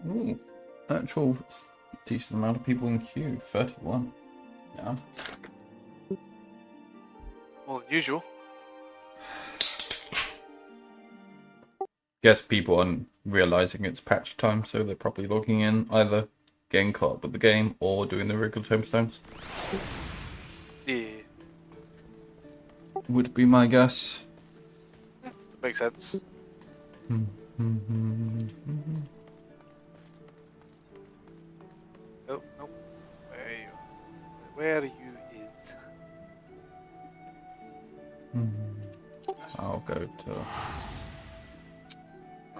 Ooh, actual decent amount of people in queue. 31. Yeah. More than usual. Guess people aren't realizing it's patch time, so they're probably logging in, either getting caught up with the game or doing the regular tombstones. Yeah. Would be my guess. Makes sense. Hmm. Nope, nope. Where are you is? I'll go to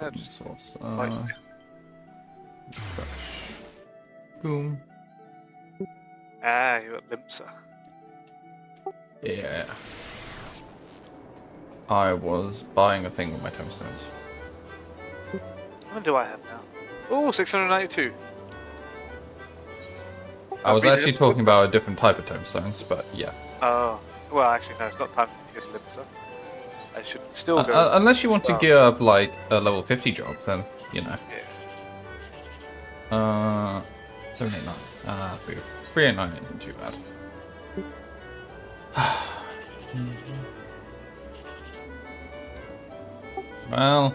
Yeah, just source. Refresh. Boom. Ah, you got Limsa. Yeah. I was buying a thing with my tombstones. How many do I have now? Oh, 692. I was actually talking about a different type of tombstones, but yeah. Oh, well, actually, no, it's not time to get Limsa. I should still go. Unless you want to gear up like a level 50 job, then, you know. Yeah. 789. 389 isn't too bad. Well.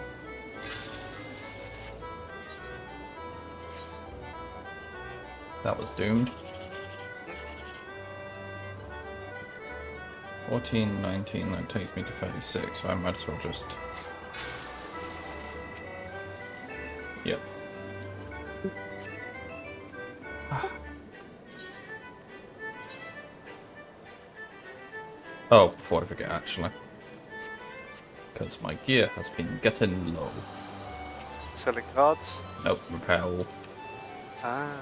That was doomed. 14, 19, that takes me to 36, so I might as well just... Yep. Oh, before I forget, actually. Because my gear has been getting low. Selling cards? Nope, repel. Ah.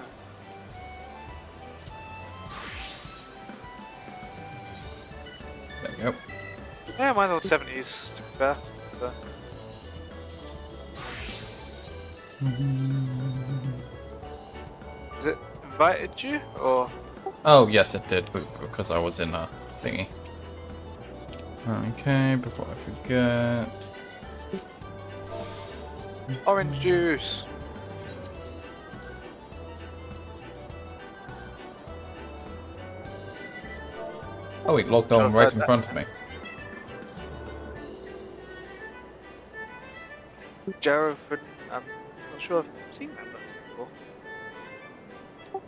There we go. Yeah, mine's on 70s, to be fair. So. Has it invited you, or? Oh, yes, it did, because I was in a thingy. Okay, before I forget... Orange juice! Oh, it logged on right in front of me. Jarrowford, I'm not sure I've seen that person before.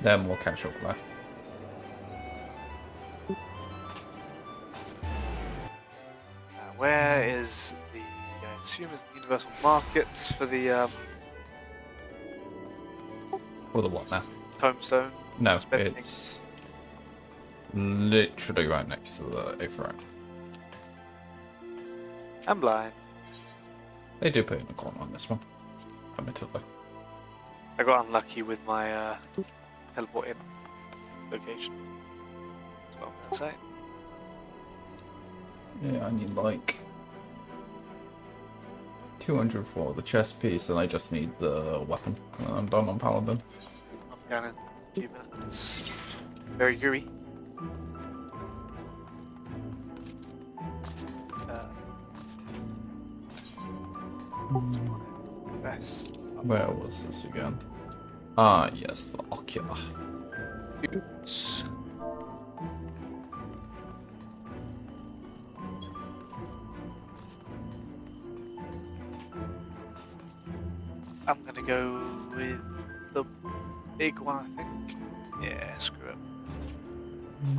They're more casual there. Where is the, I assume it's the Universal Markets for the For the what now? Tombstone? No, spending. it's literally right next to the A4. I'm blind. They do put it in the corner on this one, admittedly. I got unlucky with my teleport in location. That's what I'm gonna say. Yeah, I need like 200 for the chest piece, and I just need the weapon. And I'm done on Paladin. I'm down in a few minutes. Very Yuri. Best. Where was this again? Ah, yes, the ocular. Boots. I'm gonna go with the big one, I think. Yeah, screw it.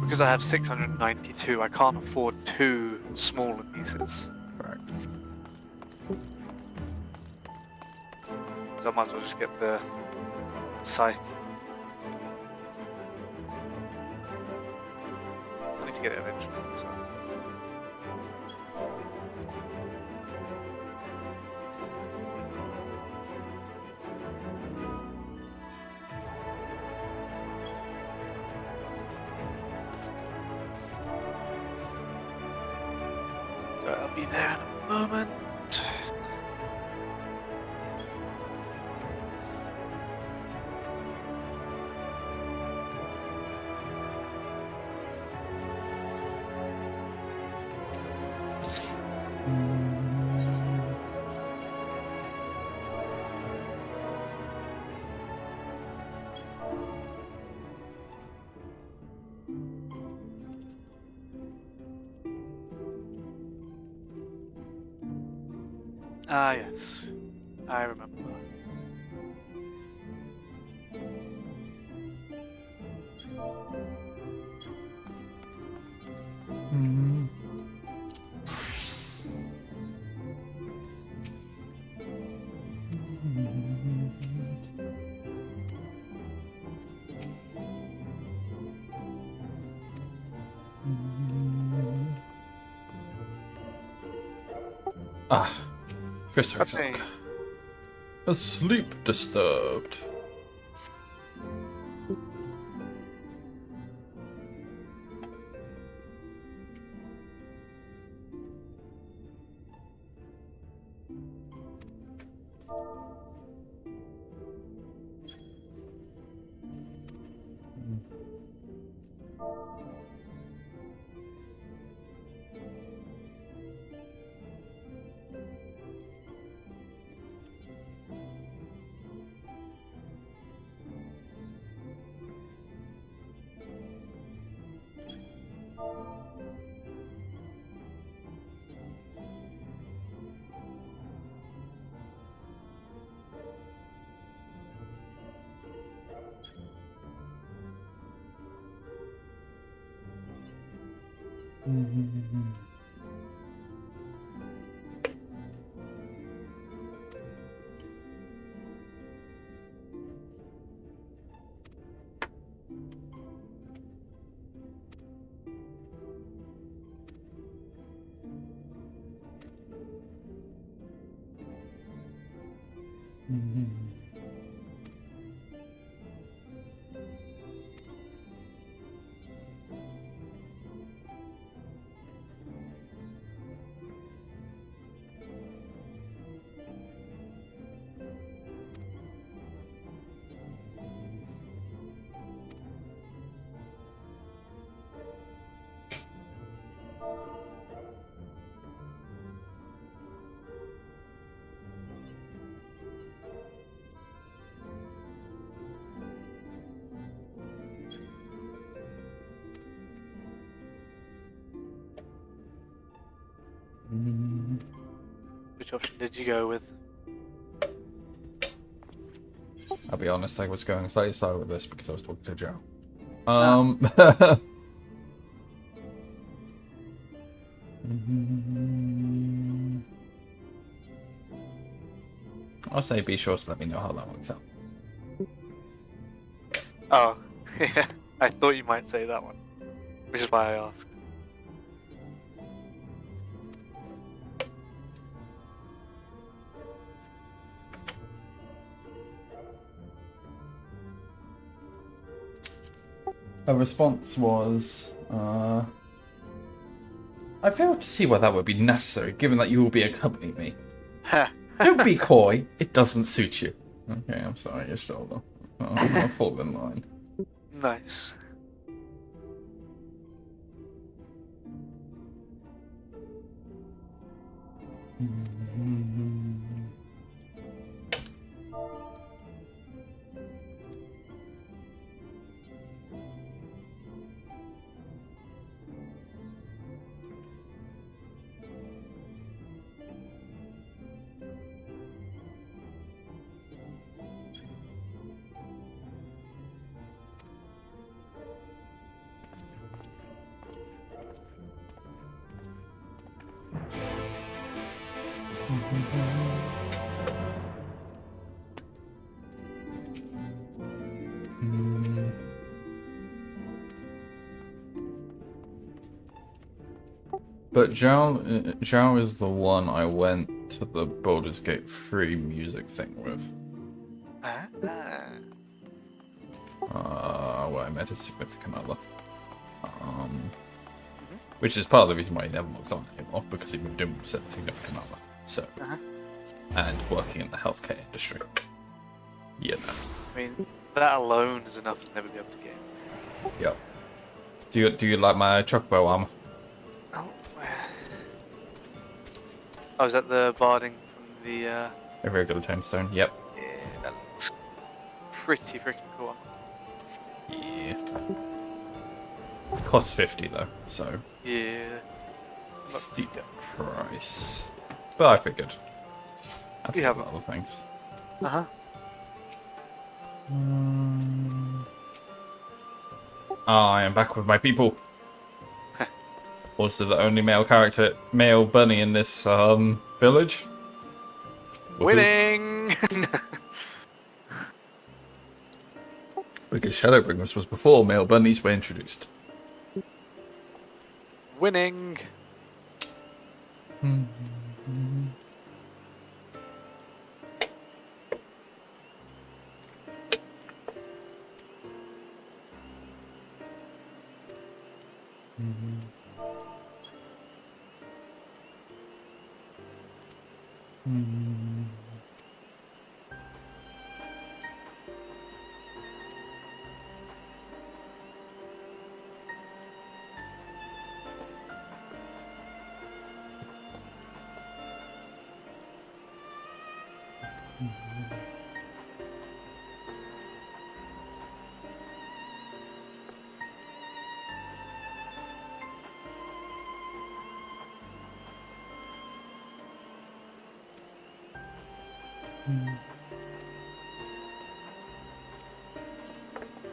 Because I have 692, I can't afford two smaller pieces. Correct. So I might as well just get the scythe. I need to get it eventually, so. So I'll be there in a moment. Ah, yes. I remember. Ah, Christopher Okay. Exotic. Asleep disturbed. Which option did you go with? I'll be honest, I was going slightly slow with this because I was talking to Joe. I'll say be sure to let me know how that works out. Oh, yeah. I thought you might say that one, which is why I asked. Her response was, I fail to see why that would be necessary, given that you will be accompanying me. Don't be coy. It doesn't suit you. Okay, I'm sorry, your shoulder. I'll fall in line. Nice. But Zhao is the one I went to the Baldur's Gate 3 music thing with. Well, I met his significant other. Which is part of the reason why he never looks on anymore, because he moved in with said significant other. So, and working in the healthcare industry. You know. I mean, that alone is enough to never be able to get. Yep. Do you like my chocobo armor? Oh, I was at the barding from the. A regular tombstone. Yep. Yeah, that looks pretty freaking cool. Yeah. Costs 50 though, so Yeah. steep price. But I figured. I'd You get have other things. Uh-huh. I am back with my people. Also the only male bunny in this village. Winning! Because Shadowbringers was before male bunnies were introduced. Winning!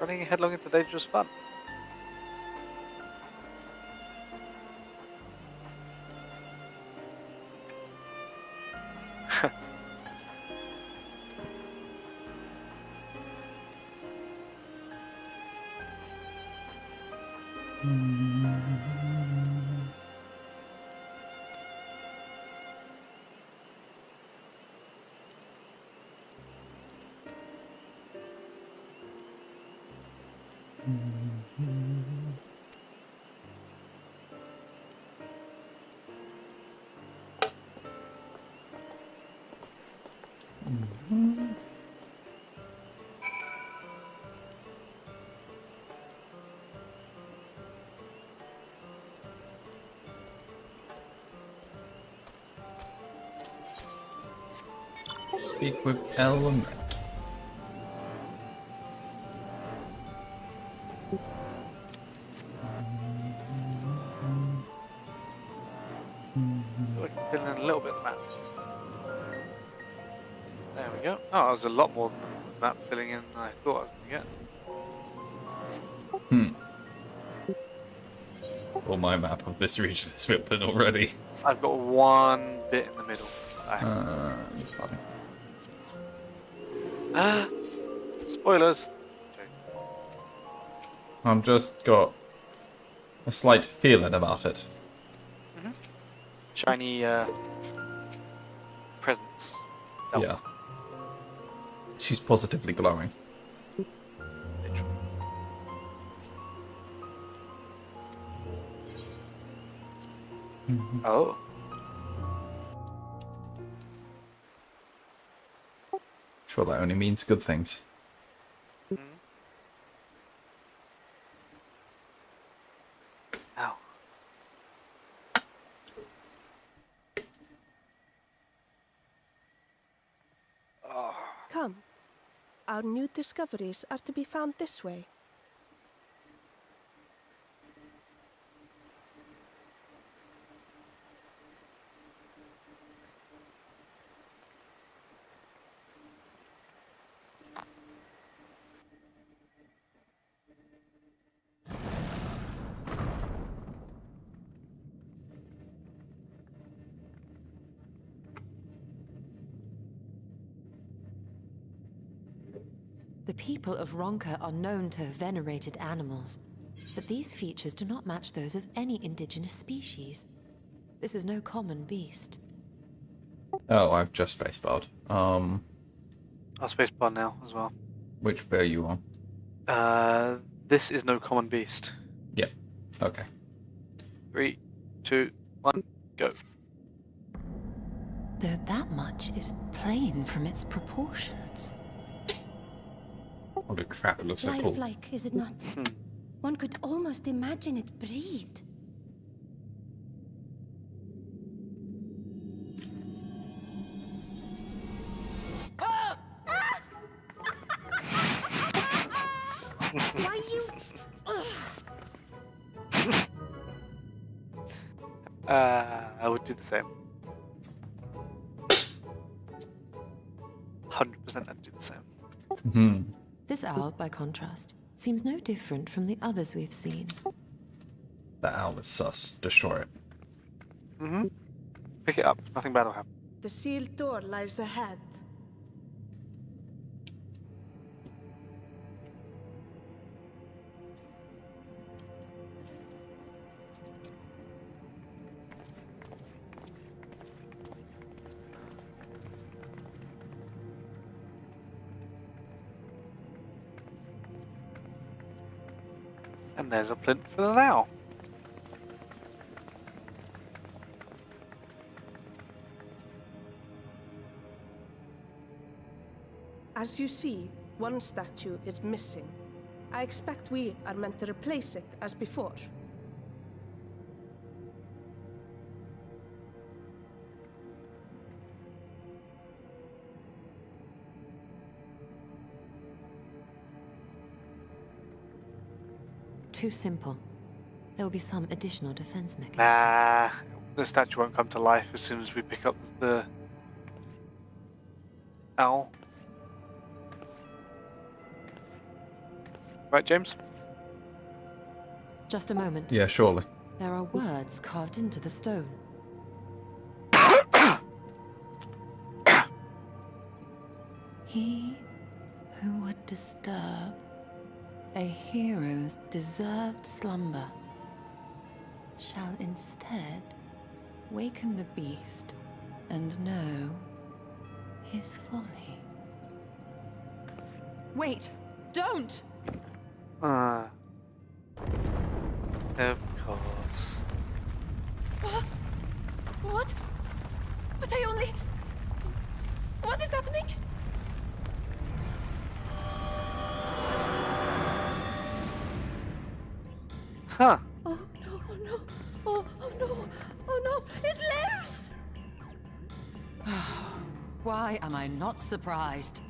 Running headlong into dangerous fun. Speak with Element. We can fill in a little bit of the map. There we go. Oh, there's a lot more than the map filling in than I thought I was going to get. Well, my map of this region is filled in already. I've got one bit in the middle. Funny. Spoilers! I've just got a slight feeling about it. Shiny presents. Yeah. She's positively glowing. Literally. Oh. Sure, that only means good things. Ow. Come. Our new discoveries are to be found this way. The people of Ronka are known to have venerated animals, but these features do not match those of any indigenous species. This is no common beast. Oh, I've just spacebarred. I'll spacebar now as well. Which bit are you on? This is no common beast. Yep. Okay. 3, 2, 1, go. Though that much is plain from its proportions. Holy crap, it looks so cool. Lifelike, is it not? One could almost imagine it breathed. Why you... I would do the same. 100% I'd do the same. Hmm. This owl, by contrast, seems no different from the others we've seen. That owl is sus. Destroy it. Mm-hmm. Pick it up. Nothing bad will happen. The sealed door lies ahead. And there's a plinth for the now. As you see, one statue is missing. I expect we are meant to replace it as before. Too simple. There will be some additional defense mechanism. Nah, the statue won't come to life as soon as we pick up the owl. Right, James? Just a moment. Yeah, surely. There are words carved into the stone. He who would disturb a hero's deserved slumber shall instead waken the beast and know his folly. Wait! Don't! Of course. What? But I only... What is happening? Huh. Oh no, oh no, oh no, oh no, it lives! Why am I not surprised?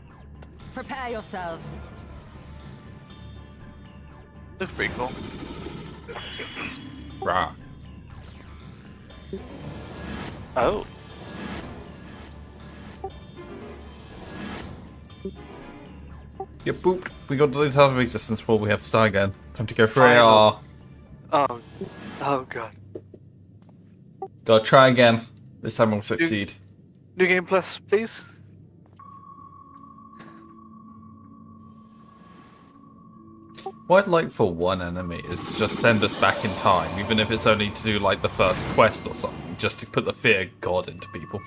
Prepare yourselves. Looks pretty cool. Rah. Oh. Get booped. We got deleted out of existence before we have to start again. Time to go for Final. AR. Oh god. Gotta try again. This time we'll succeed. New Game Plus, please. What I'd like for one enemy is to just send us back in time, even if it's only to do like the first quest or something, just to put the fear of God into people.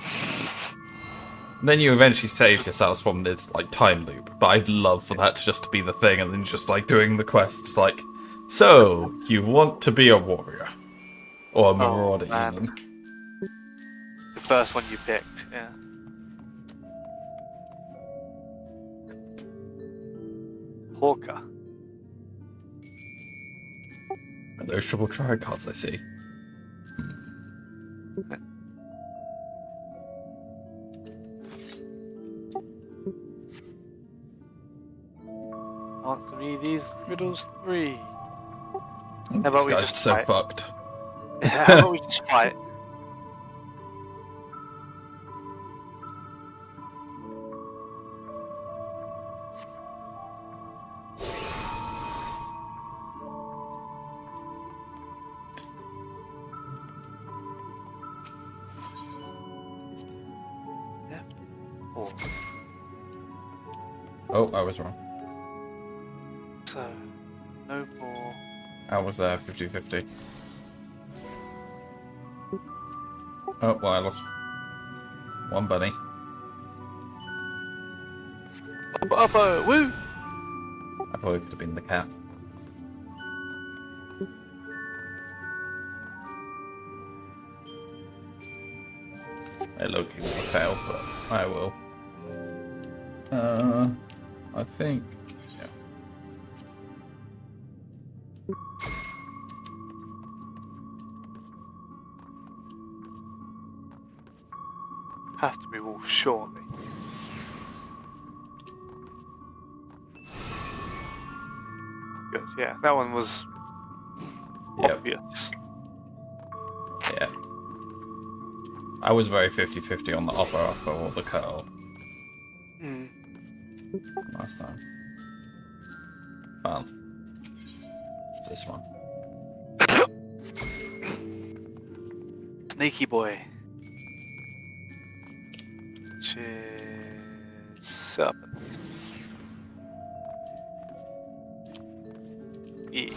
Then you eventually save yourselves from this like time loop, but I'd love for that just to be the thing, and then just like doing the quests like, so you want to be a warrior or a marauder man. even. The first one you picked, yeah. Hawker. And those triple try cards I see. Answer me these riddles 3. This about we guy's just so fight? fucked. How about we just fight? F4. Oh, I was wrong. So, no more. I was 50-50. Oh, well, I lost one bunny. Up, woo! I thought it could have been the cat. I low-key will fail, but I will. I think... Yeah. Has to be Wolf, surely. Yeah, that one was Yep. obvious. Yeah. I was very 50-50 on the upper or the curl Mm. last time. Well, it's this one. Sneaky boy. Which is serpent. Yeah.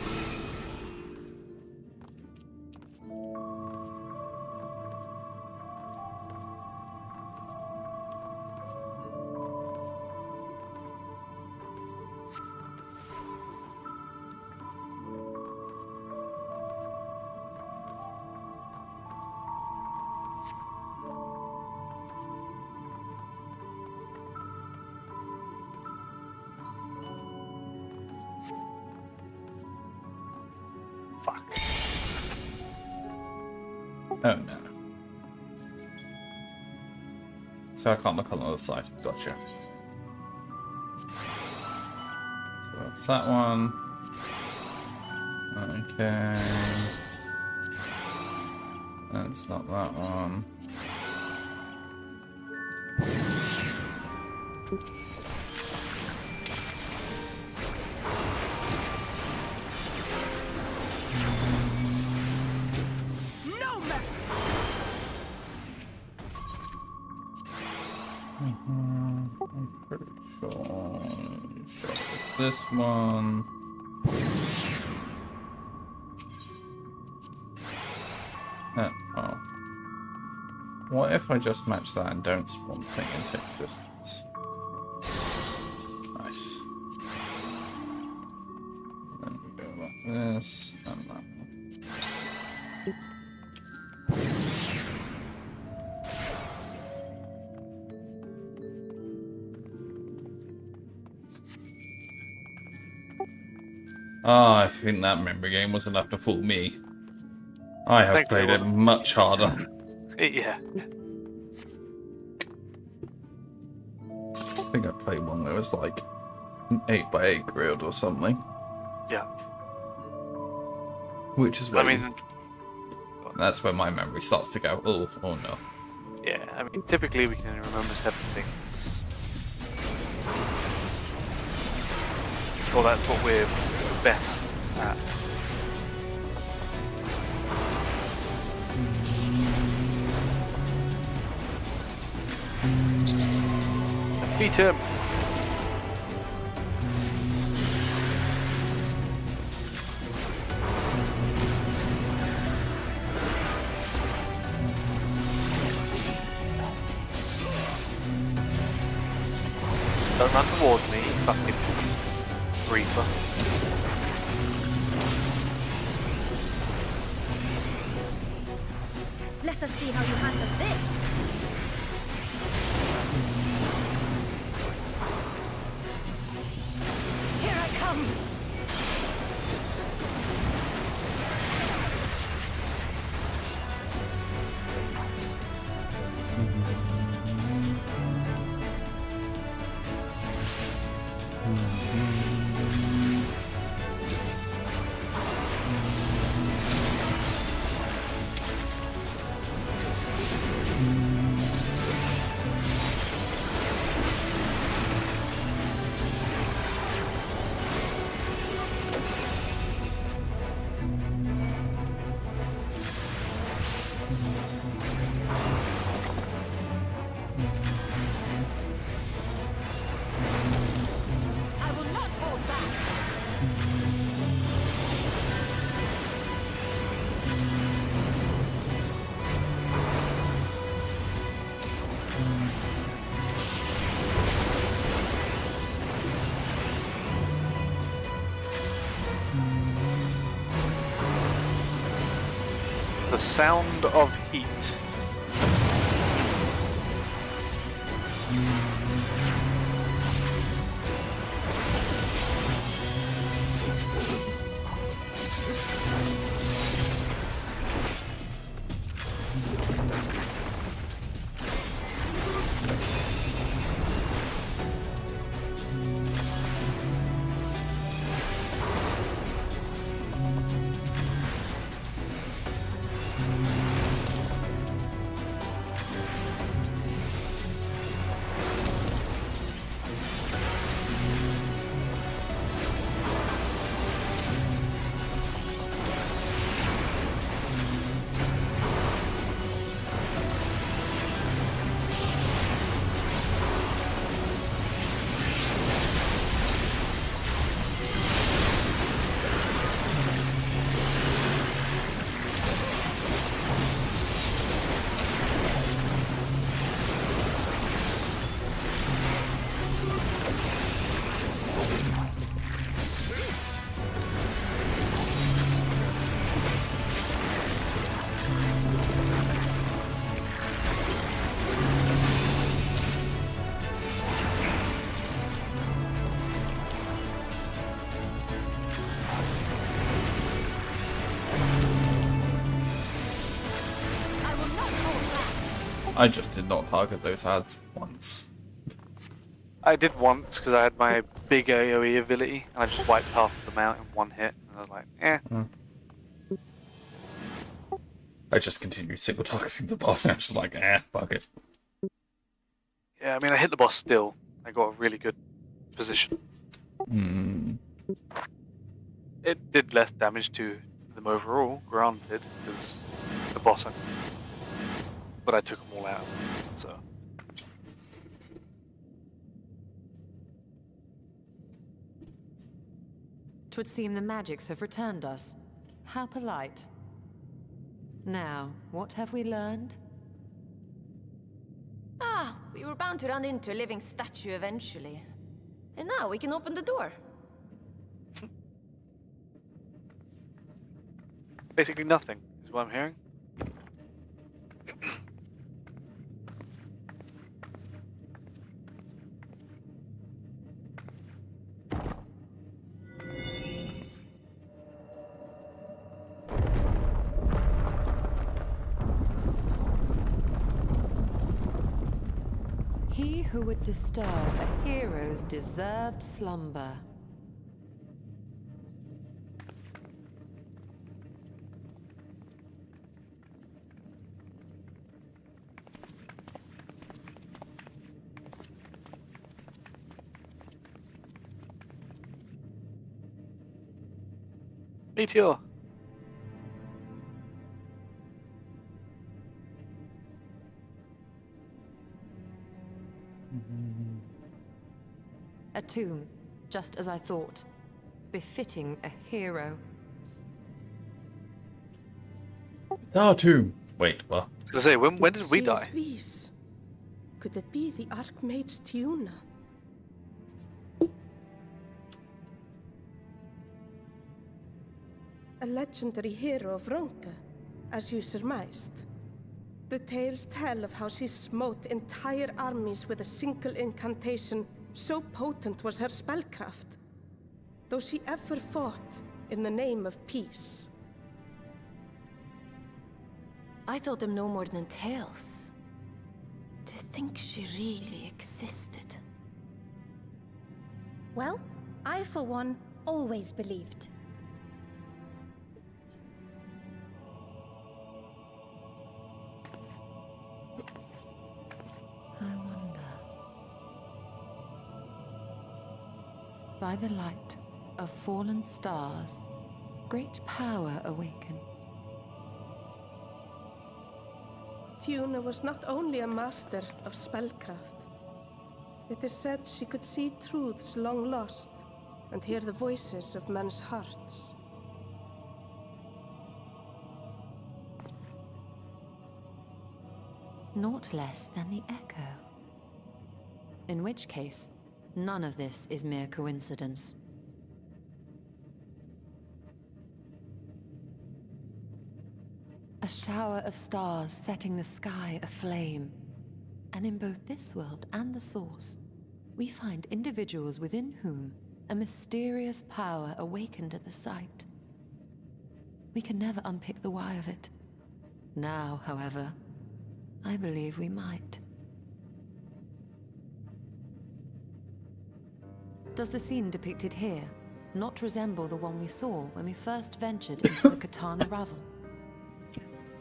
Fuck. Oh no. So I can't look on the other side. Gotcha. So that's that one. Okay. That's not that one. No mess! I'm pretty sure it's this one. Oh. What if I just match that and don't spawn thing into existence? Nice. Then we go like this and that one. I think that memory game was enough to fool me. I have Thankfully, played it it wasn't. much harder. Yeah. I think I played one where it was like an 8x8 grid or something. Yeah. Which is I where mean, that's where my memory starts to go, oh no. yeah. I mean, typically we can only remember 7 things. Well, that's what we're best at. Beat him. Don't run towards me, fucking Reaper. Let us see how you handle this. Here I come. I will not hold back. The sound of heat. I just did not target those ads once. I did once because I had my big AoE ability, and I just wiped half of them out in one hit, and I was like, eh. I just continued single targeting the boss, and I'm just like, fuck it. Yeah, I mean, I hit the boss still. I got a really good position. It did less damage to them overall, granted, because the boss, but I took them all out, so. 'Twould seem the magics have returned us. How polite. Now, what have we learned? Ah, we were bound to run into a living statue eventually. And now we can open the door. Basically nothing, is what I'm hearing. He who would disturb a hero's deserved slumber. Meteor! A tomb, just as I thought. Befitting a hero. It's our tomb. Wait, what? I was gonna say, when did we She is die? Vis. Could it be the Archmage's Tiuna? A legendary hero of Ronka, as you surmised. The tales tell of how she smote entire armies with a single incantation, so potent was her spellcraft. Though she ever fought in the name of peace. I thought them no more than tales. To think she really existed. Well, I for one always believed. I wonder. By the light of fallen stars, great power awakens. Tiuna was not only a master of spellcraft. It is said she could see truths long lost and hear the voices of men's hearts. Naught less than the echo. In which case, none of this is mere coincidence. A shower of stars setting the sky aflame. And in both this world and the Source, we find individuals within whom a mysterious power awakened at the sight. We can never unpick the why of it. Now, however, I believe we might. Does the scene depicted here not resemble the one we saw when we first ventured into the Katana Ravel?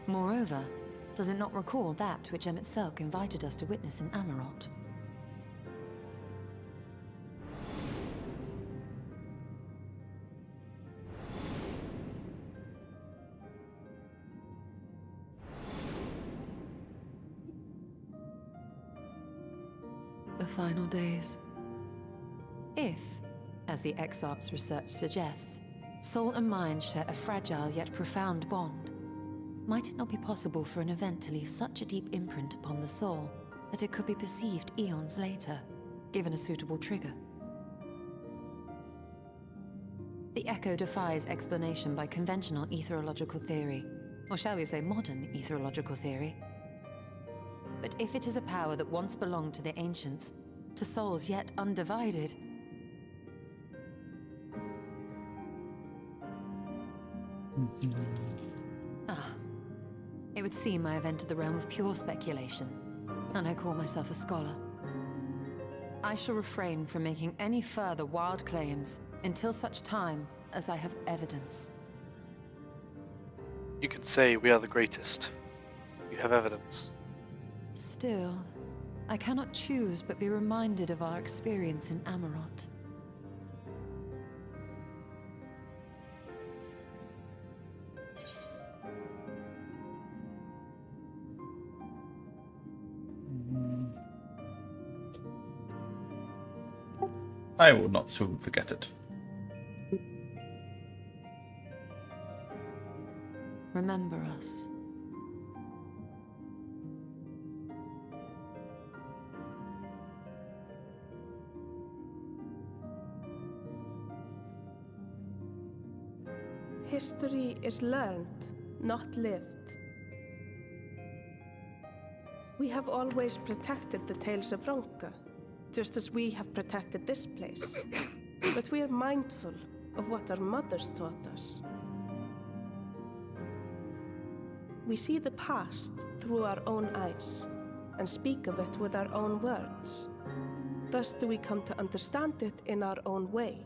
Moreover, does it not recall that which Emmett Selk invited us to witness in Amarot? The final days. If, as the Exarch's research suggests, soul and mind share a fragile yet profound bond, might it not be possible for an event to leave such a deep imprint upon the soul that it could be perceived eons later, given a suitable trigger? The echo defies explanation by conventional etherological theory, or shall we say modern etherological theory. But if it is a power that once belonged to the ancients, to souls yet undivided, it would seem I have entered the realm of pure speculation. and I call myself a scholar. I shall refrain from making any further wild claims until such time as I have evidence. You can say we are the greatest. You have evidence. Still, I cannot choose but be reminded of our experience in Amarot. I will not soon forget it. Remember us. History is learned, not lived. We have always protected the tales of Ronka, just as we have protected this place. But we are mindful of what our mothers taught us. We see the past through our own eyes, and speak of it with our own words. Thus do we come to understand it in our own way.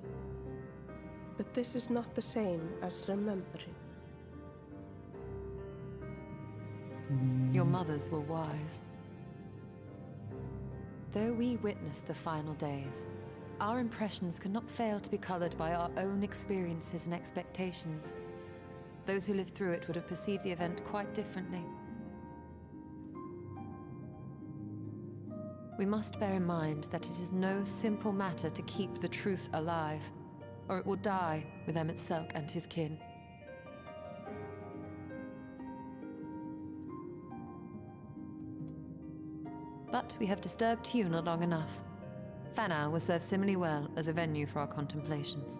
But this is not the same as remembering. Your mothers were wise. Though we witnessed the final days, our impressions cannot fail to be colored by our own experiences and expectations. Those who lived through it would have perceived the event quite differently. We must bear in mind that it is no simple matter to keep the truth alive, or it will die with Emmett Selk and his kin. But we have disturbed Tuna long enough. Fanau will serve similarly well as a venue for our contemplations.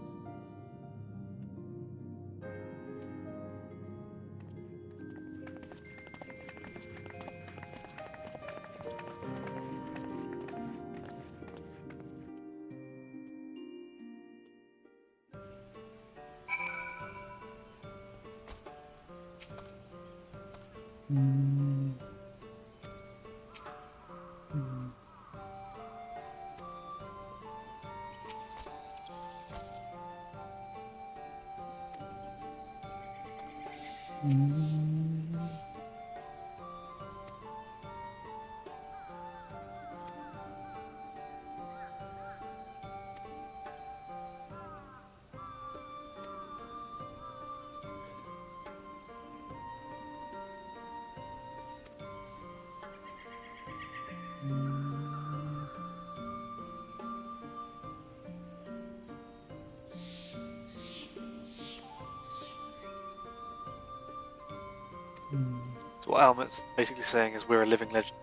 So what Almet's basically saying is we're a living legend.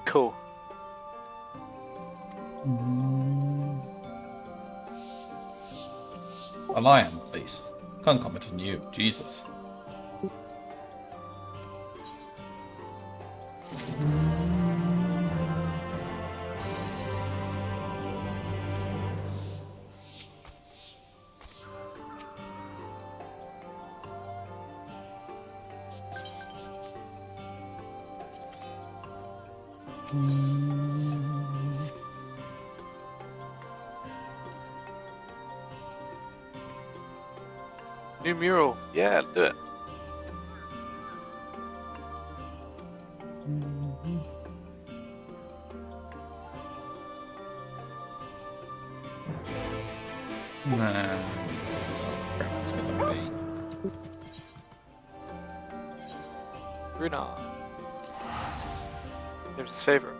Cool. Well, I am, at least. Can't comment on you. Jesus. New mural. Yeah, do it. Nah. It's gonna be. Bruna. Here's his favorite.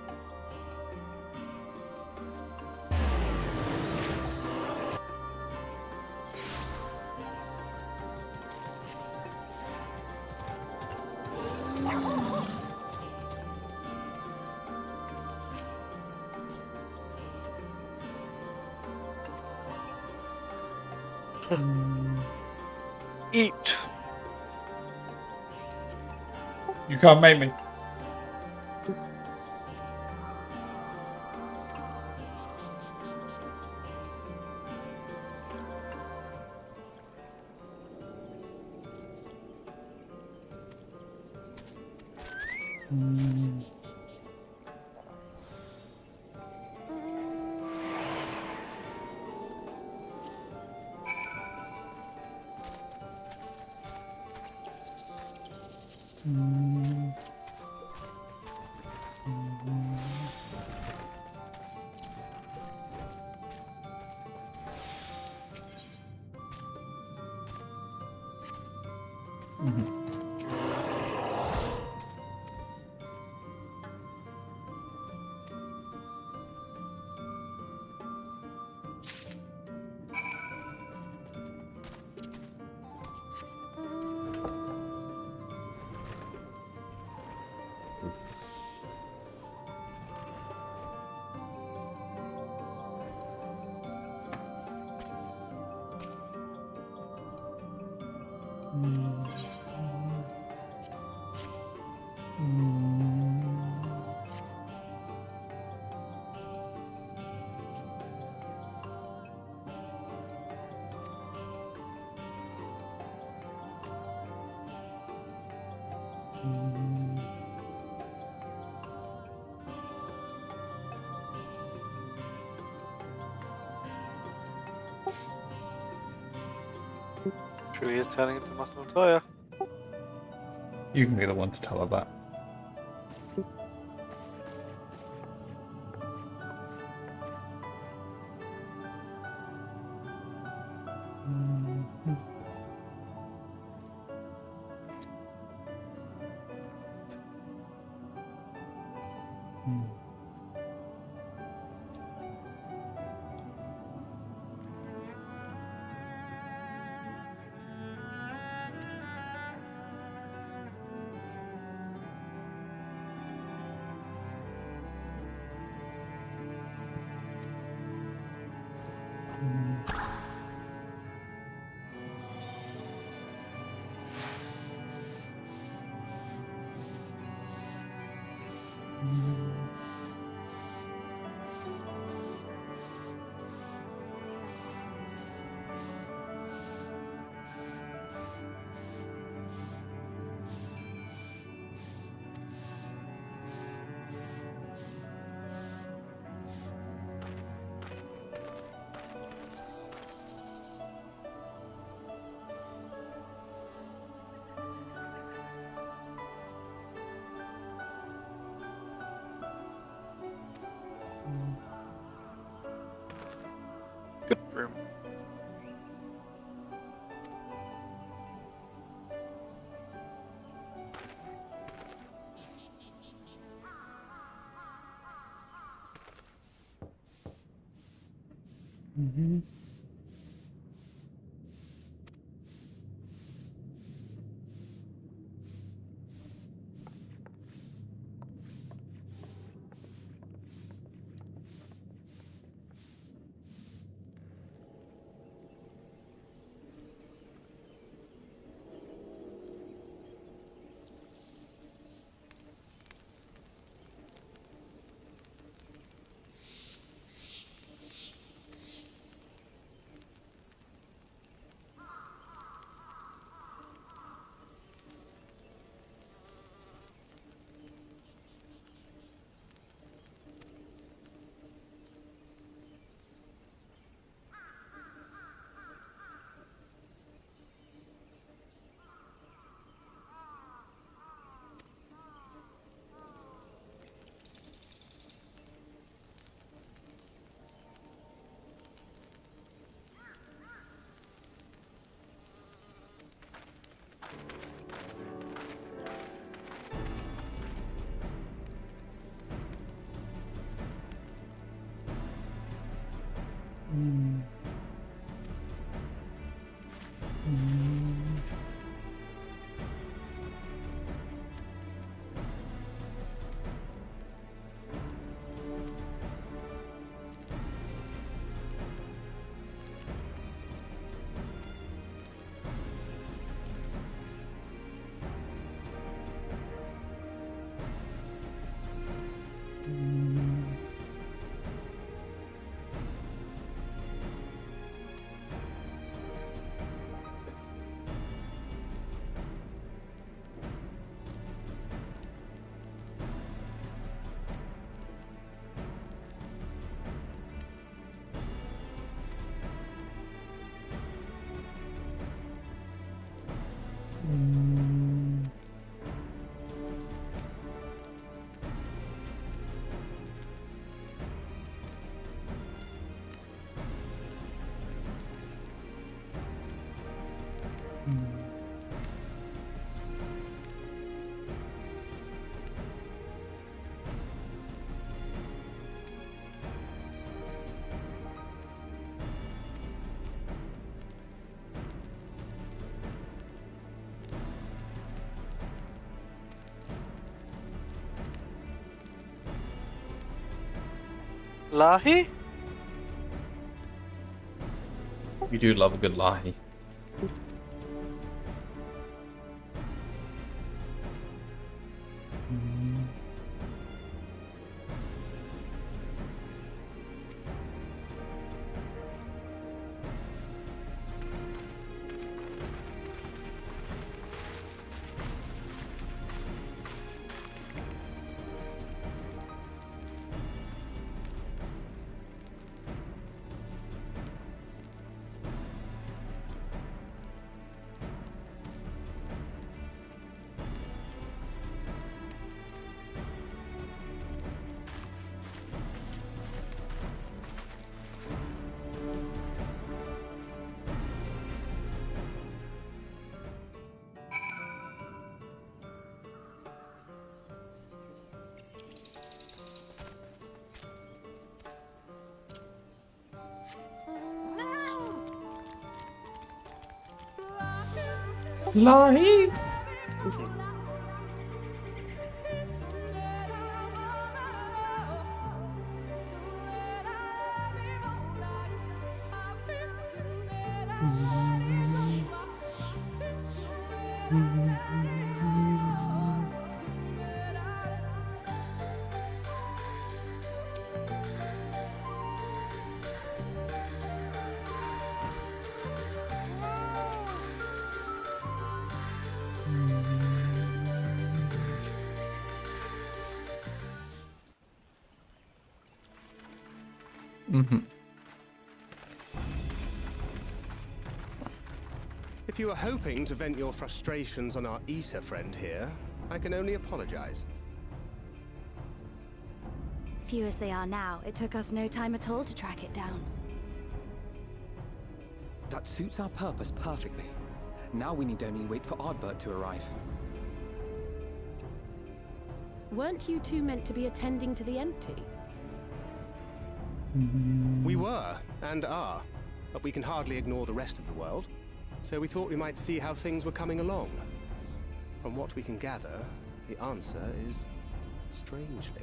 Eat. You can't make me. Truly is turning into Muscle Toya. You can be the one to tell her that. Good room. Lahi? You do love a good lie. Lie. If you were hoping to vent your frustrations on our Issa friend here, I can only apologize. Few as they are now, it took us no time at all to track it down. That suits our purpose perfectly. Now we need only wait for Ardbert to arrive. Weren't you two meant to be attending to the empty? We were, and are, but we can hardly ignore the rest of the world. So we thought we might see how things were coming along. From what we can gather, the answer is strangely.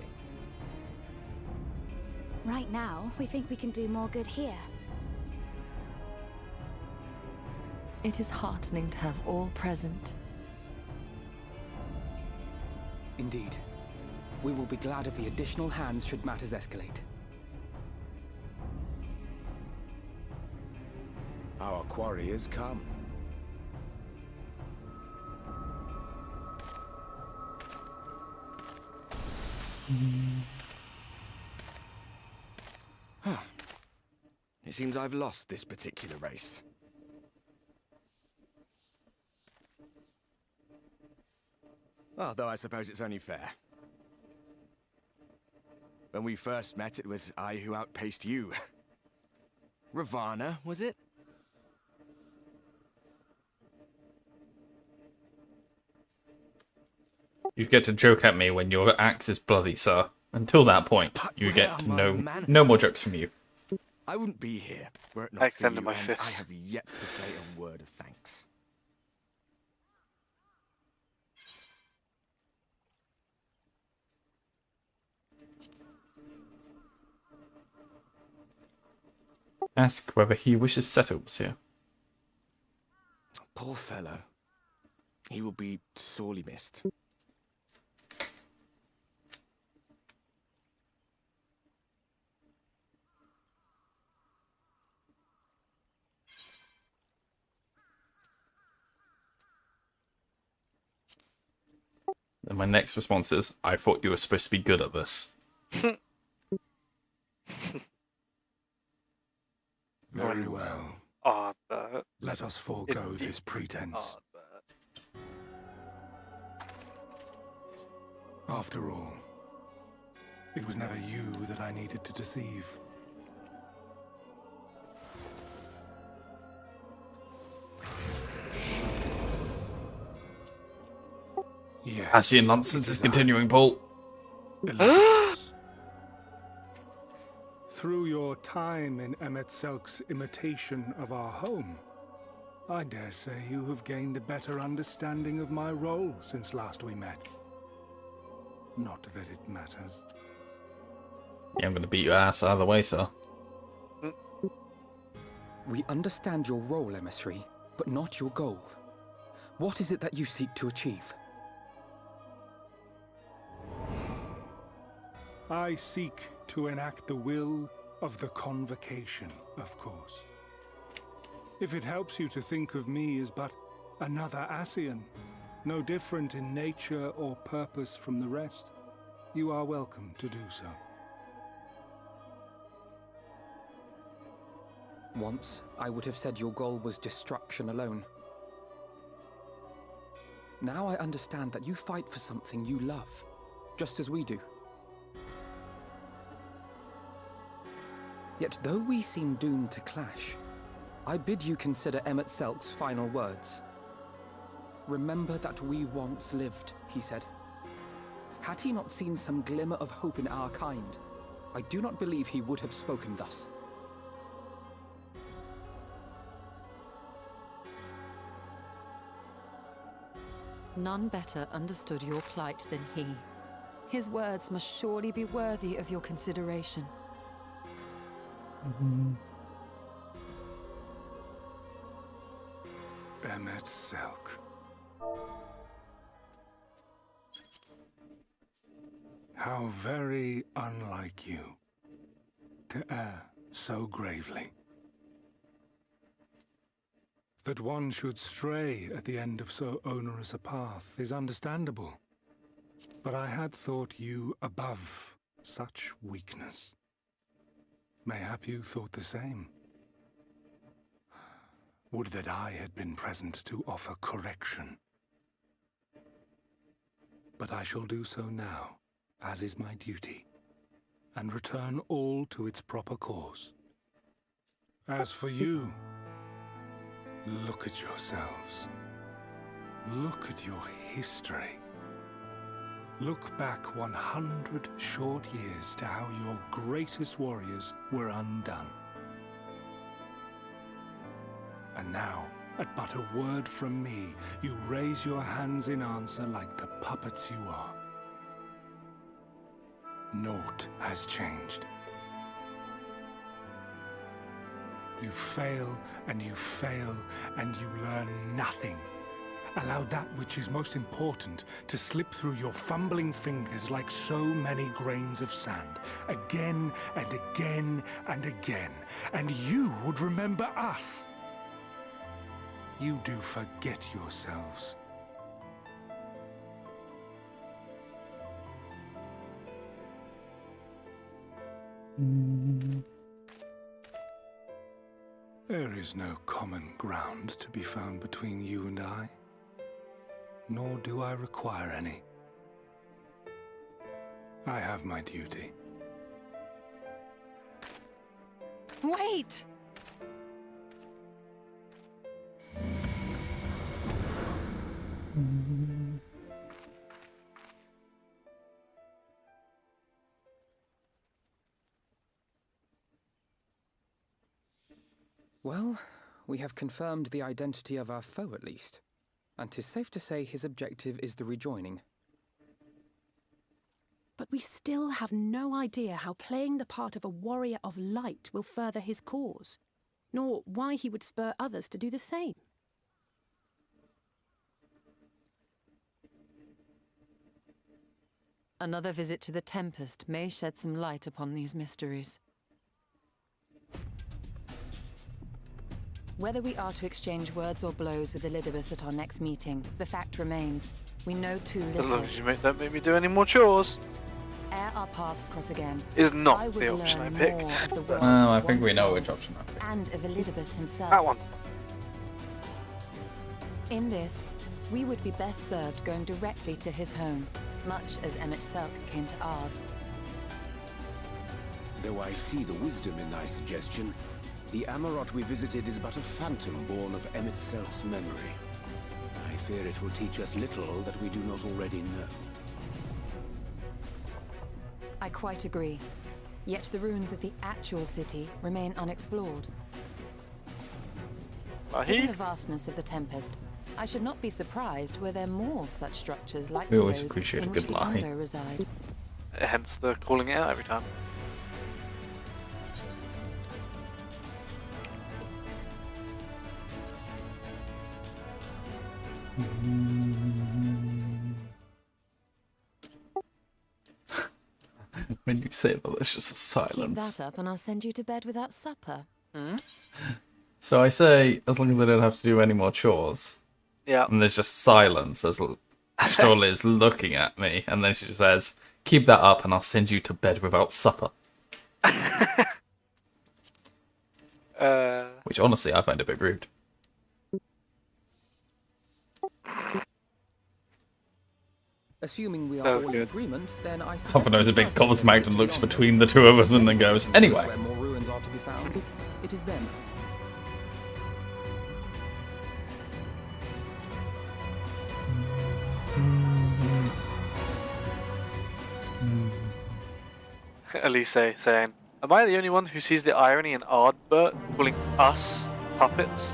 Right now, we think we can do more good here. It is heartening to have all present. Indeed. We will be glad of the additional hands should matters escalate. Our quarry has come. It seems I've lost this particular race. Although I suppose it's only fair. When we first met, it was I who outpaced you. Ravana, was it? You get to joke at me when your axe is bloody, sir. Until that point, you get no more jokes from you. I wouldn't be here were it I not for extended you, my and fist. I have yet to say a word of thanks. Ask whether he wishes Seto was here. Poor fellow. He will be sorely missed. And my next response is, I thought you were supposed to be good at this. Very well. Ardbert. Let us forego Indeed. this pretense. Ardbert. After all, it was never you that I needed to deceive. Yes. Ascian nonsense is continuing, Paul. Elizabeth. Through your time in Emet-Selk's imitation of our home, I dare say you have gained a better understanding of my role since last we met. Not that it matters. Yeah, I'm gonna beat your ass either way, sir. We understand your role, emissary, but not your goal. What is it that you seek to achieve? I seek to enact the will of the Convocation, of course. If it helps you to think of me as but another Ascian, no different in nature or purpose from the rest, you are welcome to do so. Once, I would have said your goal was destruction alone. Now I understand that you fight for something you love, just as we do. Yet though we seem doomed to clash, I bid you consider Emmett Selk's final words. Remember that we once lived, he said. Had he not seen some glimmer of hope in our kind, I do not believe he would have spoken thus. None better understood your plight than he. His words must surely be worthy of your consideration. Emmett Selk. How very unlike you to err so gravely. That one should stray at the end of so onerous a path is understandable. But I had thought you above such weakness. Mayhap you thought the same. Would that I had been present to offer correction. But I shall do so now, as is my duty, and return all to its proper course. As for you, look at yourselves. Look at your history. Look back 100 short years to how your greatest warriors were undone. And now, at but a word from me, you raise your hands in answer like the puppets you are. Naught has changed. You fail, and you fail, and you learn nothing. Allow that which is most important to slip through your fumbling fingers like so many grains of sand, again and again and again, and you would remember us. You do forget yourselves. There is no common ground to be found between you and I, nor do I require any. I have my duty. Wait! Well, we have confirmed the identity of our foe at least, and 'tis safe to say his objective is the rejoining. But we still have no idea how playing the part of a warrior of light will further his cause, nor why he would spur others to do the same. Another visit to the Tempest may shed some light upon these mysteries. Whether we are to exchange words or blows with Elidibus at our next meeting, the fact remains, we know too little. As long as you don't make me do any more chores. Ere our paths cross again, Is not I would the option I learn picked. more of the world Well, I of think we know Onslaught which option I picked. and of Elidibus himself. That one. In this, we would be best served going directly to his home, much as Emmett Selk came to ours. Though I see the wisdom in thy suggestion, the Amarot we visited is but a phantom born of Emmett Selk's memory. I fear it will teach us little that we do not already know. I quite agree. Yet the ruins of the actual city remain unexplored. Given the vastness of the Tempest, I should not be surprised were there more such structures like We always those appreciate a in good which the lie. Undo reside. Hence the calling it out every time. When you say that, there's just a Keep silence. that up and I'll send you to bed without supper. So I say, as long as I don't have to do any more chores. Yeah. And there's just silence as Stoll is looking at me, and then she says, "Keep that up, and I'll send you to bed without supper." Which honestly, I find a bit rude. Assuming we are all in agreement, then I suggest Knows a big we first gobsmacked and looks between the two of us and then goes, "Anyway." where more ruins are to be found. It is them. Elise saying, "Am I the only one who sees the irony in Ardbert calling us puppets?"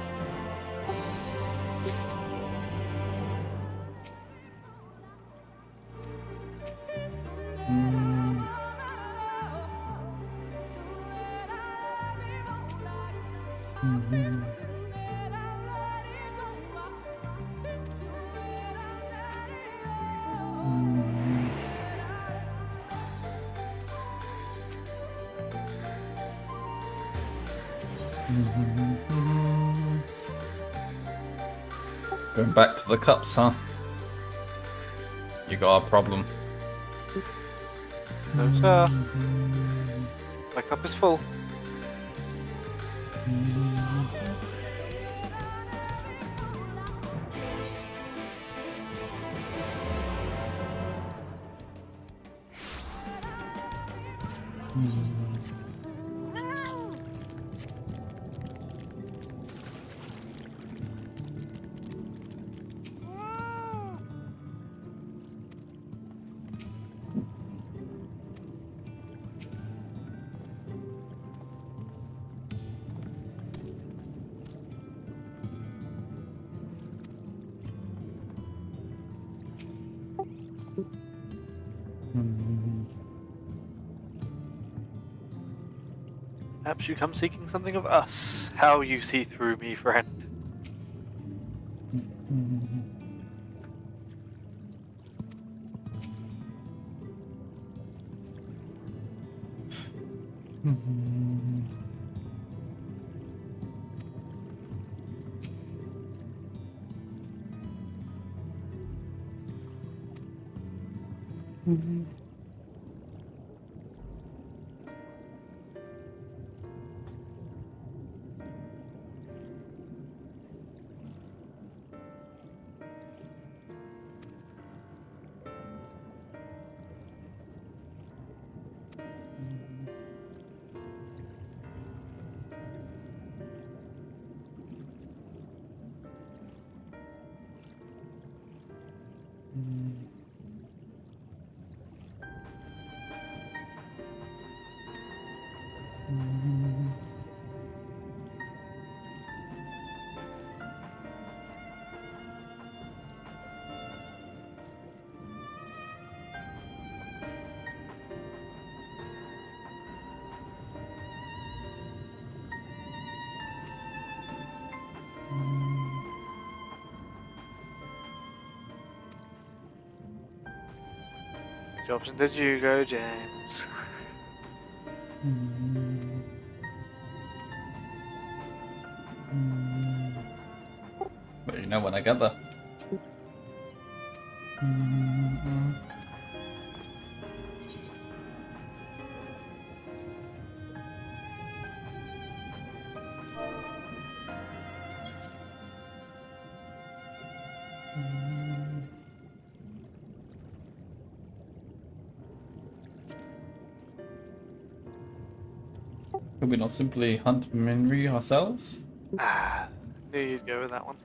Going back to the cups, huh? You got a problem. No, sir. My cup is full. Perhaps you come seeking something of us. How you see through me, friend. Which option did you go, James? But you know when I get there. Could we not simply hunt Minri ourselves? Knew you'd go with that one.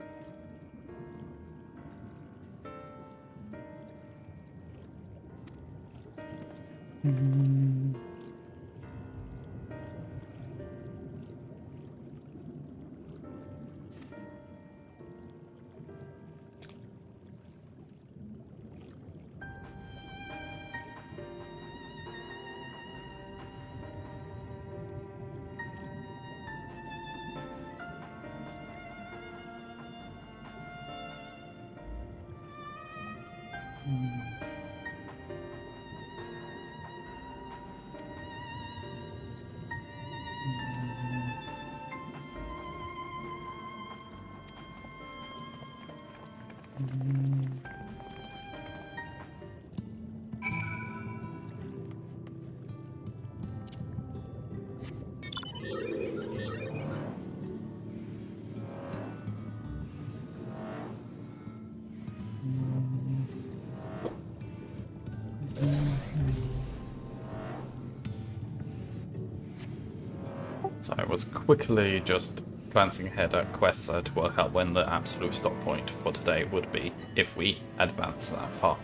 So I was quickly just glancing ahead at quests to work out when the absolute stop point for today would be if we advance that far.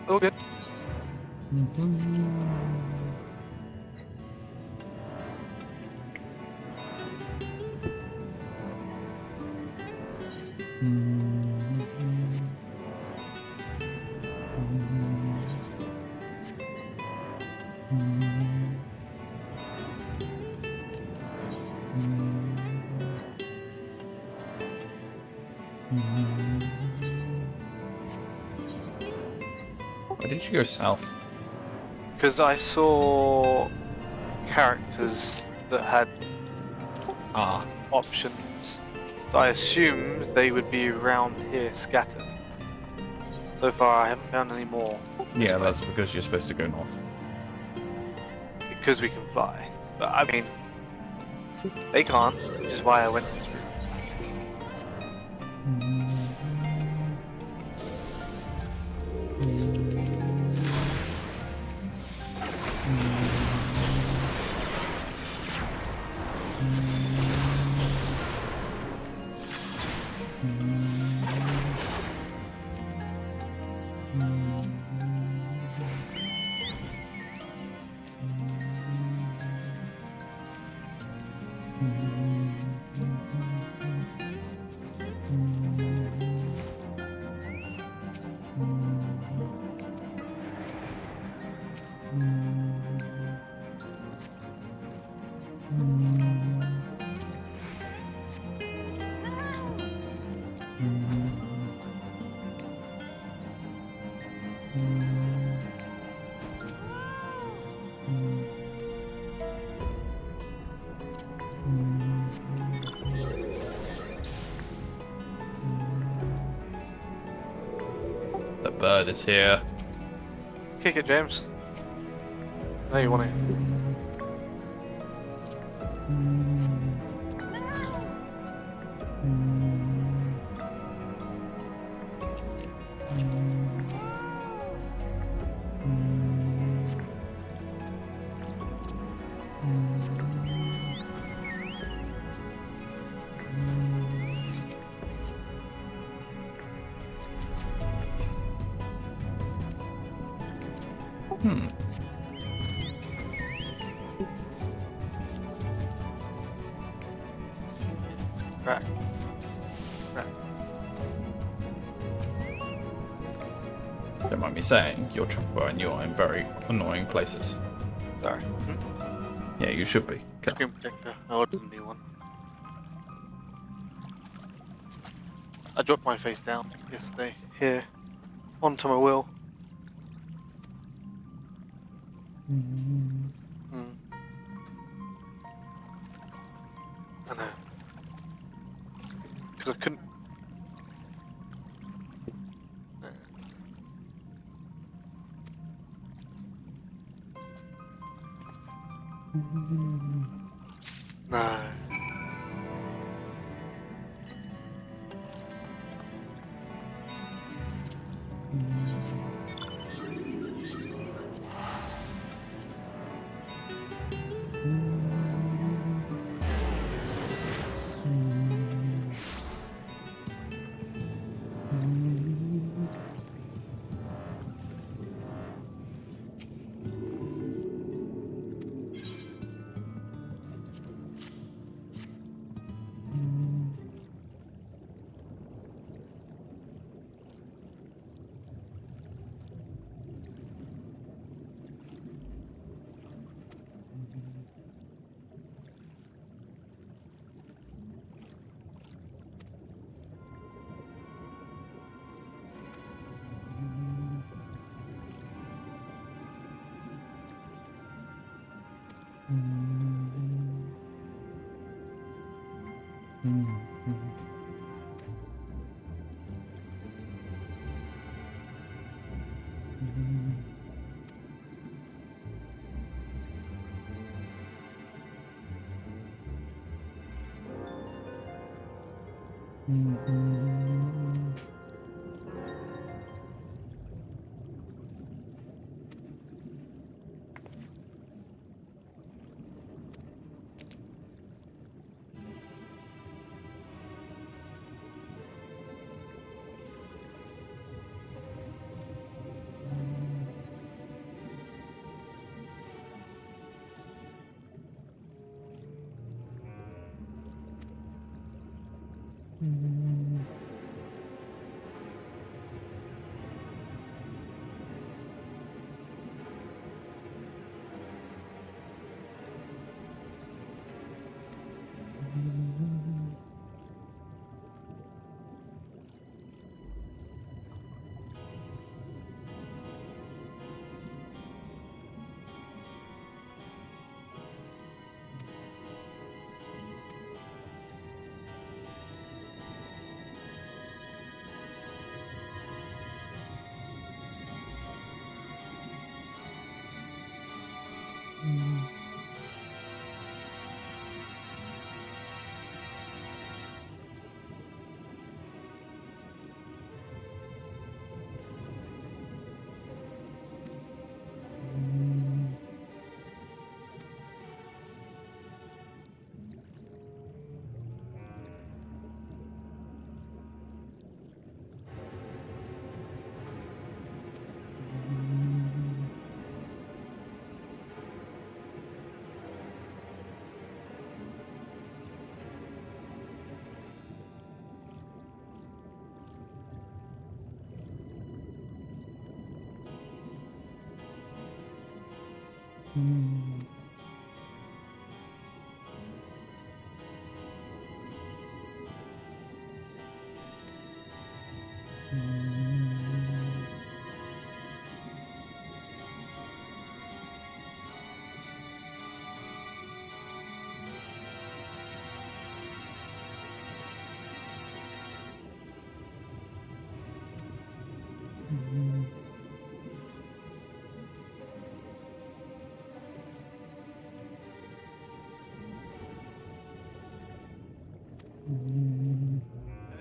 All good. Why did you go south? Because I saw characters that had options. So I assumed they would be around here scattered. So far I haven't found any more. Yeah, that's because you're supposed to go north. Because we can fly. But I mean, they can't, which is why I went this route. The bird is here. Kick it, James. I know you want it. Right. Right. Don't mind me saying, your chopper and you are in very annoying places. Sorry. Yeah, you should be. Okay. Screen protector. I ordered a new one. I dropped my face down yesterday. Here. Onto my wheel. I know. Because I couldn't. No.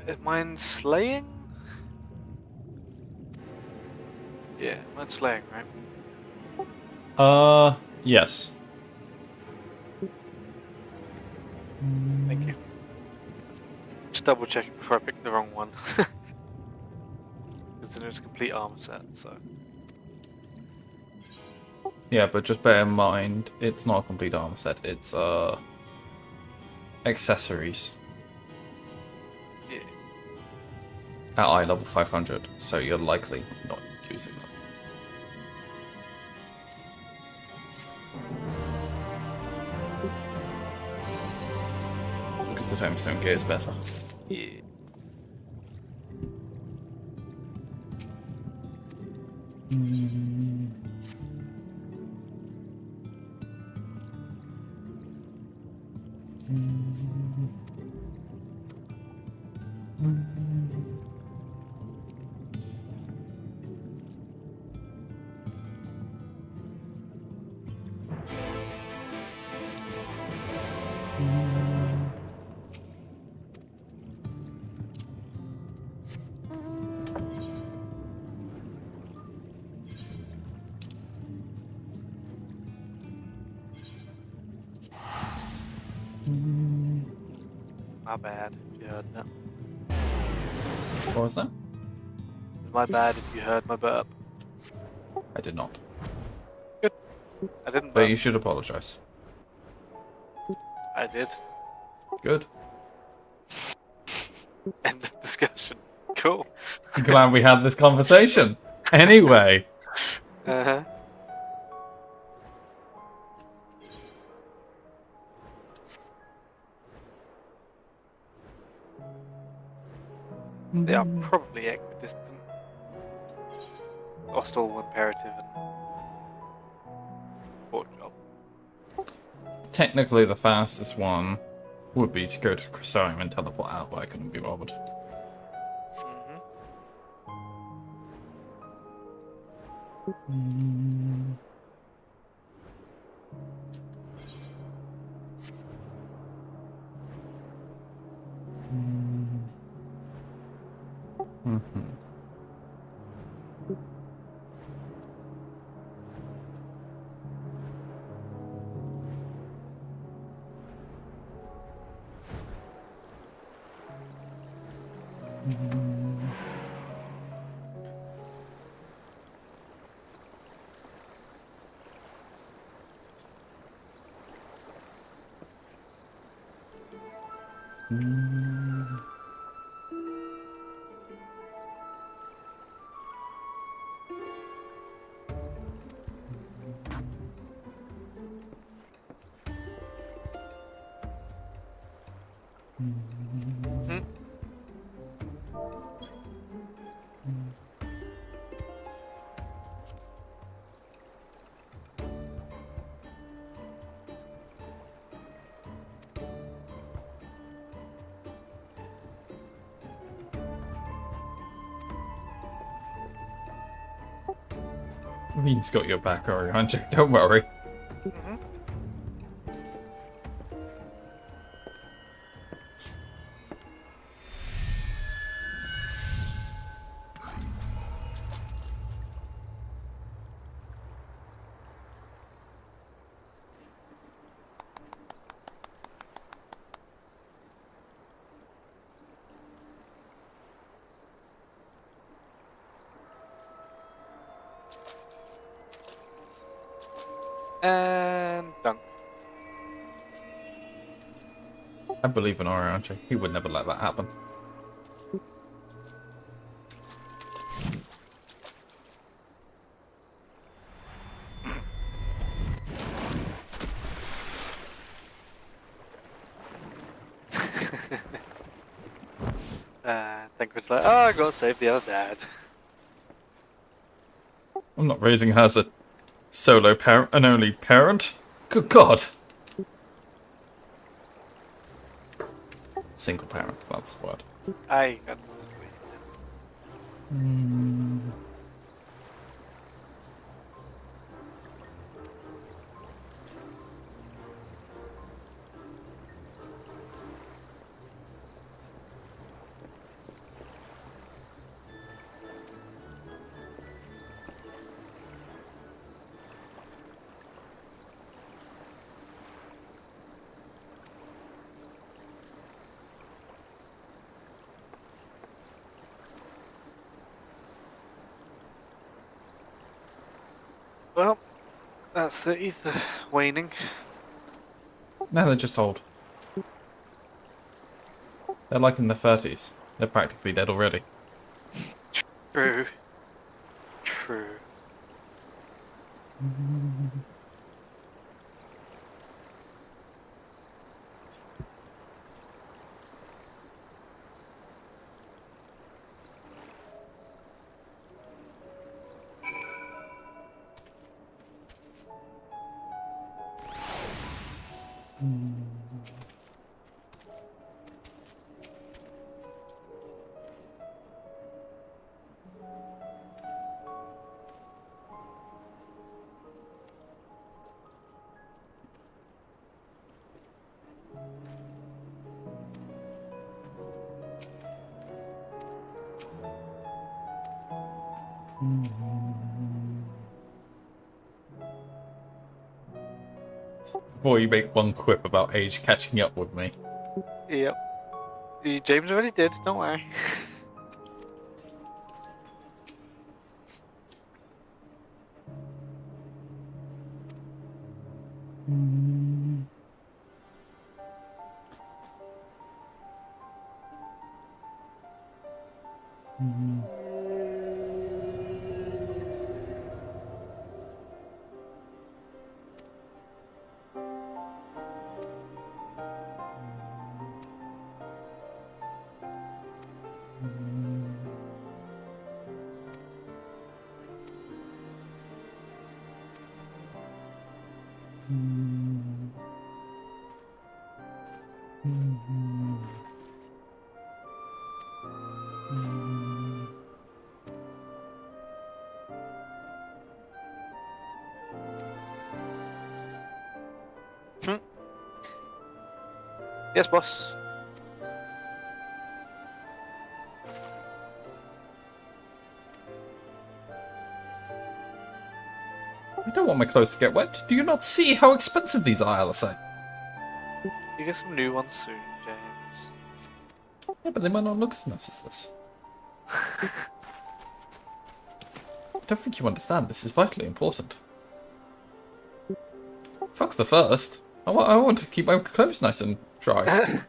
Is mine slaying? Yeah, mine's slaying, right? Yes. Thank you. Just double checking before I picked the wrong one. Because then it was a complete armor set, so. Yeah, but just bear in mind, it's not a complete armor set, it's, accessories. Yeah. At eye level 500, so you're likely not using them. Because the tombstone gear is better. Yeah. My bad if you heard that. What was that? My bad if you heard my burp. I did not. Good. I didn't burp. But you should apologize. I did. Good. End of discussion. Cool. Glad we had this conversation. Anyway. Uh-huh. They are probably equidistant. Or still imperative and port job. Technically, the fastest one would be to go to Crystarium and teleport out, but I couldn't be bothered. Mm-hmm. Hmm. Veen's got your back, Orianjo. Don't worry. Mm-hmm. And done. I believe in Orianjo. He would never let that happen. Thinkman's like, oh, I gotta save the other dad. I'm not raising her as a solo parent, an only parent. Good God. Single parent, that's the word. I got Well, that's the ether waning. No, they're just old. They're like in their 30s. They're practically dead already. True. True. Before you make one quip about age catching up with me. Yep. James already did, don't worry. Yes, boss. I don't want my clothes to get wet. Do you not see how expensive these are, Alice? You get some new ones soon, James. Yeah, but they might not look as nice as this. I don't think you understand. This is vitally important. Fuck the first. I want to keep my clothes nice and dry.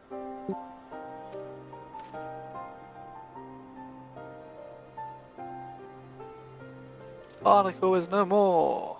Barnacle is no more.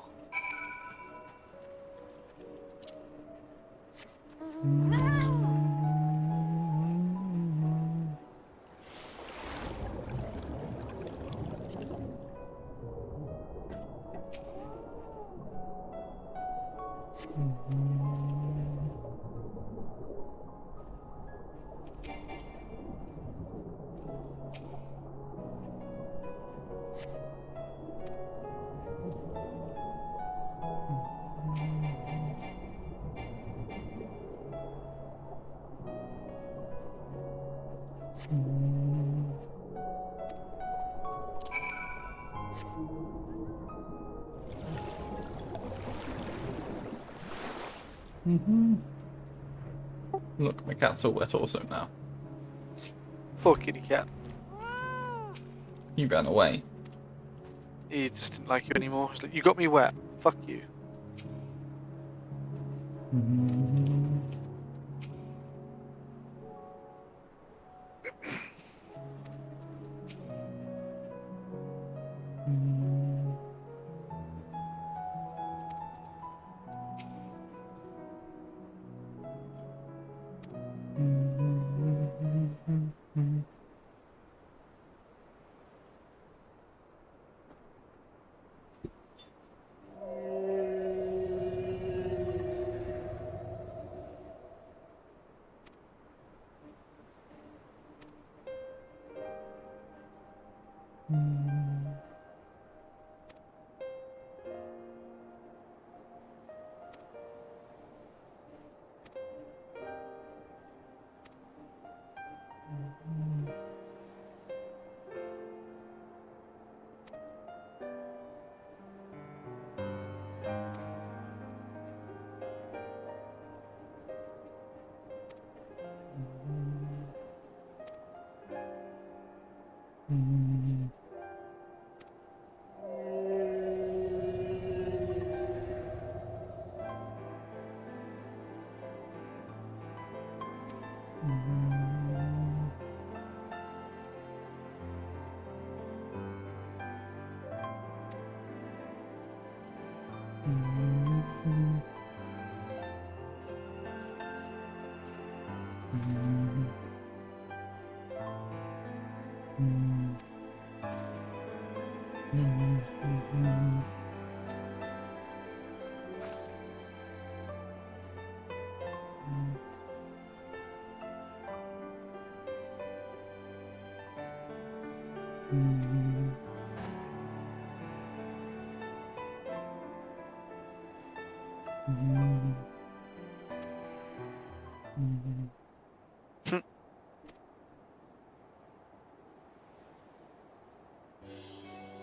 Look, my cat's all wet also now. Poor kitty cat. He ran away. He just didn't like you anymore. He's like, you got me wet. Fuck you.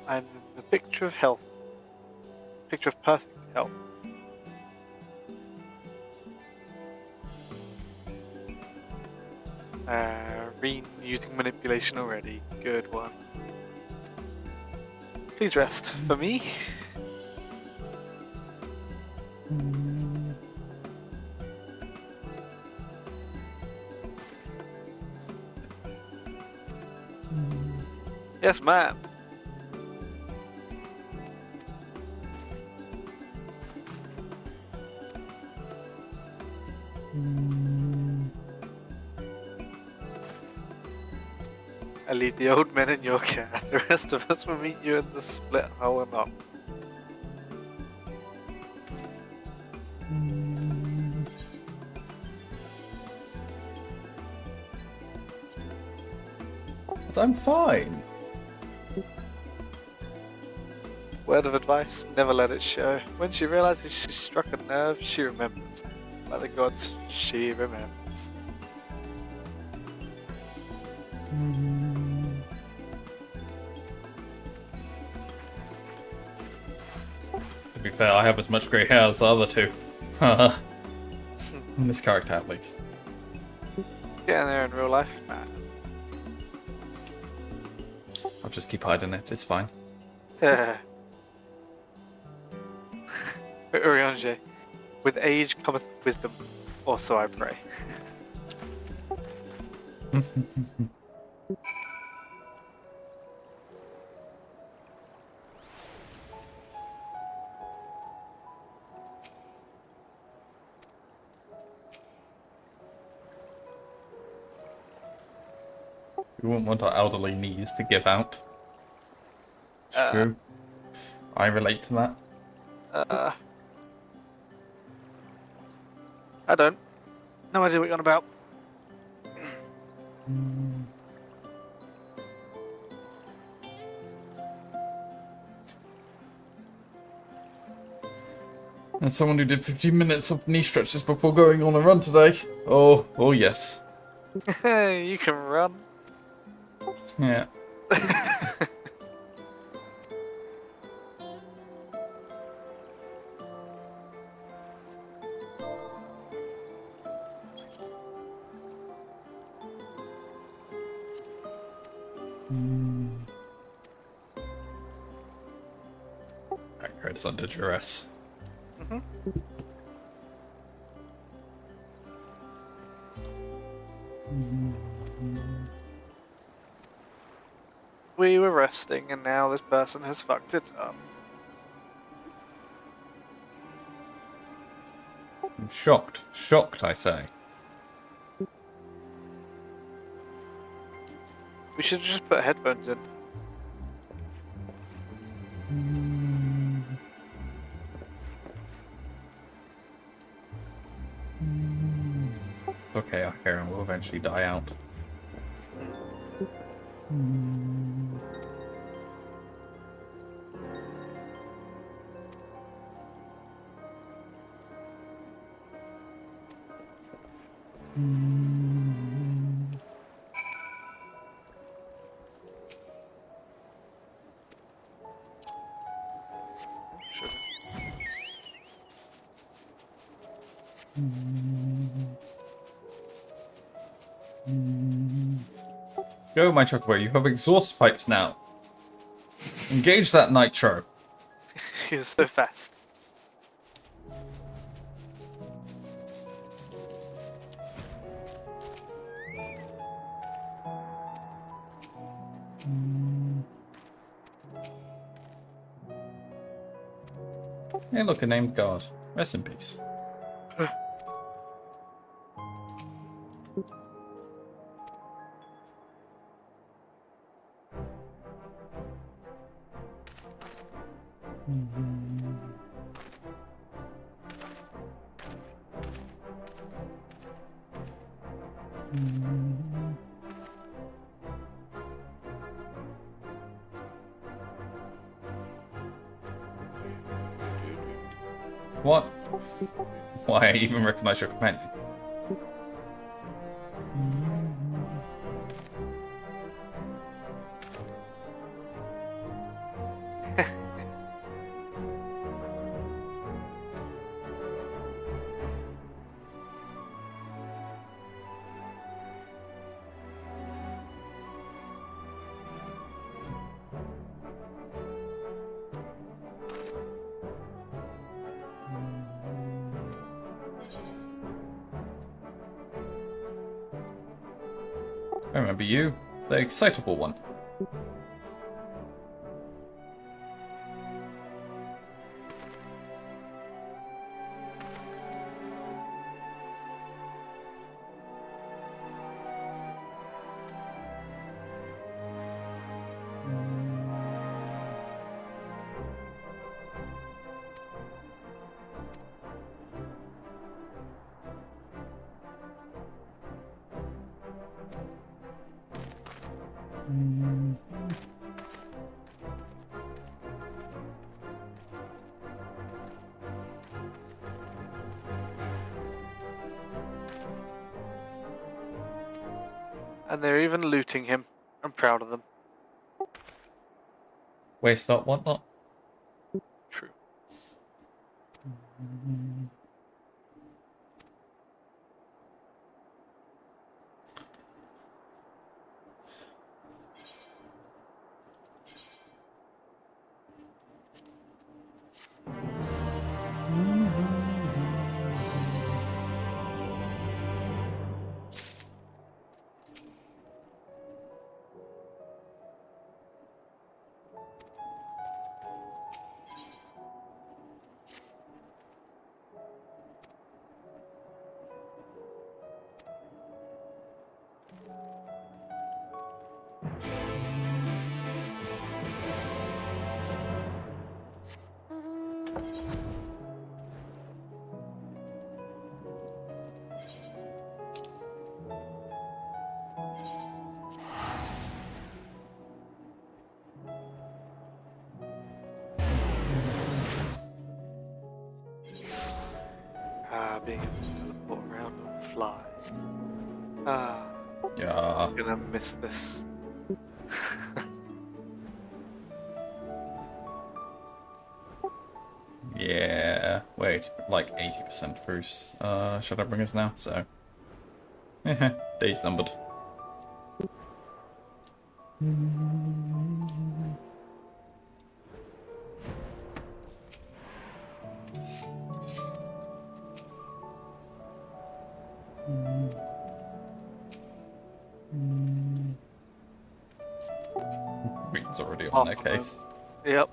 I'm the picture of health. Picture of perfect health. Reen using manipulation already. Good one. Please rest. For me? Yes, ma'am. I leave the old men in your care. The rest of us will meet you in the split hole and up. But I'm fine. Word of advice, never let it show. When she realizes she struck a nerve, she remembers. By the gods, she remembers. The To be fair, I have as much grey hair as the other two. In this character, at least. Getting there in real life? Nah. I'll just keep hiding it. It's fine. Urianger, with age cometh wisdom, or so I pray. We wouldn't want our elderly knees to give out. It's true. I relate to that. I don't. No idea what you're on about. As someone who did 15 minutes of knee stretches before going on a run today. Oh yes. You can run. Yeah. It's under duress. We were resting, and now this person has fucked it up. I'm shocked. Shocked, I say. We should just put headphones in. Okay, our hearing will eventually die out. Go, my chocobo, you have exhaust pipes now. Engage that nitro. You're so fast. Hey, look, a named guard. Rest in peace. What? Why, I even recognize your companion. I remember you, the excitable one. And they're even looting him. I'm proud of them. Waste not, want not. True. Being able to teleport around and fly. Yeah. I'm gonna miss this. Yeah. Wait, like 80% through Shadowbringers now, so. Days numbered. Reed's already on their case. Yep.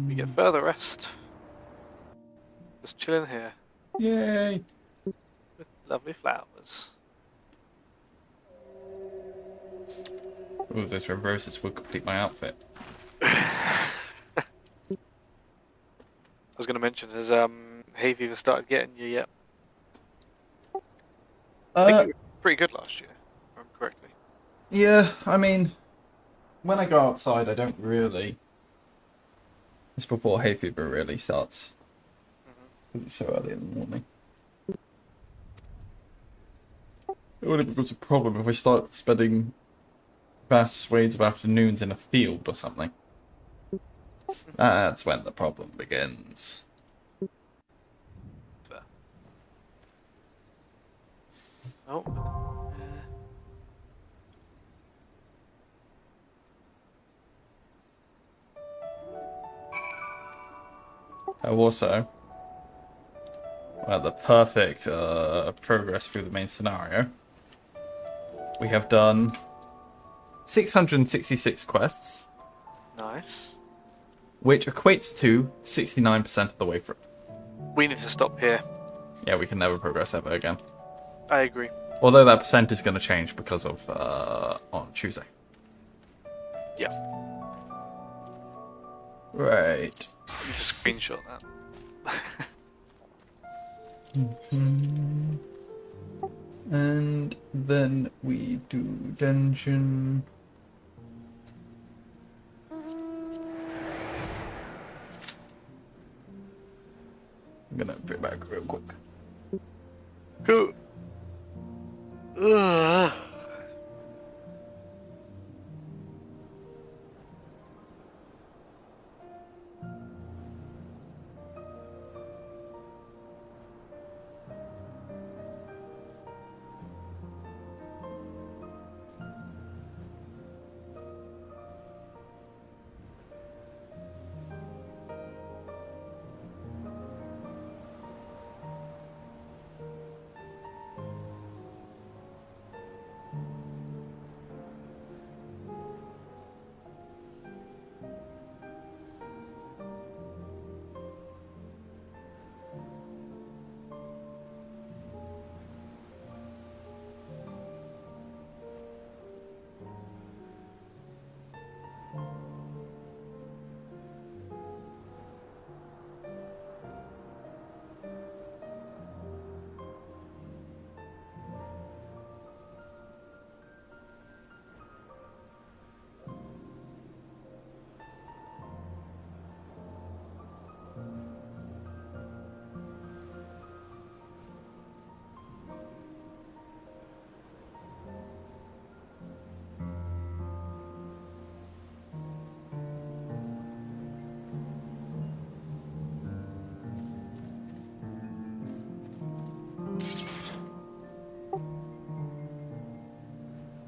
We get further rest. Just chilling here. Yay! With lovely flowers. Ooh, those red roses will complete my outfit. I was going to mention, has hay fever started getting you yet? I think it was pretty good last year, if I remember correctly. Yeah, I mean, when I go outside, I don't really. It's before hay fever really starts. Because it's so early in the morning. It only becomes a problem if I start spending vast swathes of afternoons in a field or something. That's when the problem begins. Fair. Oh. Also, well, the perfect progress through the main scenario. We have done 666 quests. Nice. Which equates to 69% of the way through. We need to stop here. Yeah, we can never progress ever again. I agree. Although that percent is going to change because of on Tuesday. Yeah. Right. You just screenshot that. And then we do dungeon. I'm gonna put it back real quick. Go.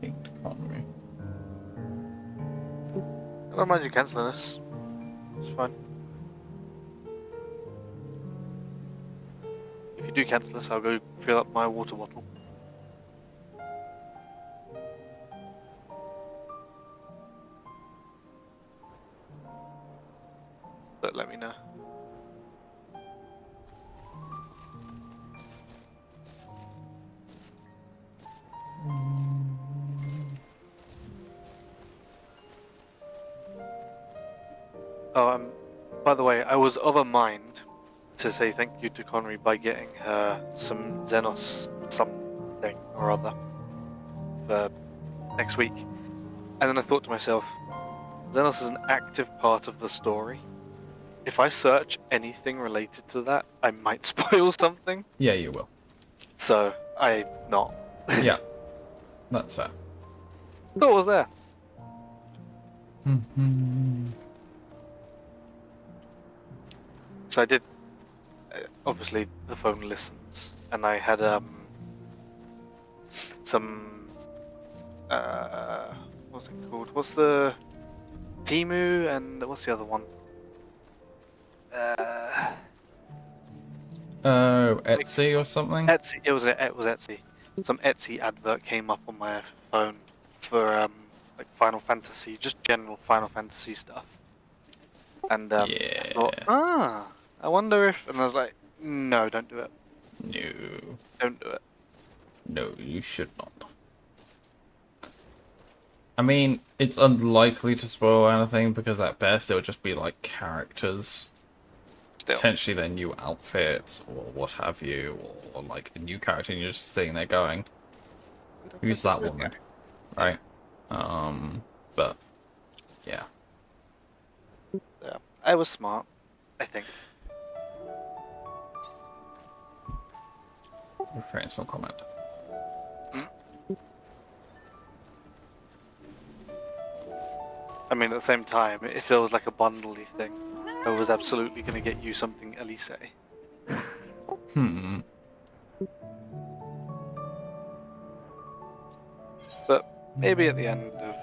Inked economy. I don't mind you cancelling this. It's fine. If you do cancel this, I'll go fill up my water bottle. But let me know. Oh, by the way, I was of a mind to say thank you to Connery by getting her some Xenos something or other for next week. And then I thought to myself, Xenos is an active part of the story. If I search anything related to that, I might spoil something. Yeah, you will. So, I'm not. Yeah, that's fair. What was there? So I did, obviously the phone listens, and I had some, what's it called? What's the Temu and what's the other one? Oh, Etsy or something? Etsy. It was Etsy. Some Etsy advert came up on my phone for like Final Fantasy, just general Final Fantasy stuff. And yeah. I thought, I wonder if, and I was like, no, don't do it. No. Don't do it. No, you should not. I mean, it's unlikely to spoil anything because at best it'll just be like characters. Still. Potentially their new outfits or what have you, or like a new character and you're just sitting there going, who's that woman? Right? But yeah. Yeah. I was smart, I think. Reference, no comment. I mean, at the same time, if there was like a bundly thing, I was absolutely going to get you something Elise. But maybe at the end of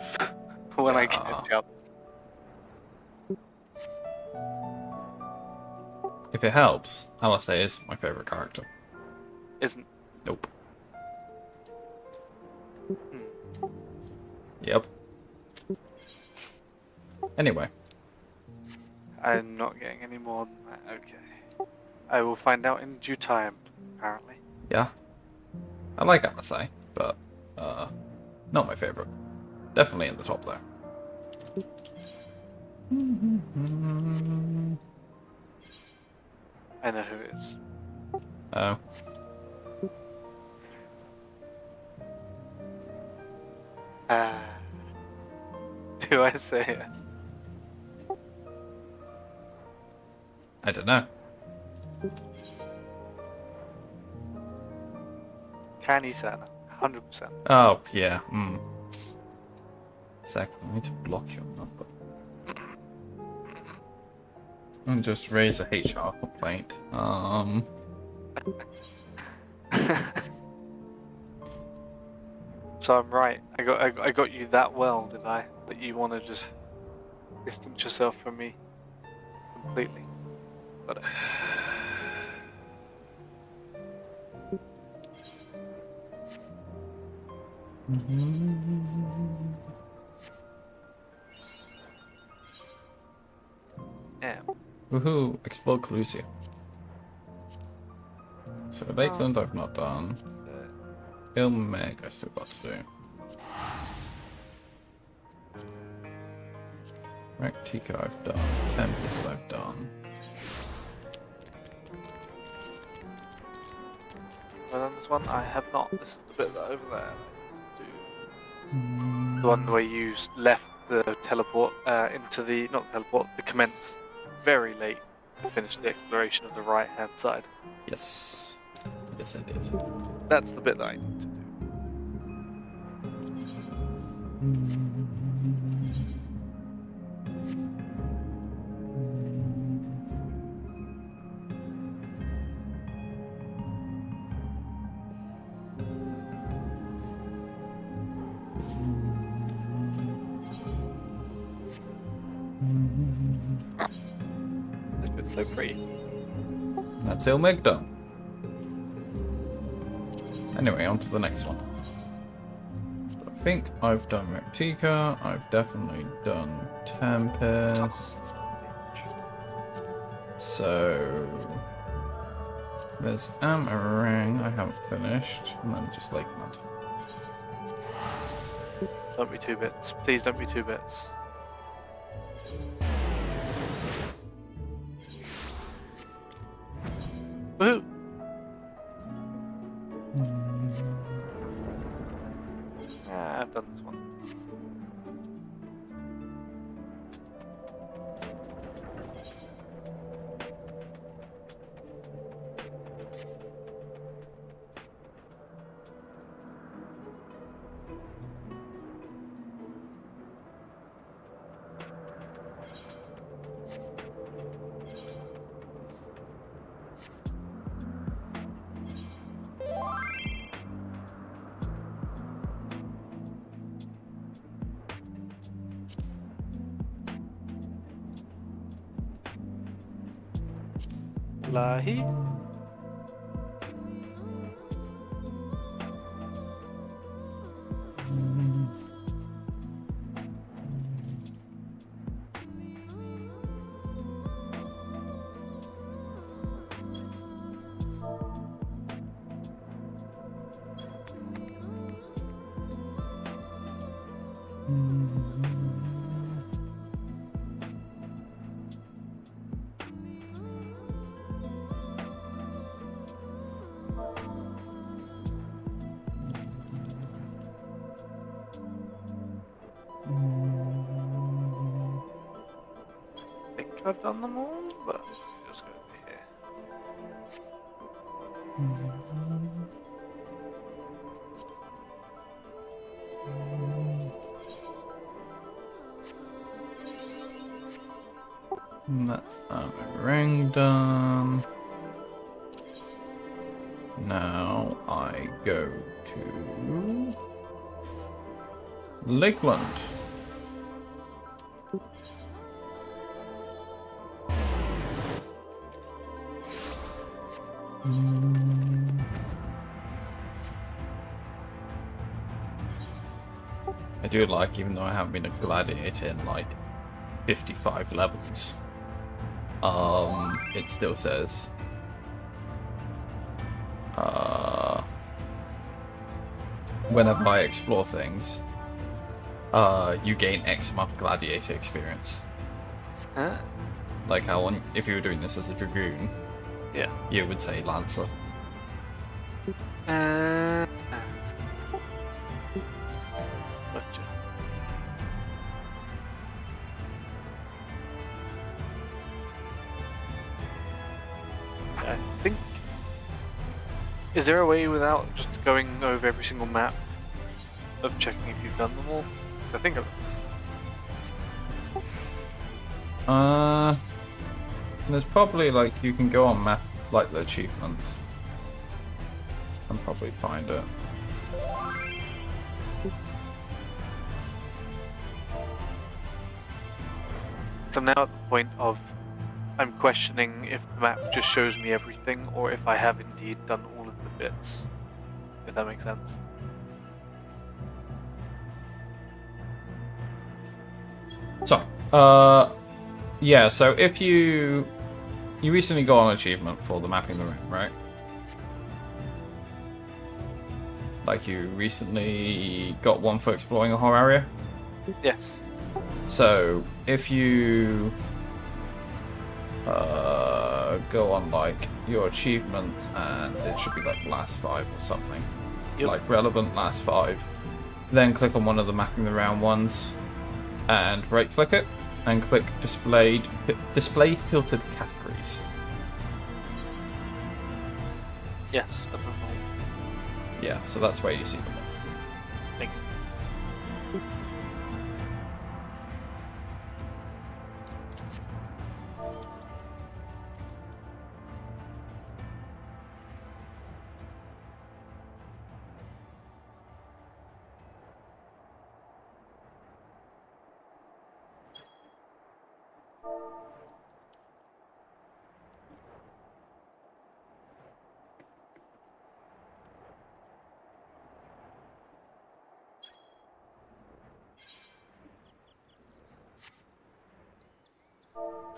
when I catch up. If it helps, Alice is my favourite character. Isn't? Nope. Yep. Anyway. I'm not getting any more than that. Okay. I will find out in due time, apparently. Yeah. I like Alice, but not my favourite. Definitely in the top there. I know who it is. Oh. Do I say it? I don't know. Canny Sana, 100%. Oh, yeah. Second, I need to block your number. And just raise a HR complaint. So I'm right. I got you that well, did I? That you want to just distance yourself from me completely. But yeah. Woohoo! Explode Colusia. So Lakeland I've not done. Ilmeg I still got to do. Rectica I've done. Tempest I've done. Well, then this one I have not. This is the bit that over there. The one where you left the teleport into the, not teleport, the commence very late to finish the exploration of the right hand side. Yes. Yes I did. That's the bit that I need to do. This bit's so pretty. That's Ilmig done. Anyway, on to the next one. I think I've done Reptica, I've definitely done Tempest. So there's Amarang I haven't finished, and then just Lakeland. Don't be 2 bits. Please don't be 2 bits. Woohoo! Ah, I've done this one. Lahi. I think I've done them all, but just go here. And that's Amarang done. Now I go to Lakeland. I do like, even though I haven't been a gladiator in like 55 levels, it still says whenever I explore things, you gain X amount of gladiator experience. Huh? Like how if you were doing this as a dragoon, Yeah. you would say lancer. Gotcha. I think. Is there a way without just going over every single map of checking if you've done them all? I think there's probably like you can go on map like the achievements and probably find it. So I'm now at the point of I'm questioning if the map just shows me everything or if I have indeed done all of the bits. If that makes sense. So, yeah, so if you recently got an achievement for the mapping the room, right? Like you recently got one for exploring a whole area? Yes. So, if you go on like your achievements and it should be like last 5 or something. Yep. Like relevant last 5. Then click on one of the mapping the round ones and right click it and click display filtered categories. Yes, I've done all. Yeah, so that's where you see them. Thank you.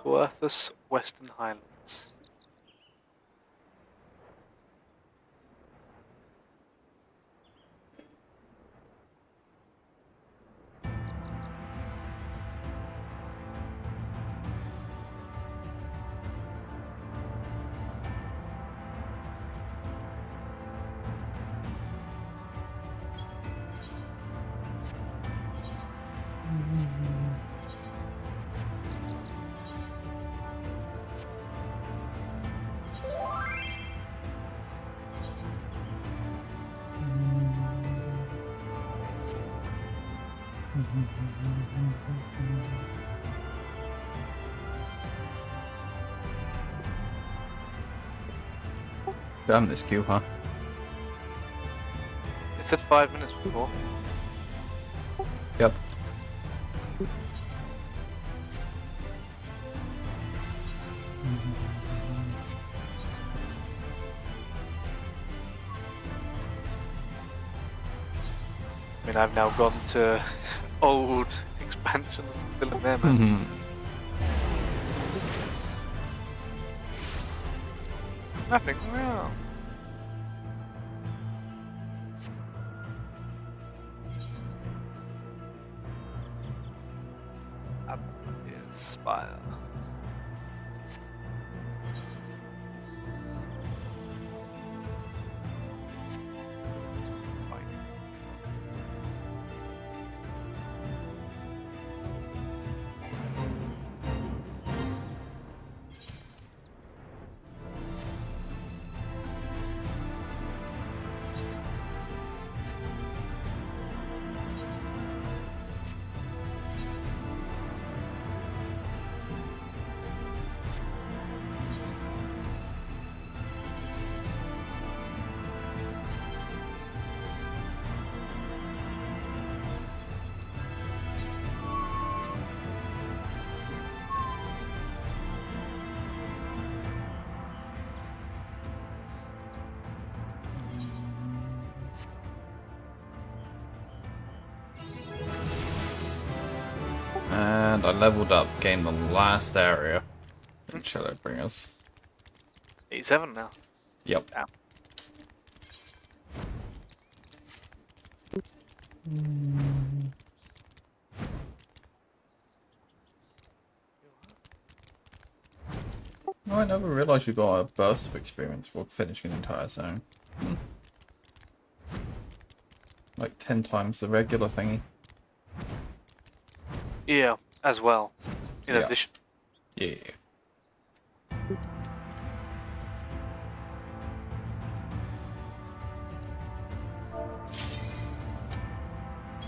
Coerthus, Western Highlands. Damn this queue, huh? It said 5 minutes before. Yep. I mean, I've now gone to old expansions and still in there, man. Nothing wrong. Up is Spire. And I leveled up, gained the last area. What shall it bring us? 87 now. Yep. Ow. Oh, I never realised you got a burst of experience for finishing an entire zone. Like 10 times the regular thingy. Yeah, as well. In Yeah. addition. Yeah.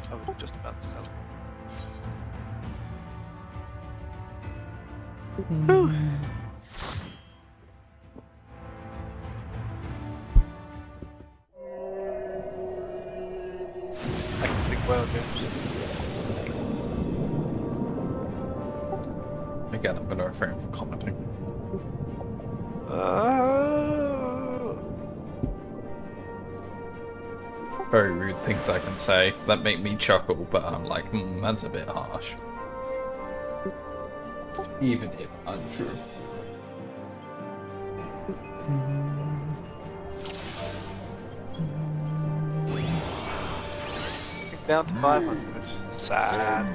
I was just about to tell you. I can think well, James. Again, I'm going to refrain from commenting. Very rude things I can say that make me chuckle, but I'm like, that's a bit harsh. Even if untrue. Down to 500. Sad.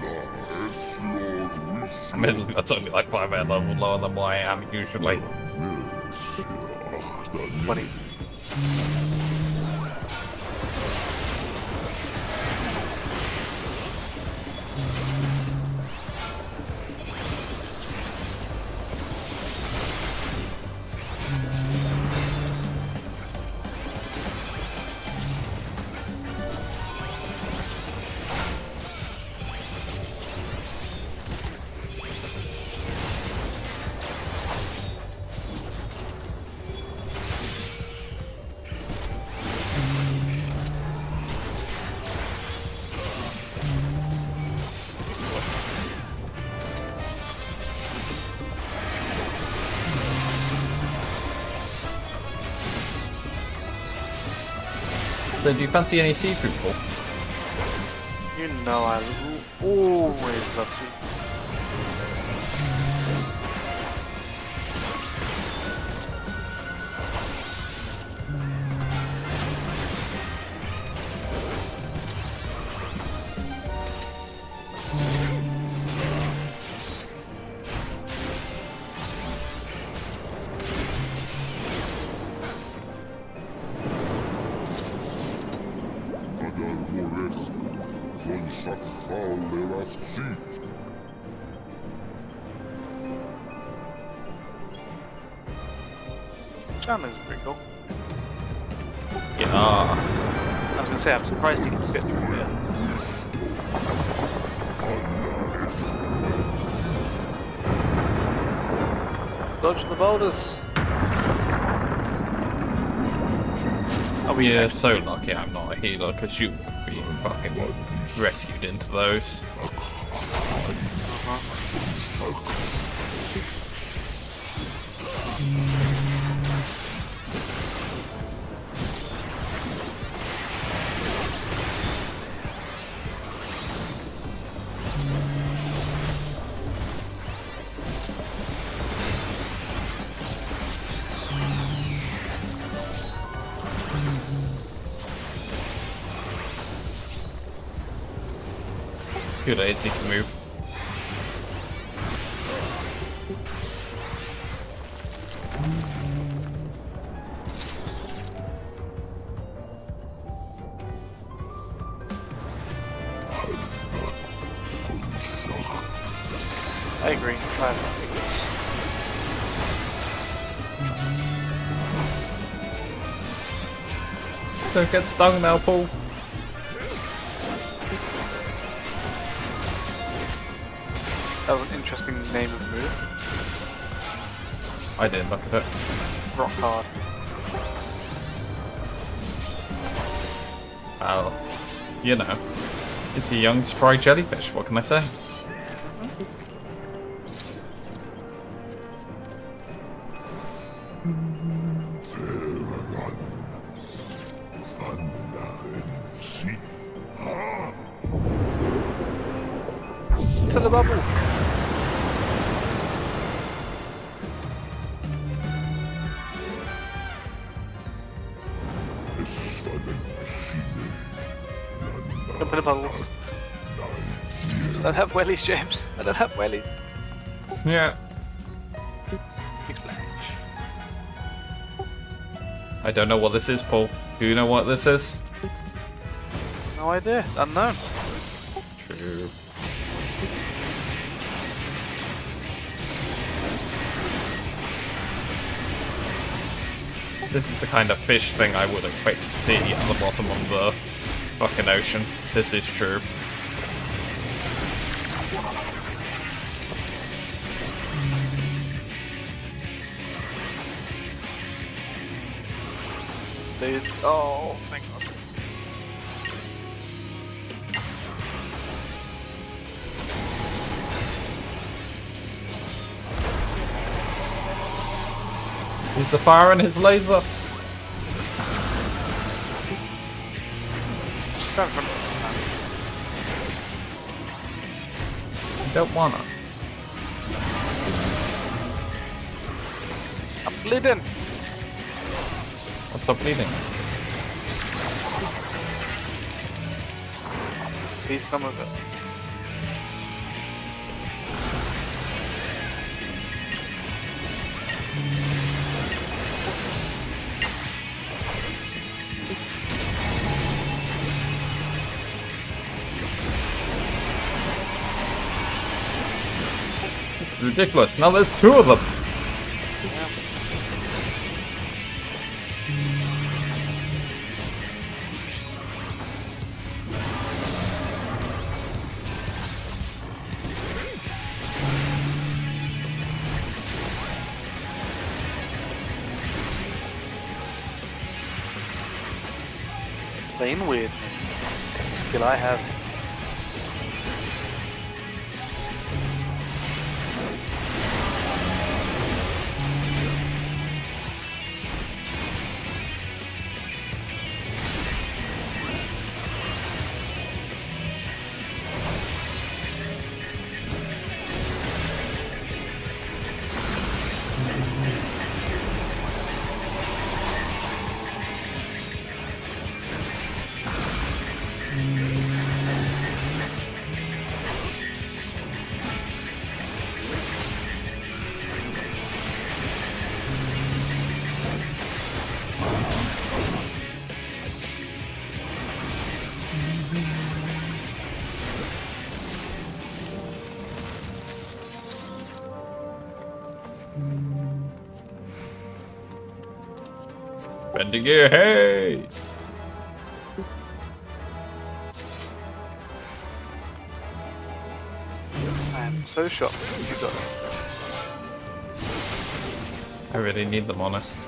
I mean, that's only like 5 air level lower than what I am usually. 20. So do you fancy any seafood, Paul? You know I always love seafood. Chandler's pretty cool. Yeah. I was gonna say, I'm surprised he can fit through here. Dodge the boulders. Oh, yeah, so lucky I'm not a healer, because you would be fucking rescued into those. Good aids, he can move. I agree. Don't get stung now, Paul. That was an interesting name of move. I didn't look at it. Rock hard. Well, you know, it's a young spry jellyfish, what can I say? To the bubble. Jump in the bubble. I don't have wellies, James. I don't have wellies. Yeah. Big splash. I don't know what this is, Paul. Do you know what this is? No idea. It's unknown. True. This is the kind of fish thing I would expect to see at the bottom of the fucking ocean. This is true. Please. Oh, thank God. He's firing his laser. Stand in front of I don't wanna. I'm bleeding. I'll stop bleeding. Please come with it. This is ridiculous. Now there's two of them. Playing weird. That's a skill I have. Bending gear, hey! I am so shocked you got it. I really need them, honest.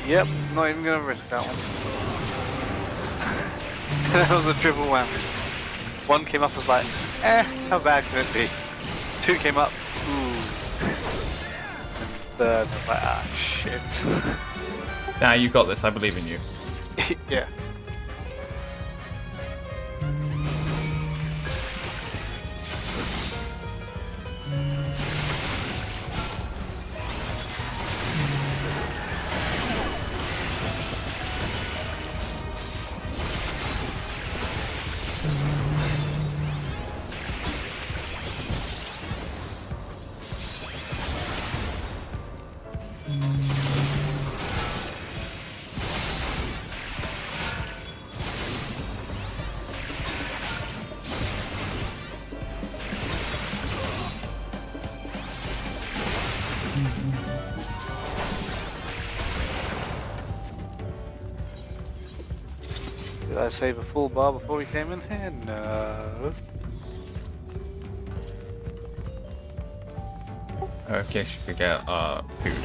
Yep, not even gonna risk that one. That was a triple whammy. One came up, I was like, how bad can it be? Two came up, ooh. And third, I was like, ah, shit. Nah, you got this, I believe in you. Yeah. Did I save a full bar before we came in here? No. Okay, should we get food?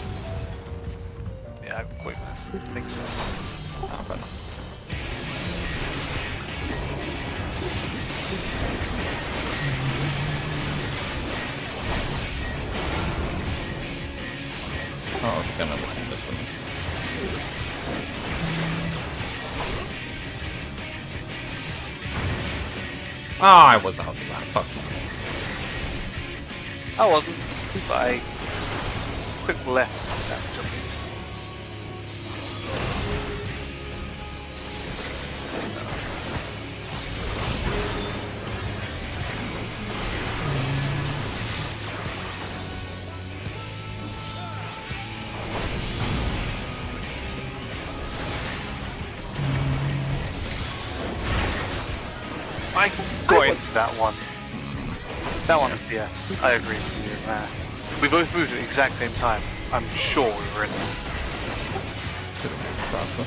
Yeah, I'm quick. I think so. Ah, fair enough. Oh, we're gonna look at this one. Ah, I was out of that. Fuck. I wasn't, but I took less damage on these. I got into that one. That one is BS. I agree with you, man. We both moved at the exact same time. I'm sure we were in there. Could have made it faster.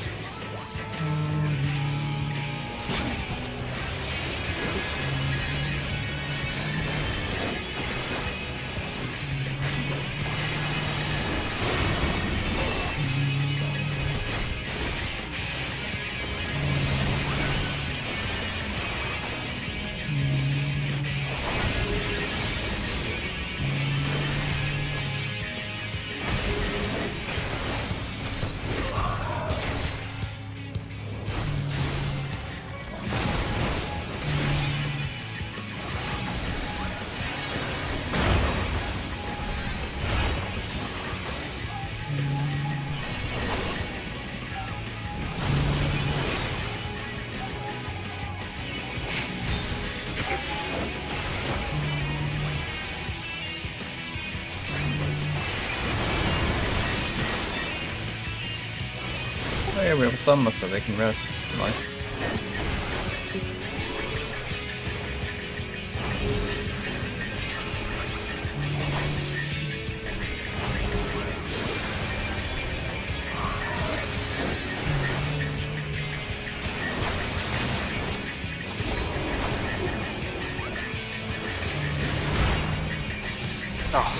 we have a summer so they can rest. Nice. Oh.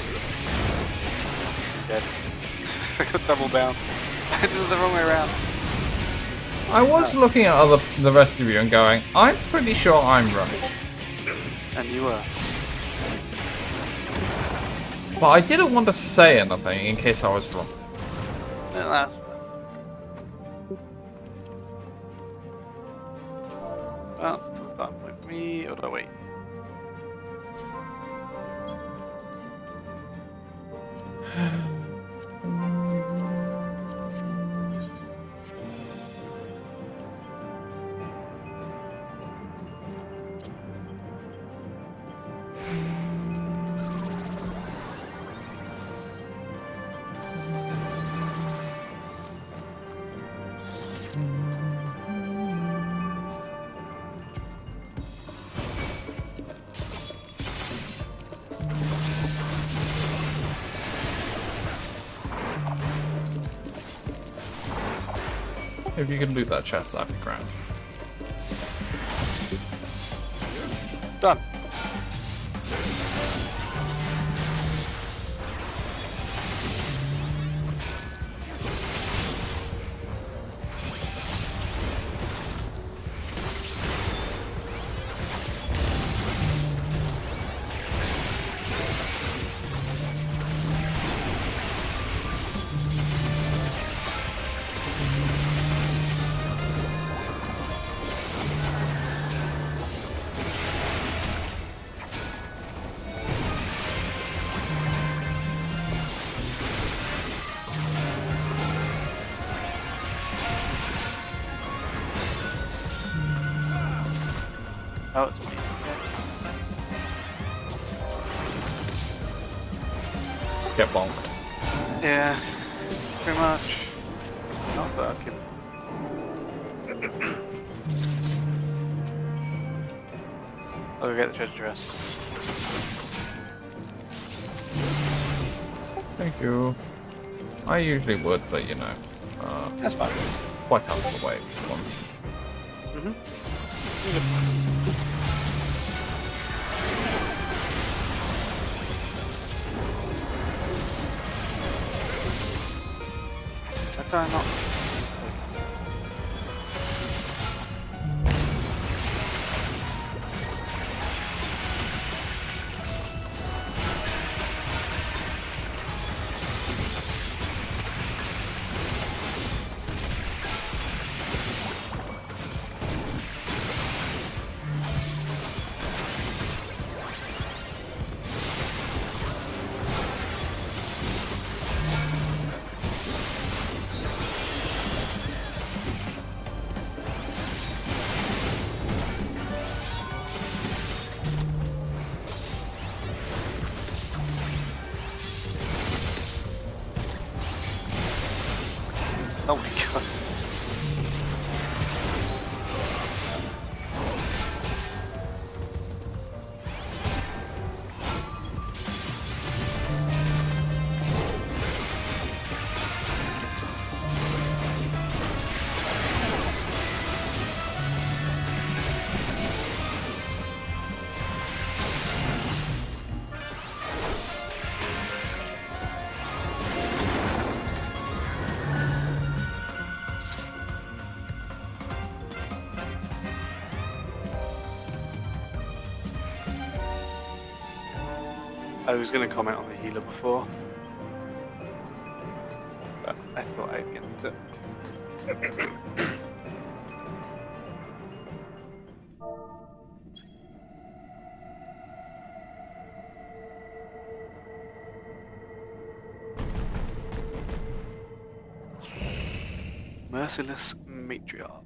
Dead. I got double bounce. I did it the wrong way around. I was looking at the rest of you and going, I'm pretty sure I'm right. And you were. But I didn't want to say anything in case I was wrong. No, that's fine. Well, to start with me, or do I wait? If you can loot that chest, that'd be grand. Done. Oh, it's me. Get bonked. Yeah, pretty much. Not that I can. I'll go get the treasure chest. Thank you. I usually would, but you know. That's fine. Quite out of the way these ones. I not. Oh my god. I was going to comment on the healer before, but I thought I'd against it. Merciless matriarch.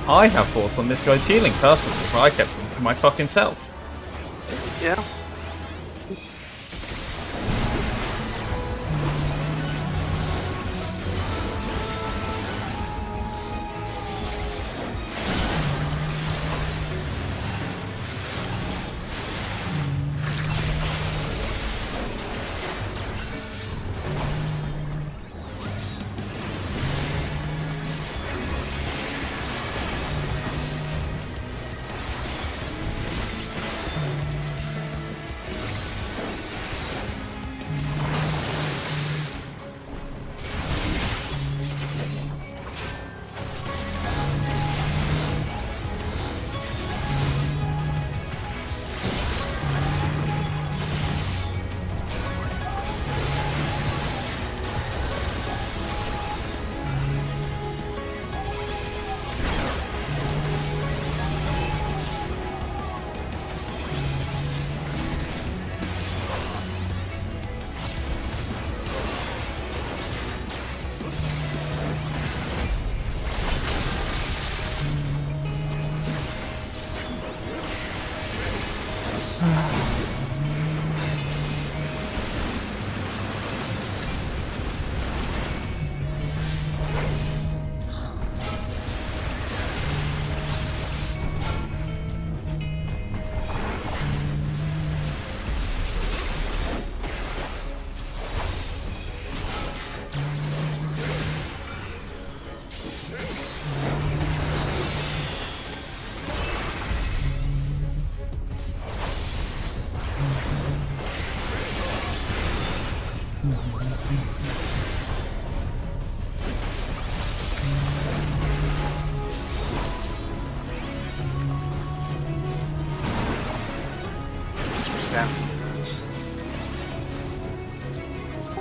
I have thoughts on this guy's healing personally, but I kept them for my fucking self. Yeah.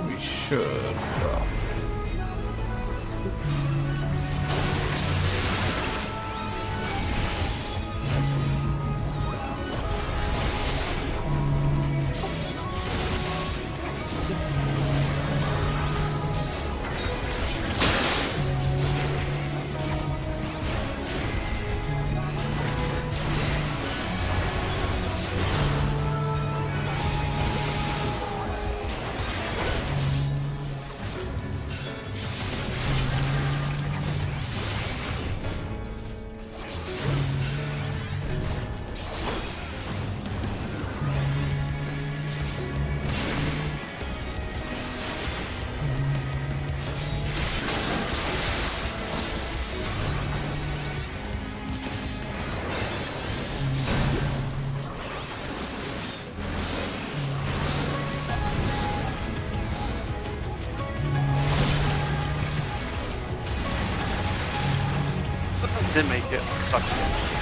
We should. Didn't make it. Fuck it.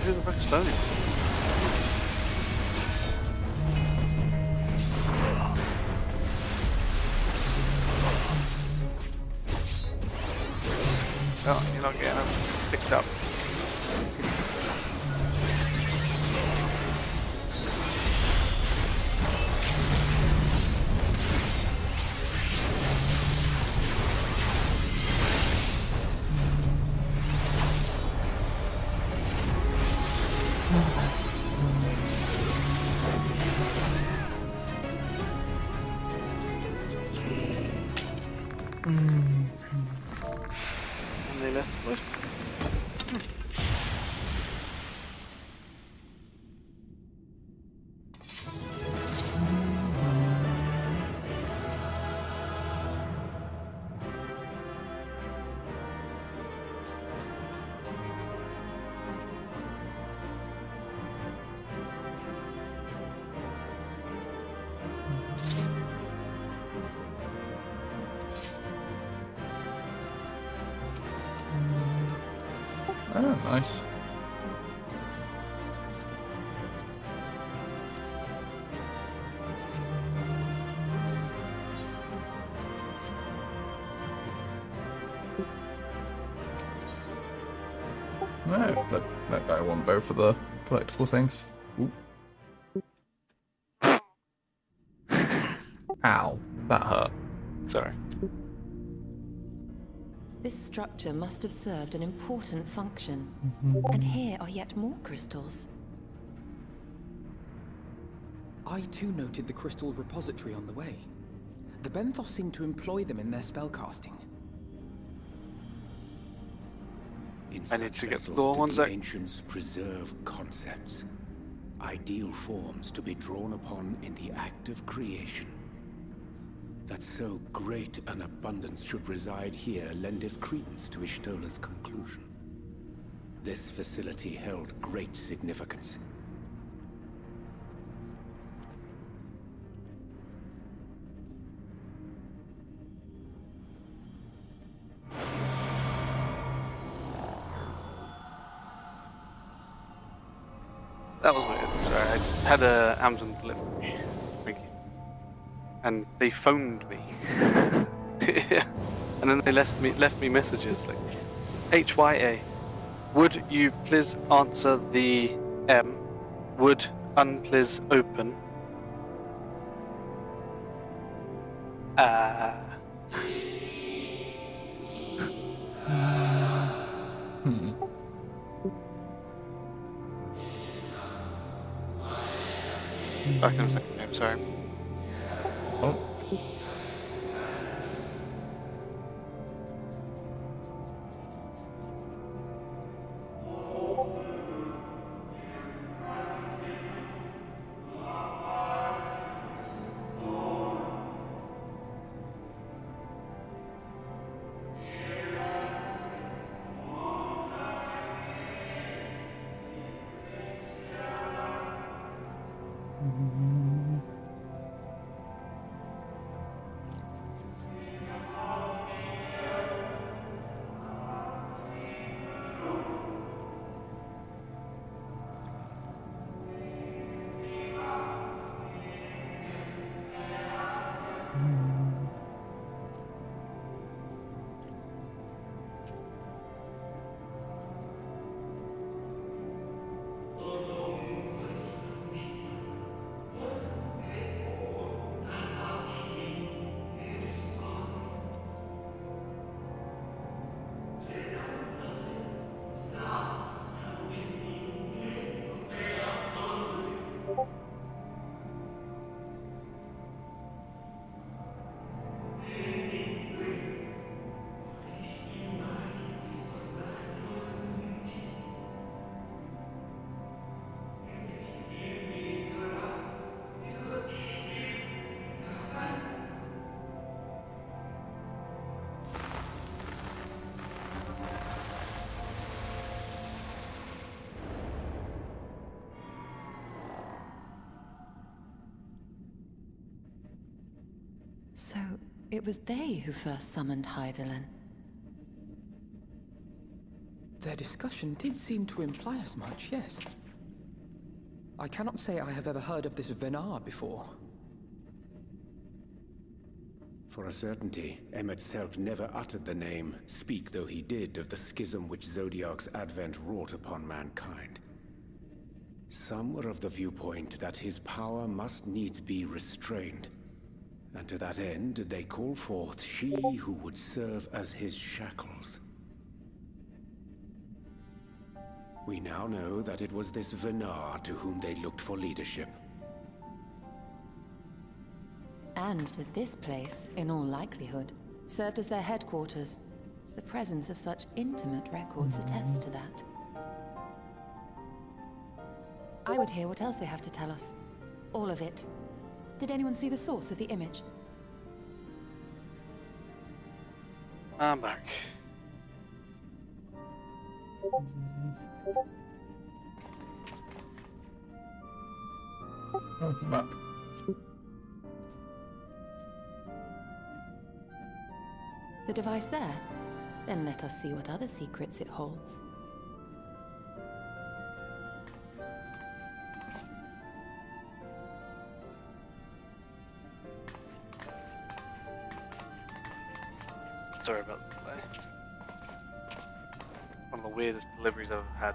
Who the fuck's phoning? Oh, you're not getting them picked up. Oh. Oh, nice. No, that guy won both of the collectible things. Ooh. Ow, that hurt. Sorry. This structure must have served an important function. And here are yet more crystals. I too noted the crystal repository on the way. The Benthos seem to employ them in their spellcasting. In I need such to get vessels the did ones the that... ancients preserve concepts, ideal forms to be drawn upon in the act of creation. That so great an abundance should reside here lendeth credence to Ishtola's conclusion. This facility held great significance. That was weird. Sorry, I had a Amazon delivery. Thank you. And they phoned me. And then they left me messages like, HYA, would you please answer the M? Would unplease open? Back in a second, I'm sorry. Oh. So, it was they who first summoned Hydaelyn. Their discussion did seem to imply as much, yes. I cannot say I have ever heard of this Venar before. For a certainty, Emet-Selch never uttered the name, speak though he did of the schism which Zodiark's advent wrought upon mankind. Some were of the viewpoint that his power must needs be restrained, and to that end did they call forth she who would serve as his shackles. We now know that it was this Venar to whom they looked for leadership. And that this place, in all likelihood, served as their headquarters. The presence of such intimate records attests to that. I would hear what else they have to tell us. All of it. Did anyone see the source of the image? I'm back. Oh, map. The device there? Then let us see what other secrets it holds. Sorry about the delay. One of the weirdest deliveries I've had.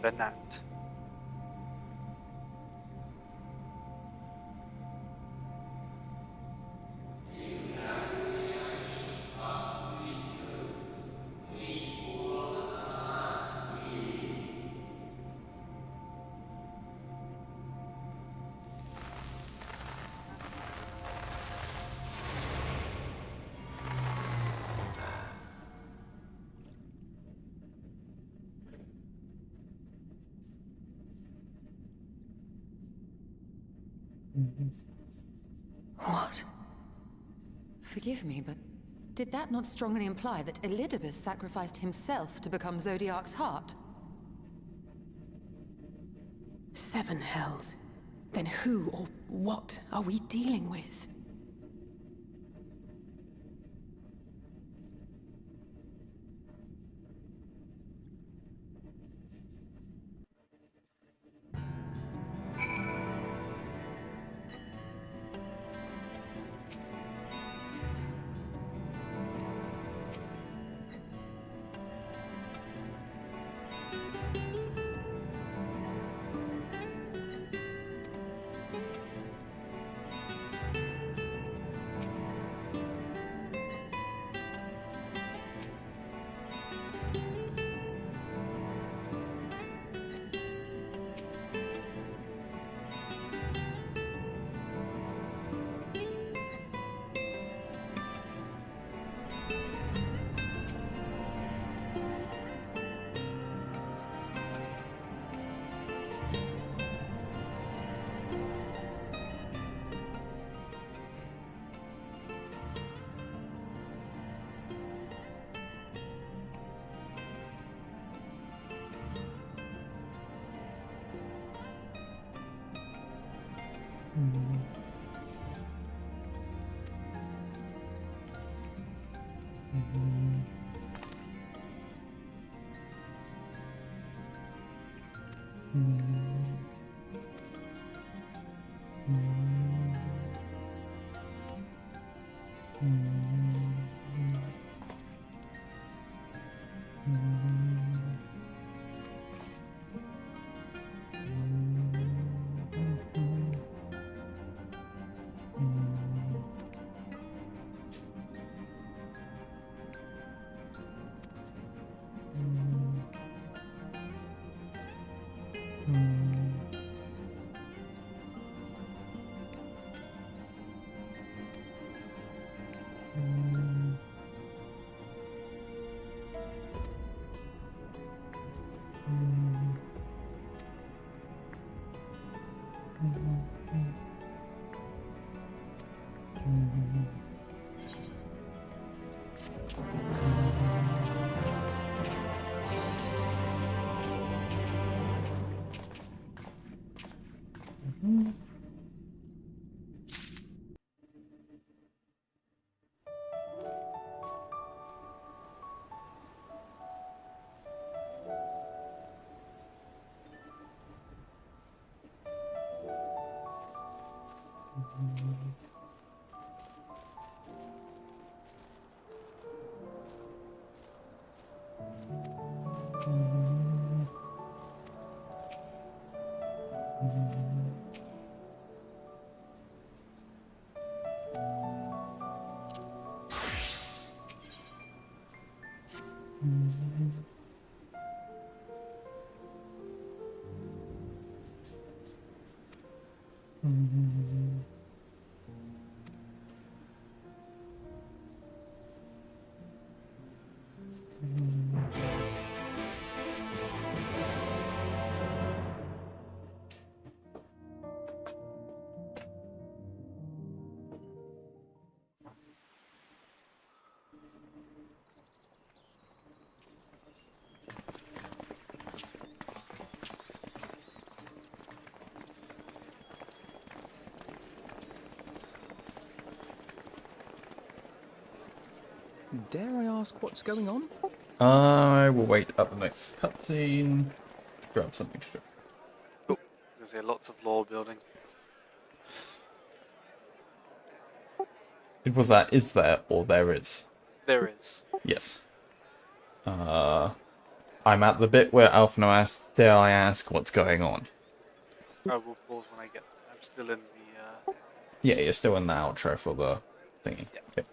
Benat. What? Forgive me, but did that not strongly imply that Elidibus sacrificed himself to become Zodiark's heart? 7 hells. Then who or what are we dealing with? Dare I ask what's going on? I will wait up the next cutscene. Grab something straight. Oh, there's here lots of lore building. It was that is there or there is? There is. Yes. I'm at the bit where Alphino asks, dare I ask what's going on? I will pause when I get there. I'm still in the. Yeah, you're still in the outro for the thingy. Yeah. Yep.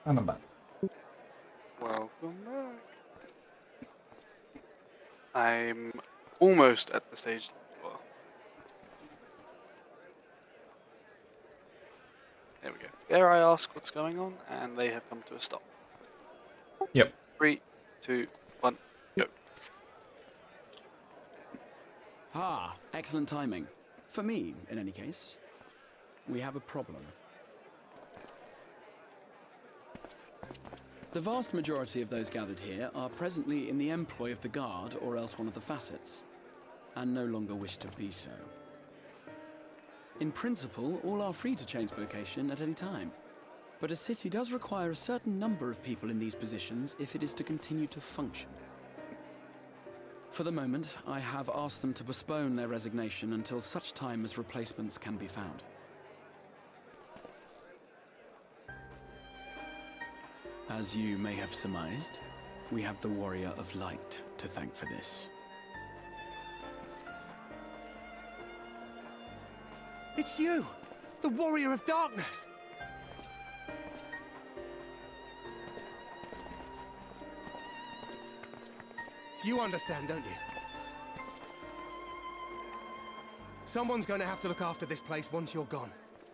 And I'm back. Welcome back. I'm almost at the stage. Well, there we go. Dare I ask what's going on? And they have come to a stop. Yep. 3, 2, 1, go. Ah, excellent timing. For me, in any case. We have a problem. The vast majority of those gathered here are presently in the employ of the Guard or else one of the facets, and no longer wish to be so. In principle, all are free to change vocation at any time, but a city does require a certain number of people in these positions if it is to continue to function. For the moment, I have asked them to postpone their resignation until such time as replacements can be found. As you may have surmised, we have the Warrior of Light to thank for this. It's you! The Warrior of Darkness! You understand, don't you? Someone's going to have to look after this place once you're gone.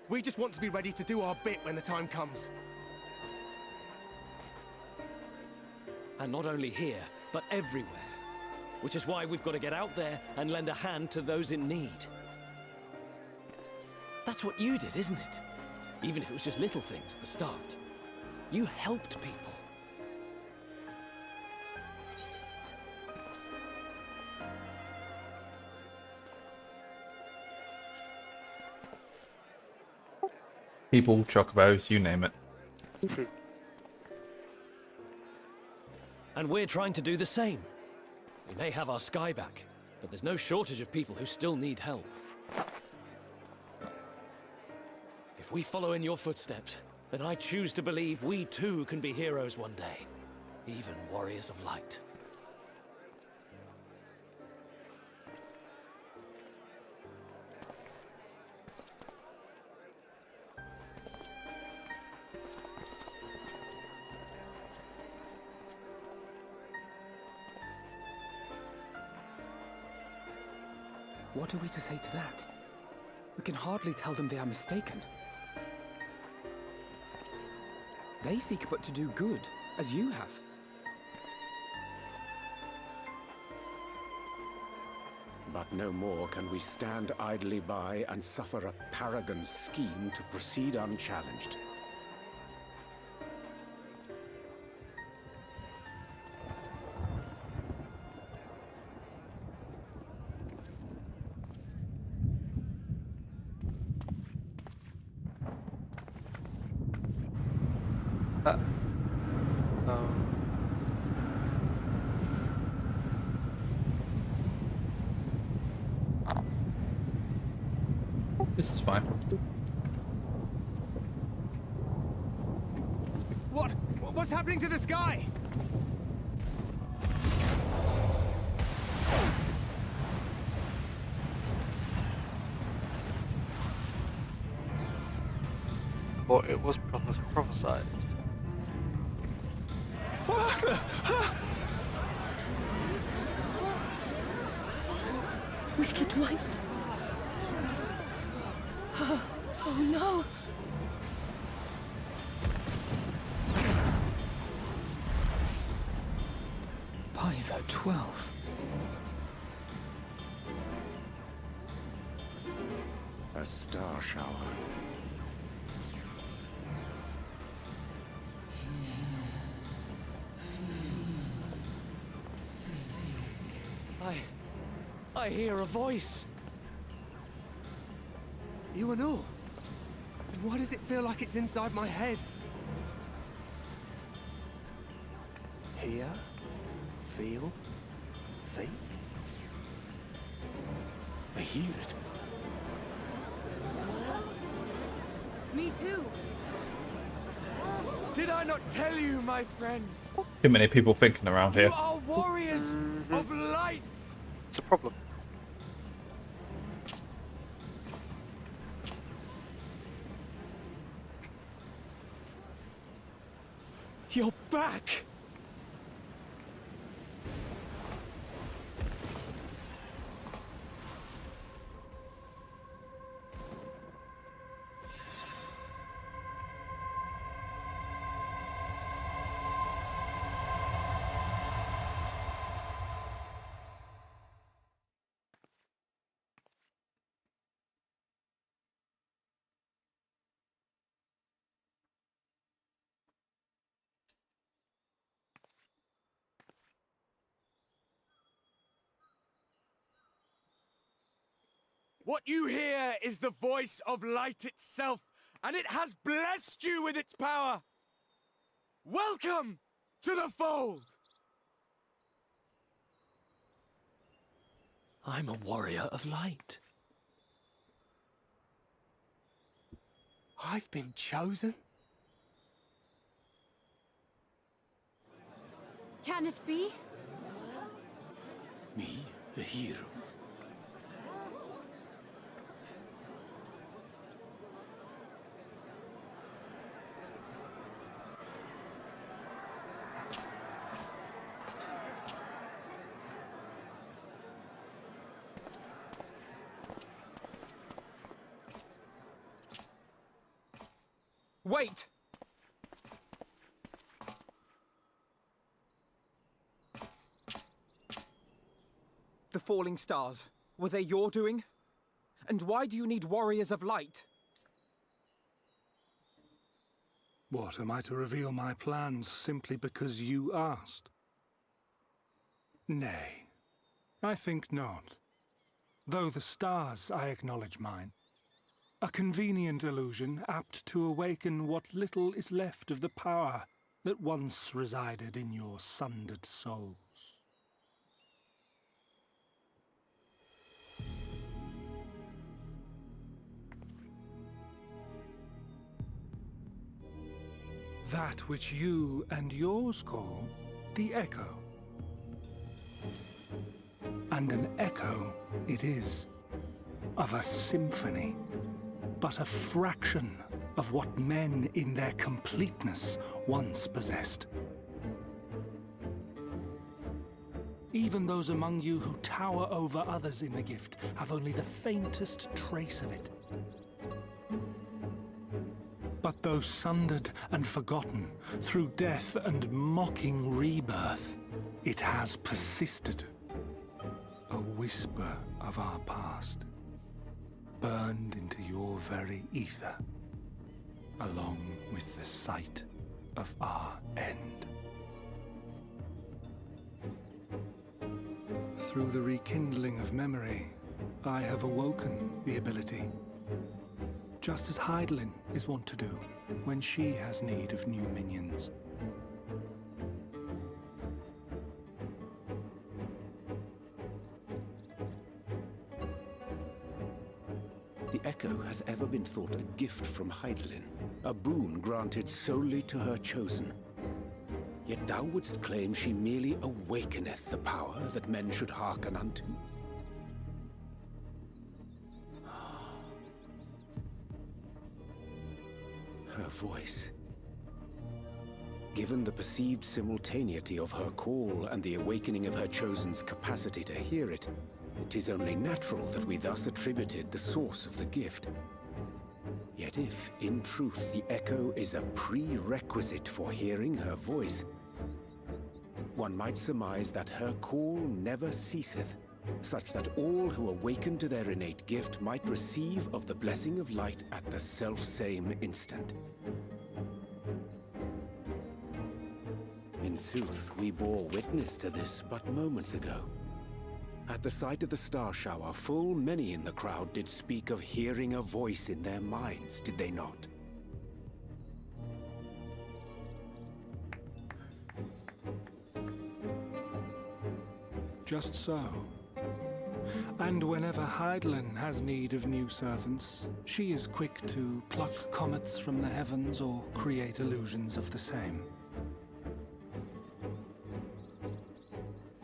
We just want to be ready to do our bit when the time comes. And not only here, but everywhere. Which is why we've got to get out there and lend a hand to those in need. That's what you did, isn't it? Even if it was just little things at the start. You helped people. People, chocobos, you name it. And we're trying to do the same. We may have our sky back, but there's no shortage of people who still need help. If we follow in your footsteps, then I choose to believe we too can be heroes one day. Even warriors of light. What are we to say to that? We can hardly tell them they are mistaken. They seek but to do good, as you have. But no more can we stand idly by and suffer a paragon's scheme to proceed unchallenged. This is fine. What's happening to the sky? Or it was prophesized. Wicked White. Oh no! By the 12. A star shower. I hear a voice. You and all? Then why does it feel like it's inside my head? Hear? Feel? Think? I hear it. Me too. Did I not tell you, my friends? Too many people thinking around here. You are warriors of light! It's a problem. You're back! What you hear is the voice of light itself, and it has blessed you with its power. Welcome to the fold! I'm a warrior of light. I've been chosen? Can it be? Me, the hero. Wait! The falling stars, were they your doing? And why do you need warriors of light? What, am I to reveal my plans simply because you asked? Nay, I think not. Though the stars, I acknowledge mine. A convenient illusion apt to awaken what little is left of the power that once resided in your sundered souls. That which you and yours call the echo. And an echo it is, of a symphony, but a fraction of what men in their completeness once possessed. Even those among you who tower over others in the gift have only the faintest trace of it. But though sundered and forgotten through death and mocking rebirth, it has persisted. A whisper of our past, burned into your very ether, along with the sight of our end. Through the rekindling of memory, I have awoken the ability, just as Heidelin is wont to do when she has need of new minions. The echo hath ever been thought a gift from Heidelin, a boon granted solely to her chosen. Yet thou wouldst claim she merely awakeneth the power that men should hearken unto. Her voice. Given the perceived simultaneity of her call and the awakening of her chosen's capacity to hear it, it is only natural that we thus attributed the source of the gift. Yet if, in truth, the echo is a prerequisite for hearing her voice, one might surmise that her call never ceaseth, such that all who awaken to their innate gift might receive of the blessing of light at the self-same instant. In sooth, we bore witness to this but moments ago. At the sight of the star shower, full many in the crowd did speak of hearing a voice in their minds, did they not? Just so. And whenever Heidelin has need of new servants, she is quick to pluck comets from the heavens or create illusions of the same.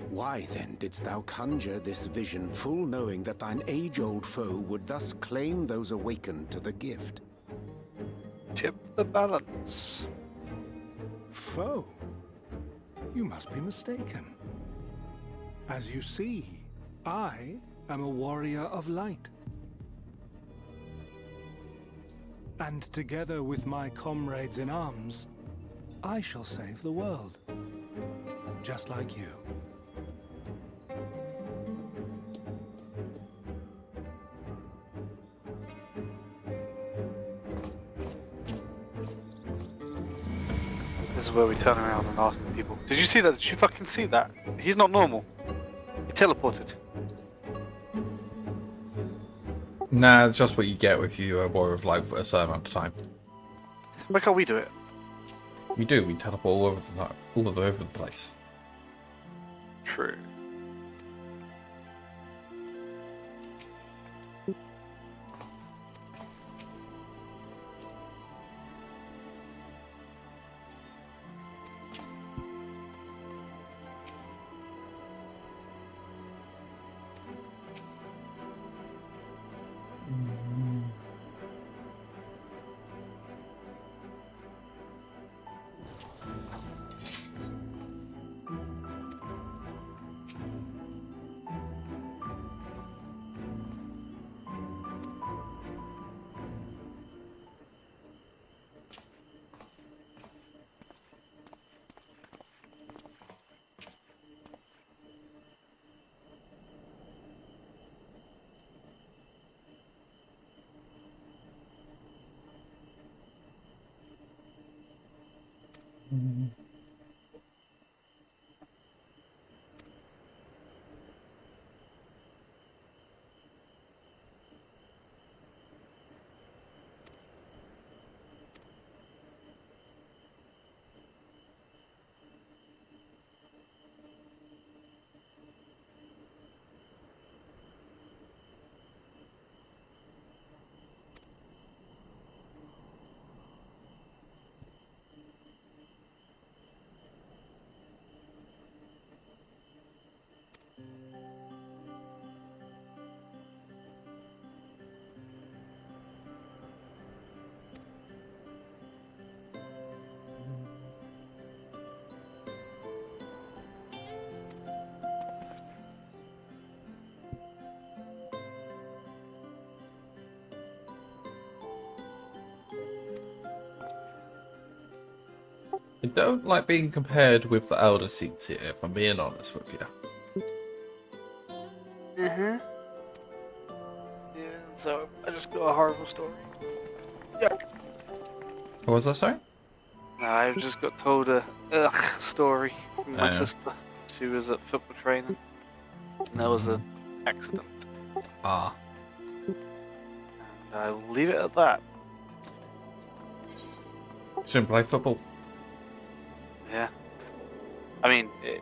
Why then didst thou conjure this vision, full knowing that thine age-old foe would thus claim those awakened to the gift? Tip the balance. Foe? You must be mistaken. As you see, I am a warrior of light. And together with my comrades in arms, I shall save the world. Just like you. This is where we turn around and ask the people. Did you see that? Did you fucking see that? He's not normal. He teleported. Nah, it's just what you get if you Warrior of Light for a certain amount of time. Why can't we do it? We do, we teleport all over the place. True. I don't like being compared with the Elder Seats here, if I'm being honest with you. Yeah, so I just got a horrible story. Yuck. What was that, sorry? No, I just got told a story from my Yeah. sister. She was at football training, and there was an accident. Ah. And I'll leave it at that. Shouldn't play football. Yeah. I mean, it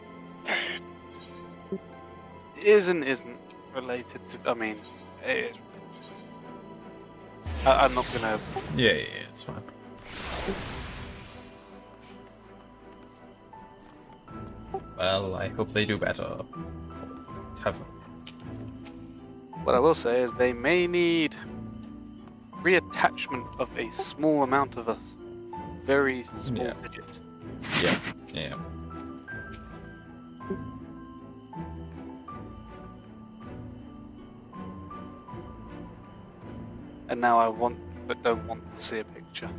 is and isn't related to. I mean, it is. I'm not gonna. Yeah, it's fine. Well, I hope they do better. Have What I will say is they may need reattachment of a small amount of a very small digit. Yeah, yeah. And now I want, but don't want to see a picture.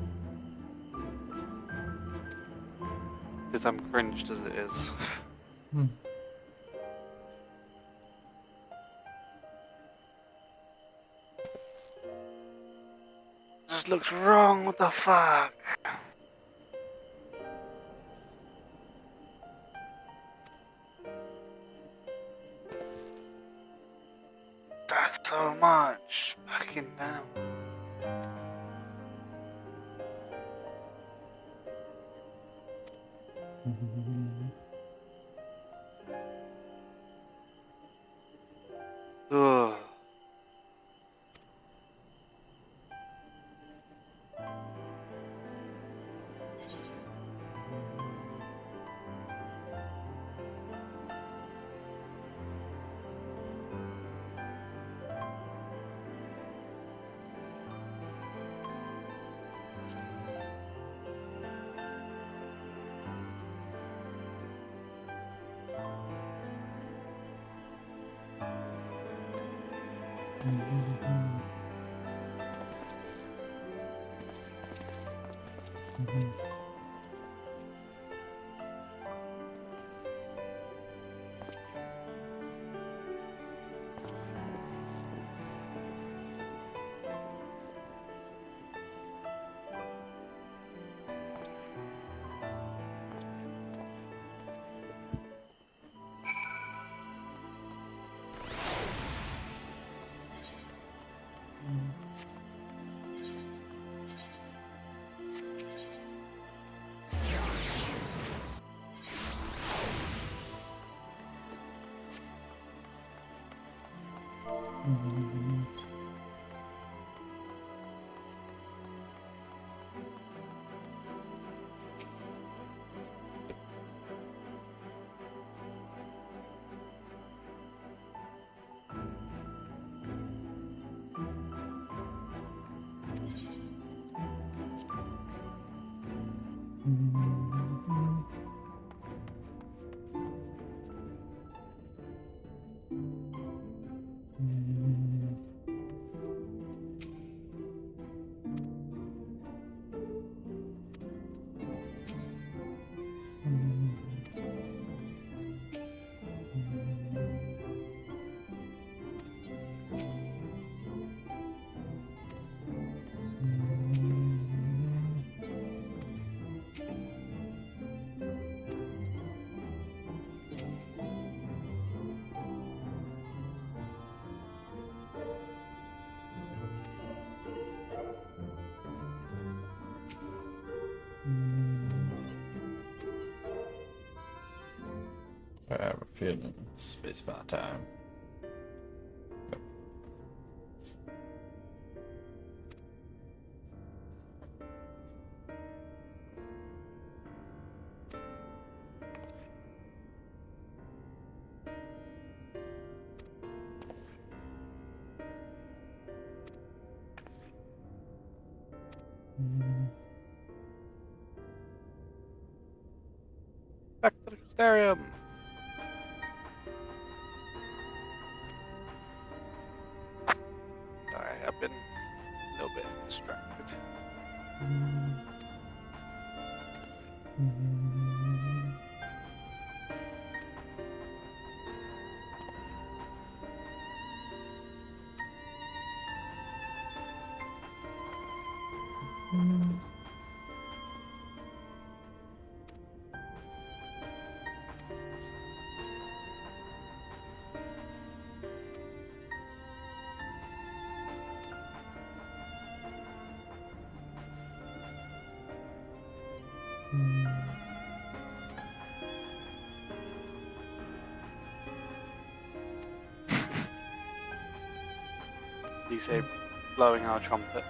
Because I'm cringed as it is. Just looks wrong, what the fuck? That's so much. Fucking damn. Ugh. I have a feeling it's about time. Back to the Crystarium. Sorry, I've been a little bit distracted. You say blowing our trumpet.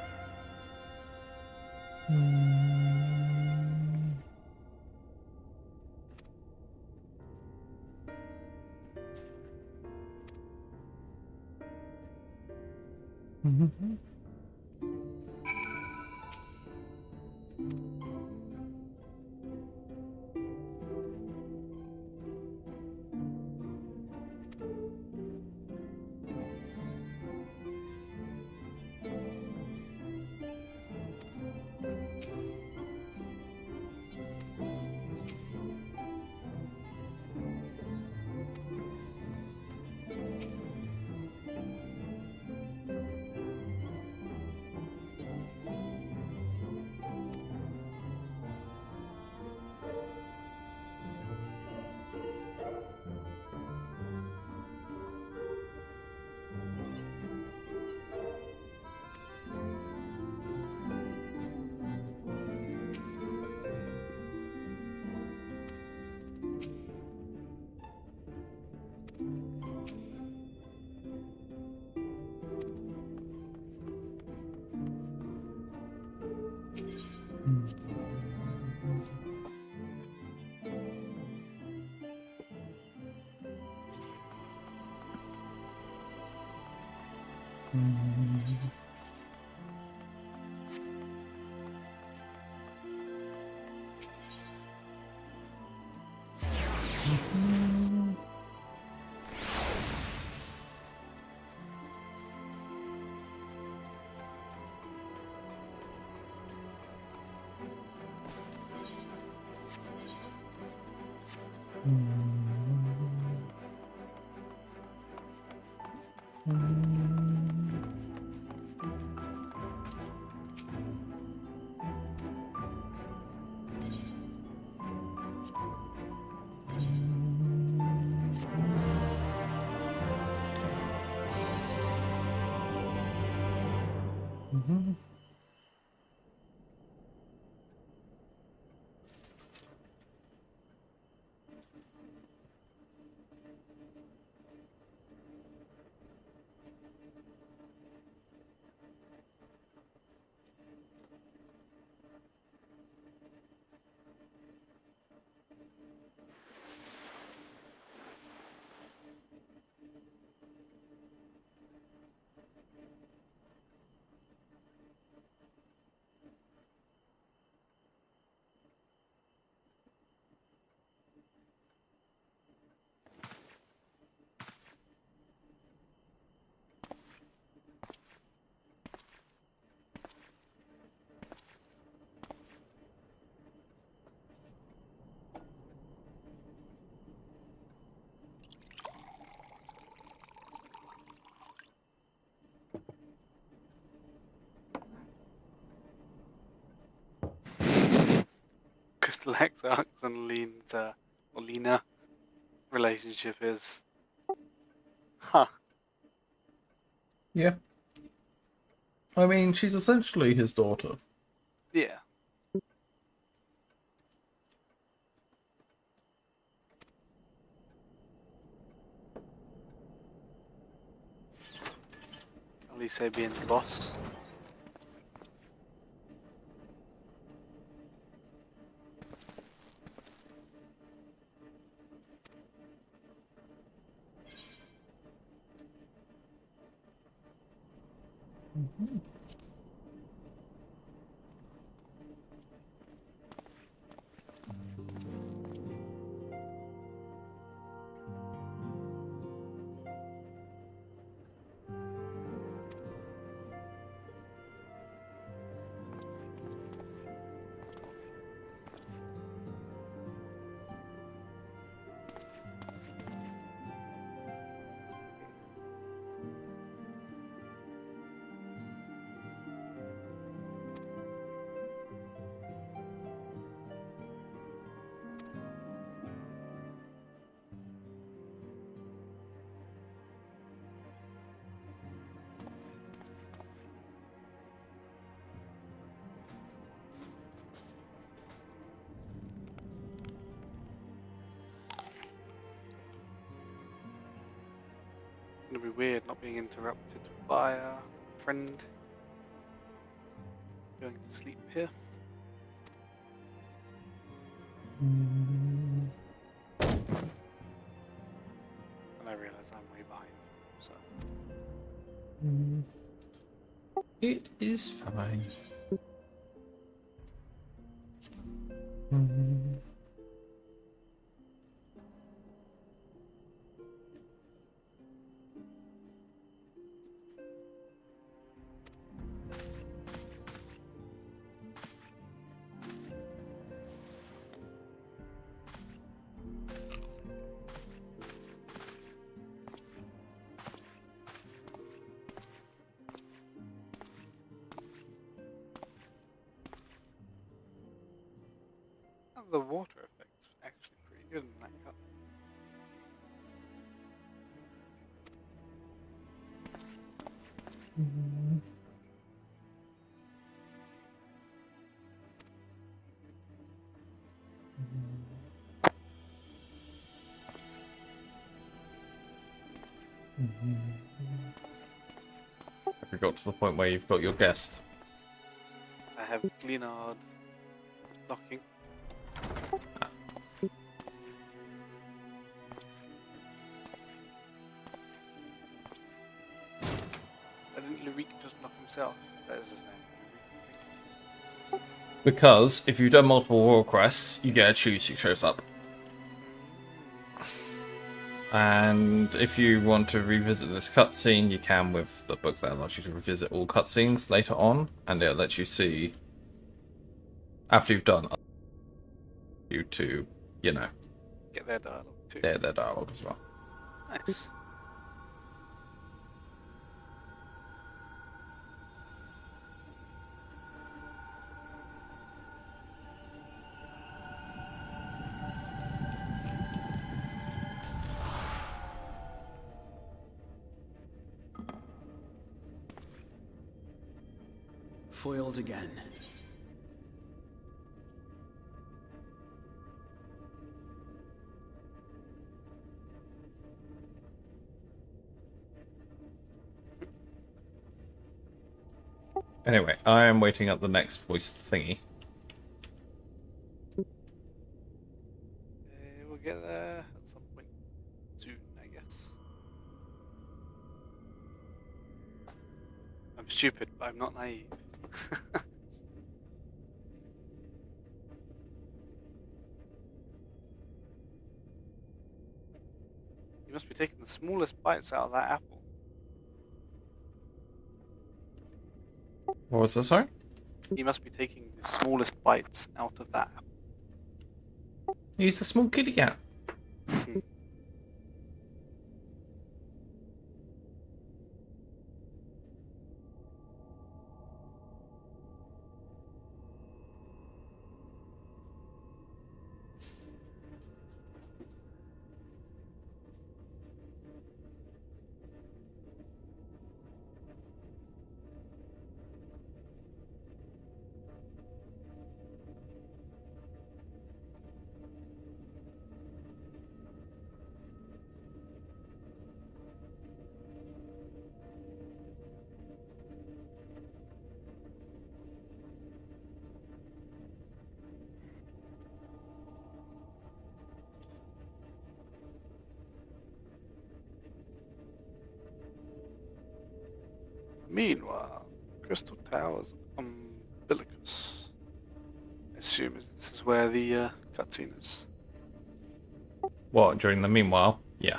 Crystal Exarchs and Lena relationship is. Huh. Yeah. I mean, she's essentially his daughter. Yeah. probably say being the boss. It's gonna be weird not being interrupted by a friend going to sleep here. And I realize I'm way behind, so. It is fine. The water effect's actually pretty good in that cut. Have you got to the point where you've got your guest? I have Glenard docking. Why didn't Lurik just knock himself? That is his name. Because if you've done multiple war quests, you get a choose who shows up. And if you want to revisit this cutscene, you can with the book that allows you to revisit all cutscenes later on, and it lets you see after you've done you to, you know, Get their dialogue too. their dialogue as well. Nice. Foiled again. Anyway, I am waiting up the next voice thingy. We'll get there at some point soon, I guess. I'm stupid, but I'm not naive. You must be taking the smallest bites out of that apple. What was that, sorry? You must be taking the smallest bites out of that apple. He's a small kitty cat. Meanwhile, Crystal Towers umbilicus. I assume this is where the cutscene is. What, during the meanwhile? Yeah.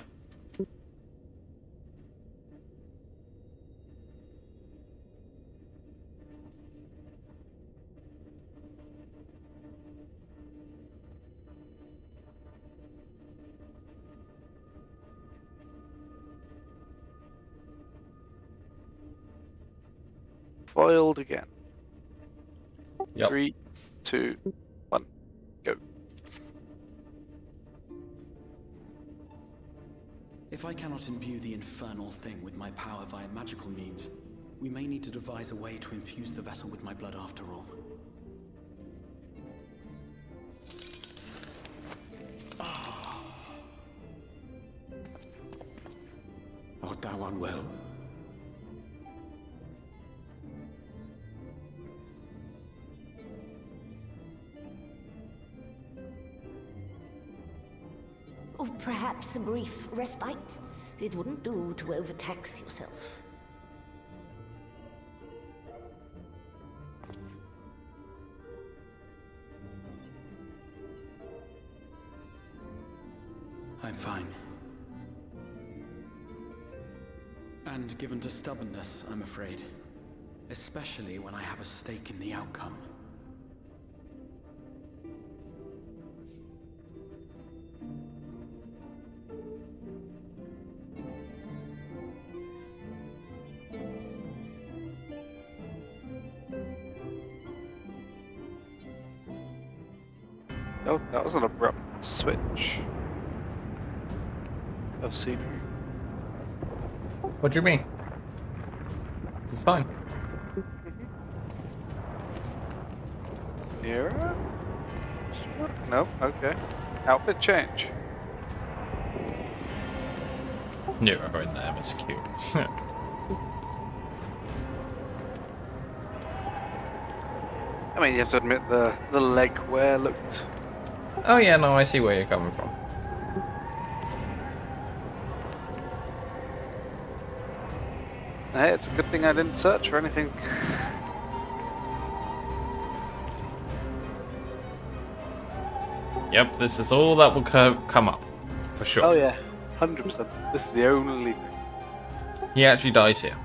Foiled again. Yep. 3, 2, 1, go. If I cannot imbue the infernal thing with my power via magical means, we may need to devise a way to infuse the vessel with my blood after all. Art thou unwell? Oh, perhaps a brief respite? It wouldn't do to overtax yourself. I'm fine. And given to stubbornness, I'm afraid. Especially when I have a stake in the outcome. Oh, that was an abrupt switch of scenery. What do you mean? This is fine. Nearer? No, okay. Outfit change. Nearer in the MSQ. I mean, you have to admit the leg wear looked. Oh yeah, no, I see where you're coming from. Hey, it's a good thing I didn't search for anything. Yep, this is all that will come up, for sure. Oh yeah, 100%. This is the only thing. He actually dies here.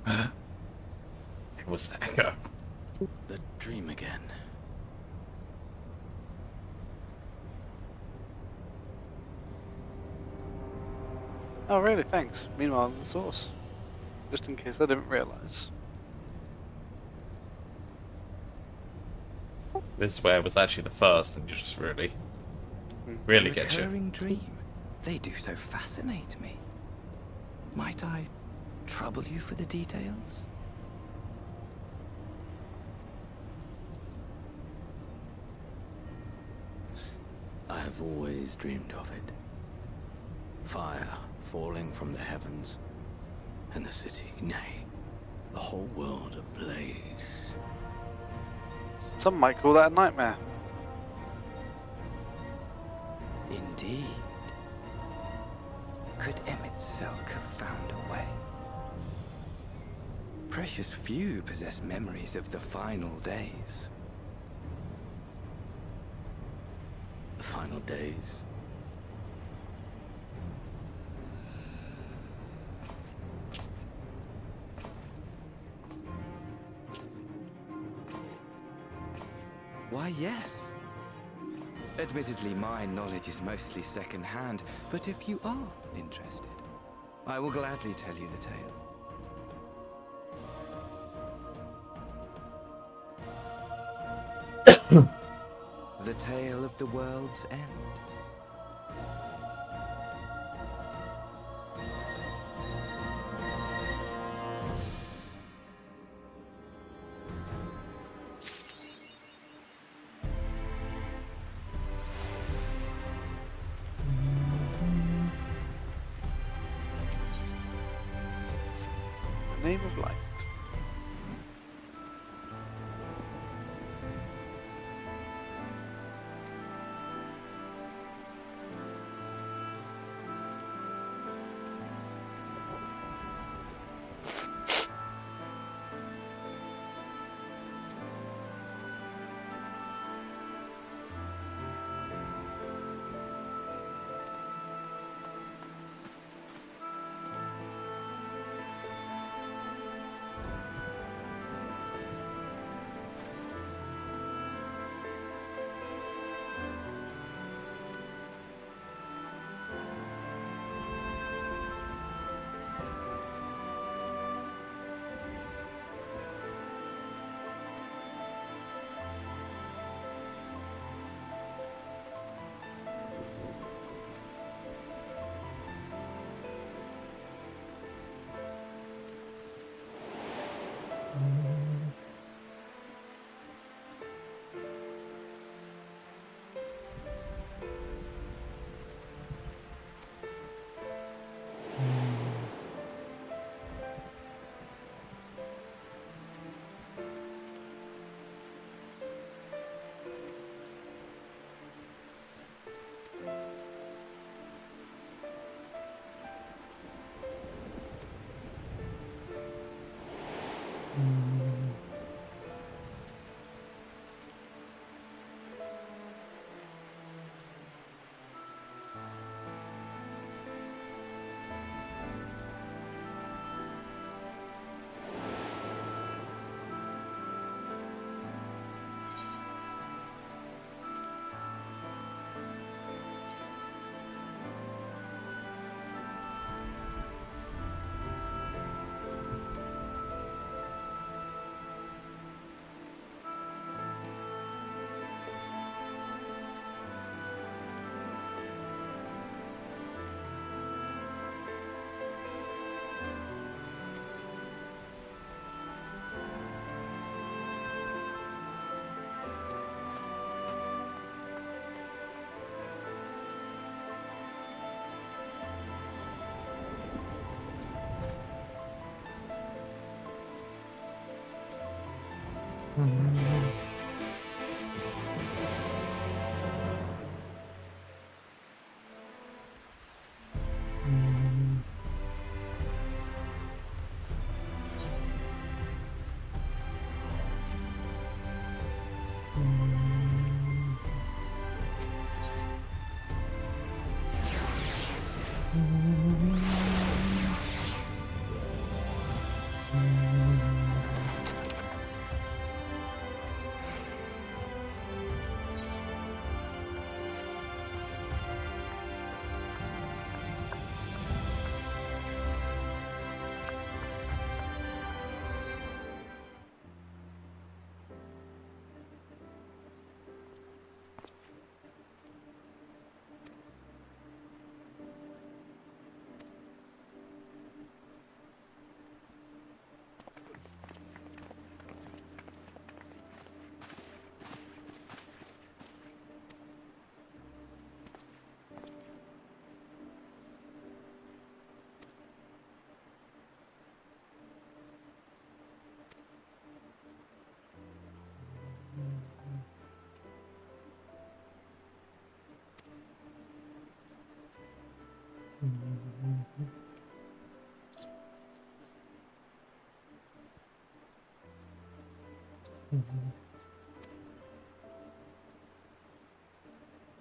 It was Echo. The dream again. Oh really, thanks. Meanwhile, the source. Just in case I didn't realise. This where was actually the first, and you just really get you. Recurring dream. They do so fascinate me. Might I trouble you for the details? I have always dreamed of it. Fire falling from the heavens, and the city, nay, the whole world ablaze. Some might call that a nightmare. Indeed. Could Emmett Selk have found a way? Precious few possess memories of the final days. The final days. Why, yes. Admittedly, my knowledge is mostly second-hand, but if you are interested, I will gladly tell you the tale. The tale of the world's end. The name of light.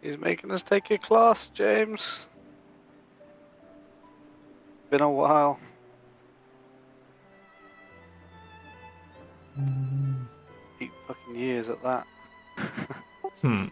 He's making us take a class, James. Been a while. 8 fucking years at that. Hmm.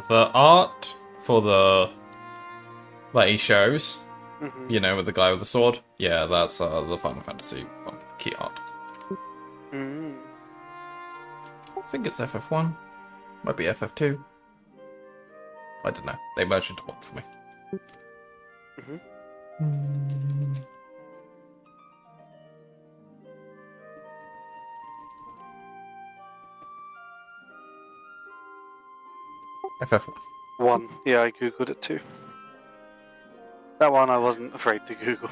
The art for the that he shows, you know, with the guy with the sword. Yeah, that's the Final Fantasy key art. I think it's FF1. Might be FF2. I don't know. They merged into one for me. FF1. 1. Yeah, I googled it too. That one I wasn't afraid to Google.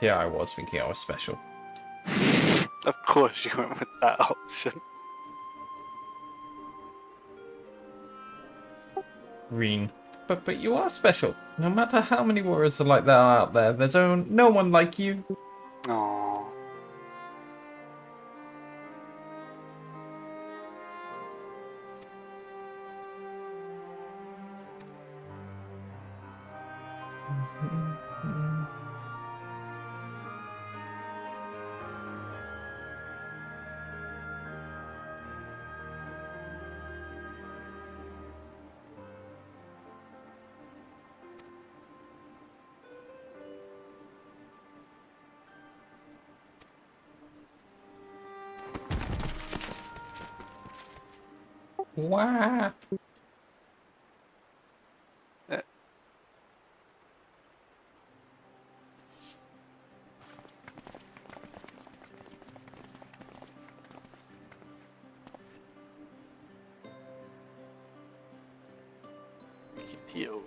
Yeah, I was thinking I was special. Of course you went with that option. Green. But you are special. No matter how many warriors are like that out there, there's no one like you. Aww. Wow. Yo.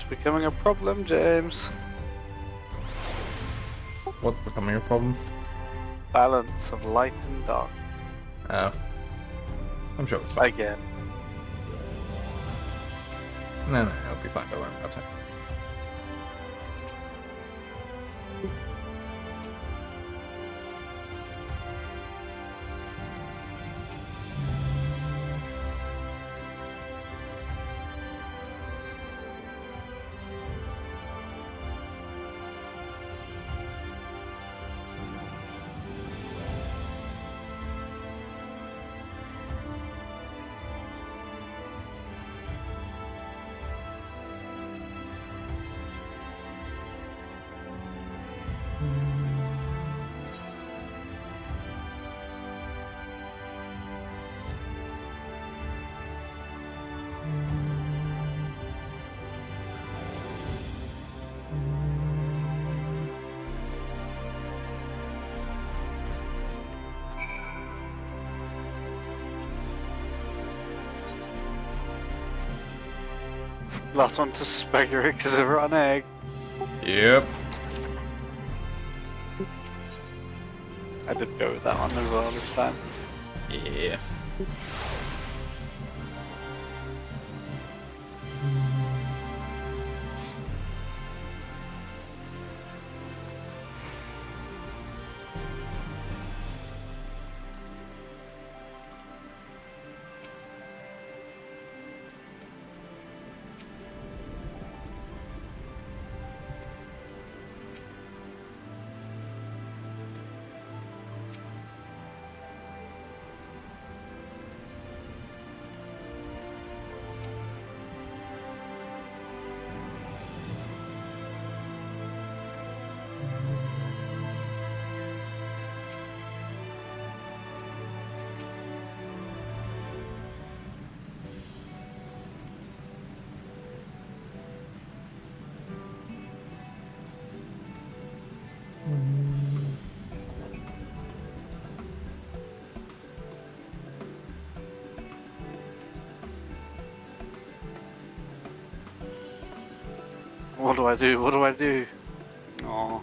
It's becoming a problem, James. What's becoming a problem? Balance of light and dark. Oh. I'm sure it's fine. Again. No, it'll be fine. Don't worry about it. Last one to speculate because of an egg. Yep. I did go with that one as well this time. Yeah. What do I do? What do I do? Aw.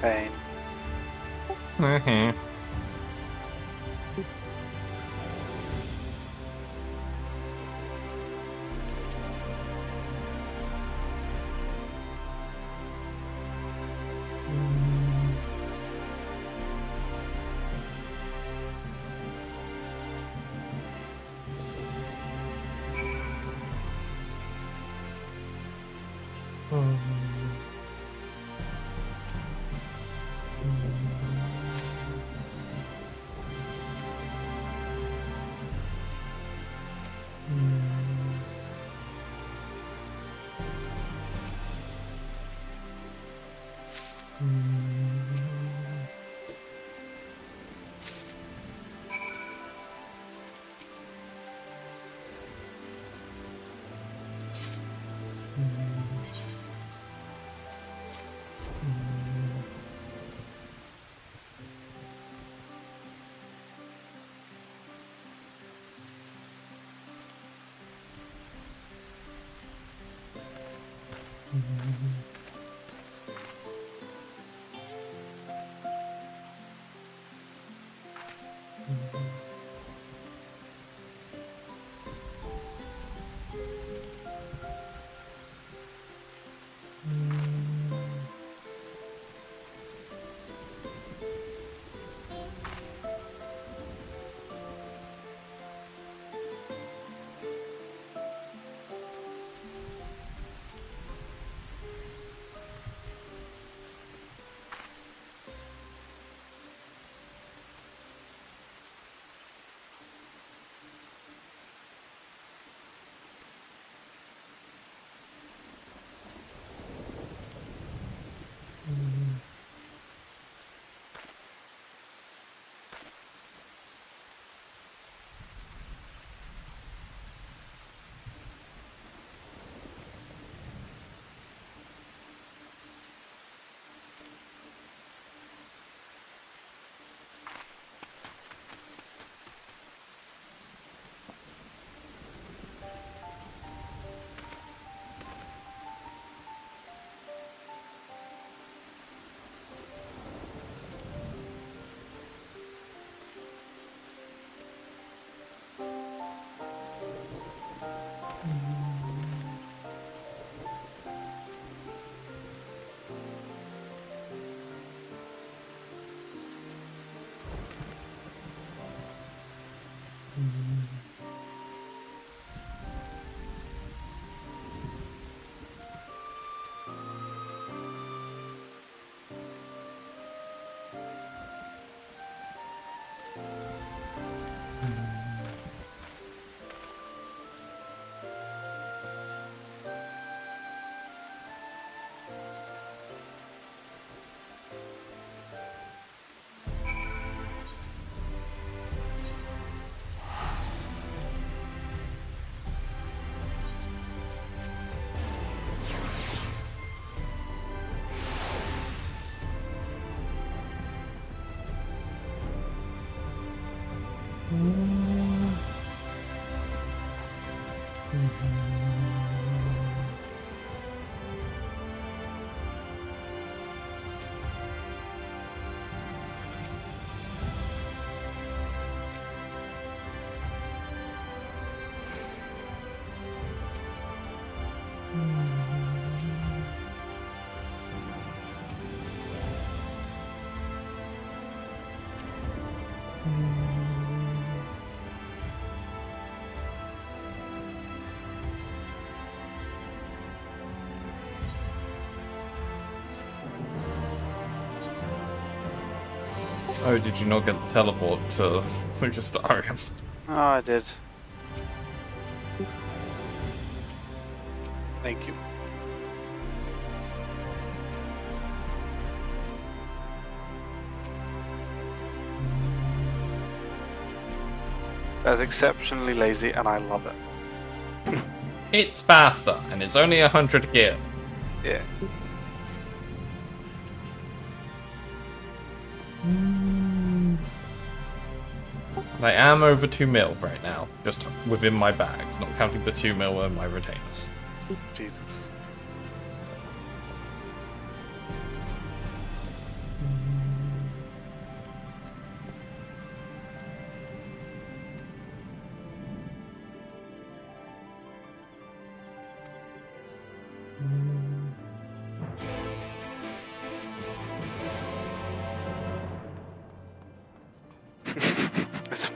Pain. Mm-hmm. Oh, did you not get the teleport to Lucastarium? Oh, I did. Thank you. That's exceptionally lazy, and I love it. It's faster, and it's only 100 gear. Yeah. I am over 2 mil right now, just within my bags, not counting the 2 mil in my retainers. Jesus.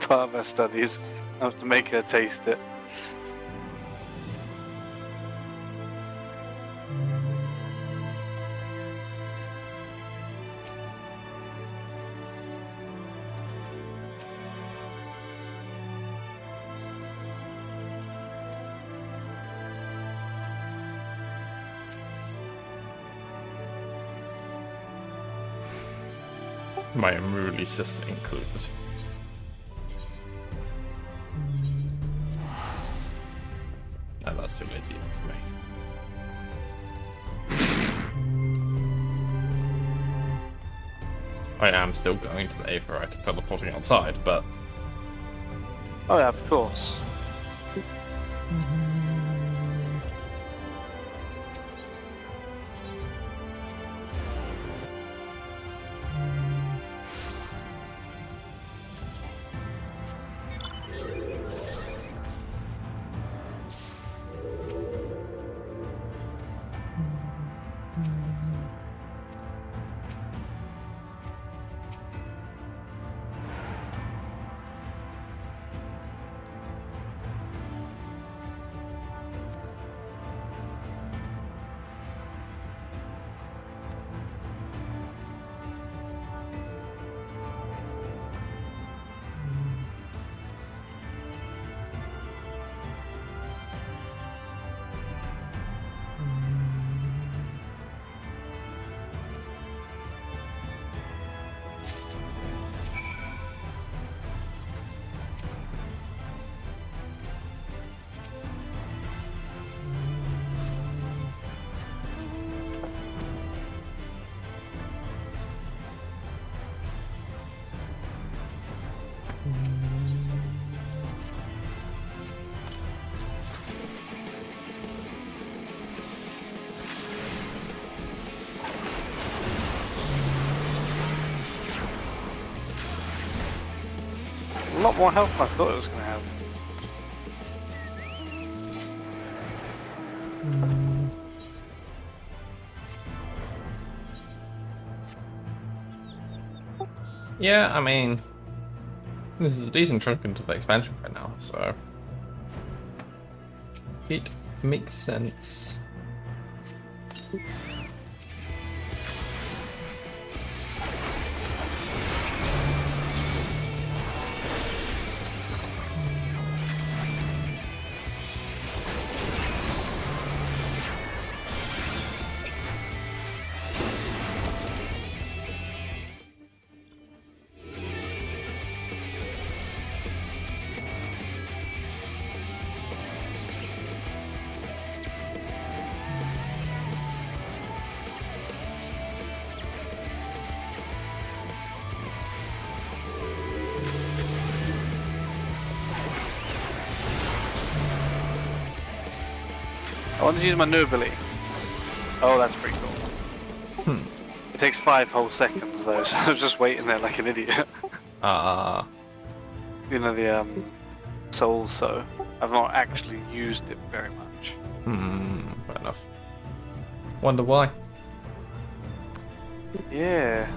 part of her studies. I have to make her taste it. My unruly sister included. No, that's too lazy even for me. I am still going to the Aetheryte and teleporting outside, but... Oh yeah, of course. A lot more health than I thought it was going to have. Yeah, I mean... This is a decent chunk into the expansion right now, so... It makes sense. I want to use my new ability. Oh, that's pretty cool. It takes 5 whole seconds though, so I was just waiting there like an idiot. You know, the soul, so I've not actually used it very much. Fair enough. Wonder why. Yeah.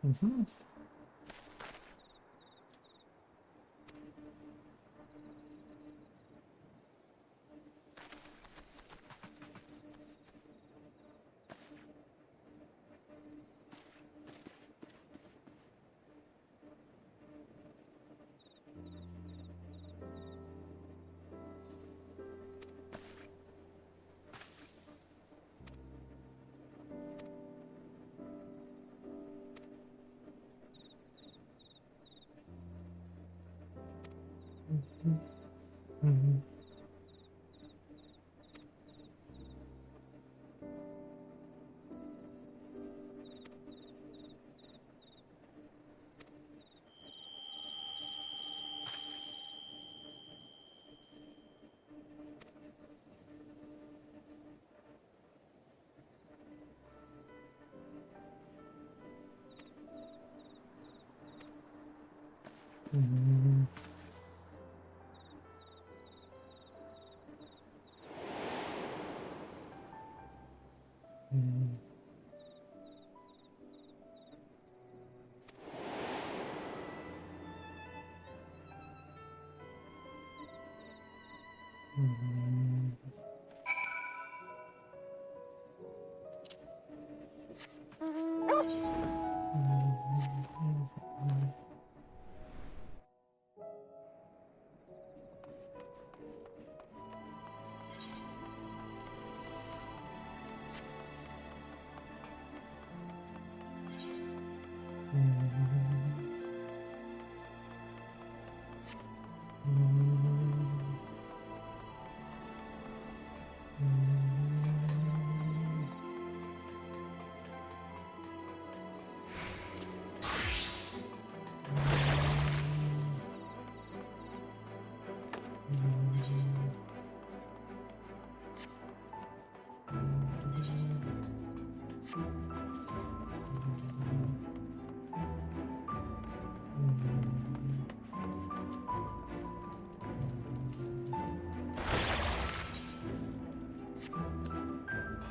Mm-hmm.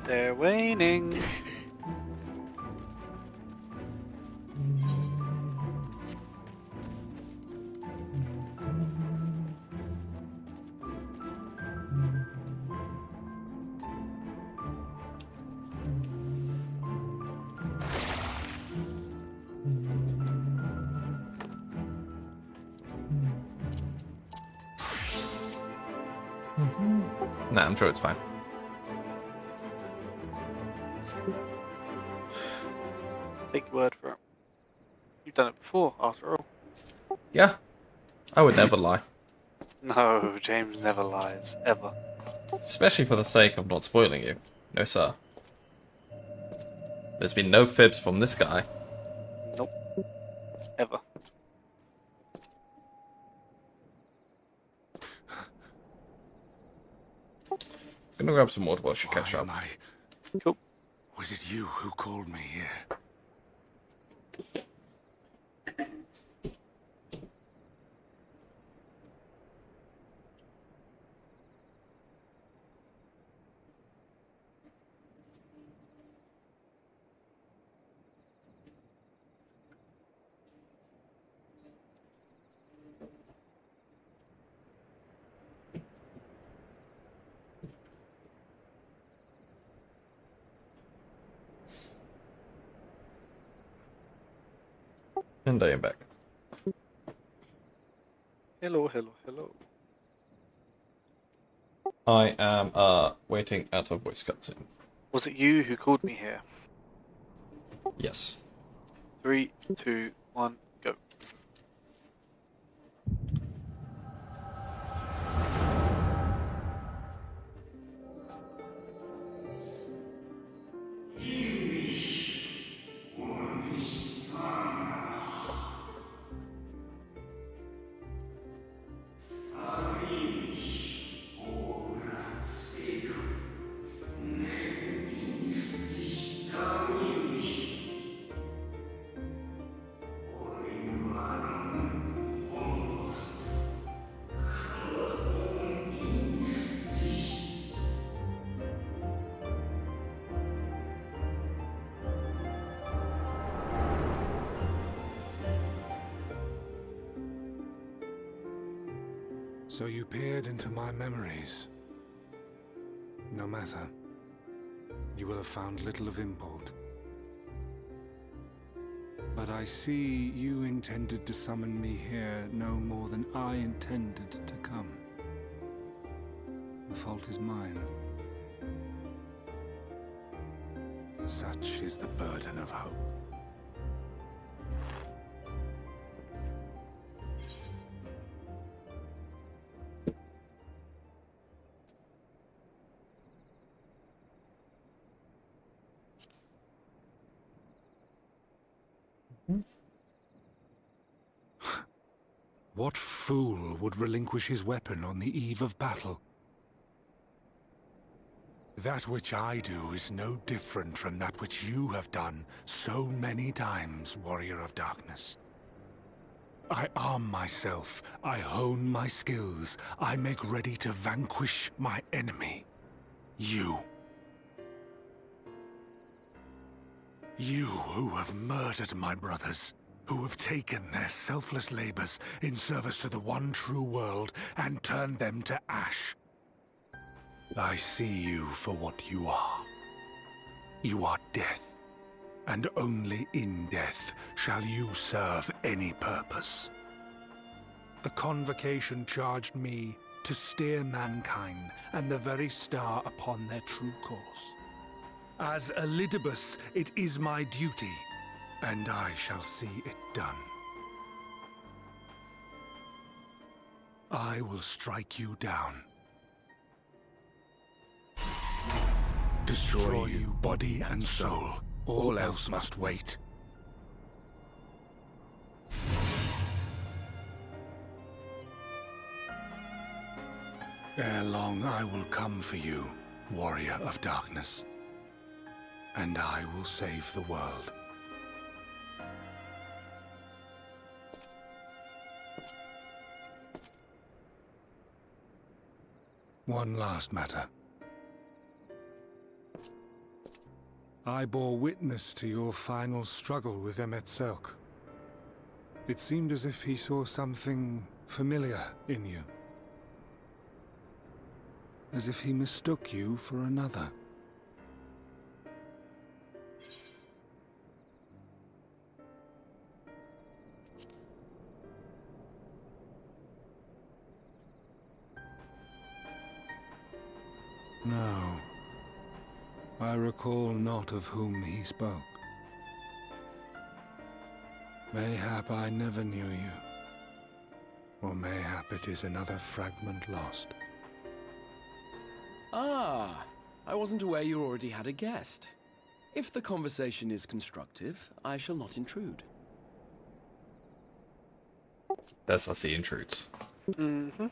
They're waning. Nah, I'm sure it's fine. Take your word for it. You've done it before, after all. Yeah, I would never lie. No, James never lies, ever. Especially for the sake of not spoiling you. No, sir. There's been no fibs from this guy. Nope. Ever. Gonna grab some water while she catch up. Cool. Was it you who called me here? And I am back. Hello, hello, hello. I am waiting at a voice cutscene. Was it you who called me here? Yes. 3, 2, 1, go. So you peered into my memories. No matter. You will have found little of import. But I see you intended to summon me here no more than I intended to come. The fault is mine. Such is the burden of hope. What fool would relinquish his weapon on the eve of battle? That which I do is no different from that which you have done so many times, Warrior of Darkness. I arm myself, I hone my skills, I make ready to vanquish my enemy. You. You who have murdered my brothers, who have taken their selfless labors in service to the one true world and turned them to ash. I see you for what you are. You are death, and only in death shall you serve any purpose. The Convocation charged me to steer mankind and the very star upon their true course. As Elidibus, it is my duty, and I shall see it done. I will strike you down. Destroy you body and soul. All else must wait. Ere long I will come for you, Warrior of Darkness. And I will save the world. One last matter. I bore witness to your final struggle with Emet-Selch. It seemed as if he saw something familiar in you. As if he mistook you for another. No. I recall not of whom he spoke. Mayhap I never knew you. Or mayhap it is another fragment lost. Ah, I wasn't aware you already had a guest. If the conversation is constructive, I shall not intrude. That's us, he intrudes. Mm-hmm.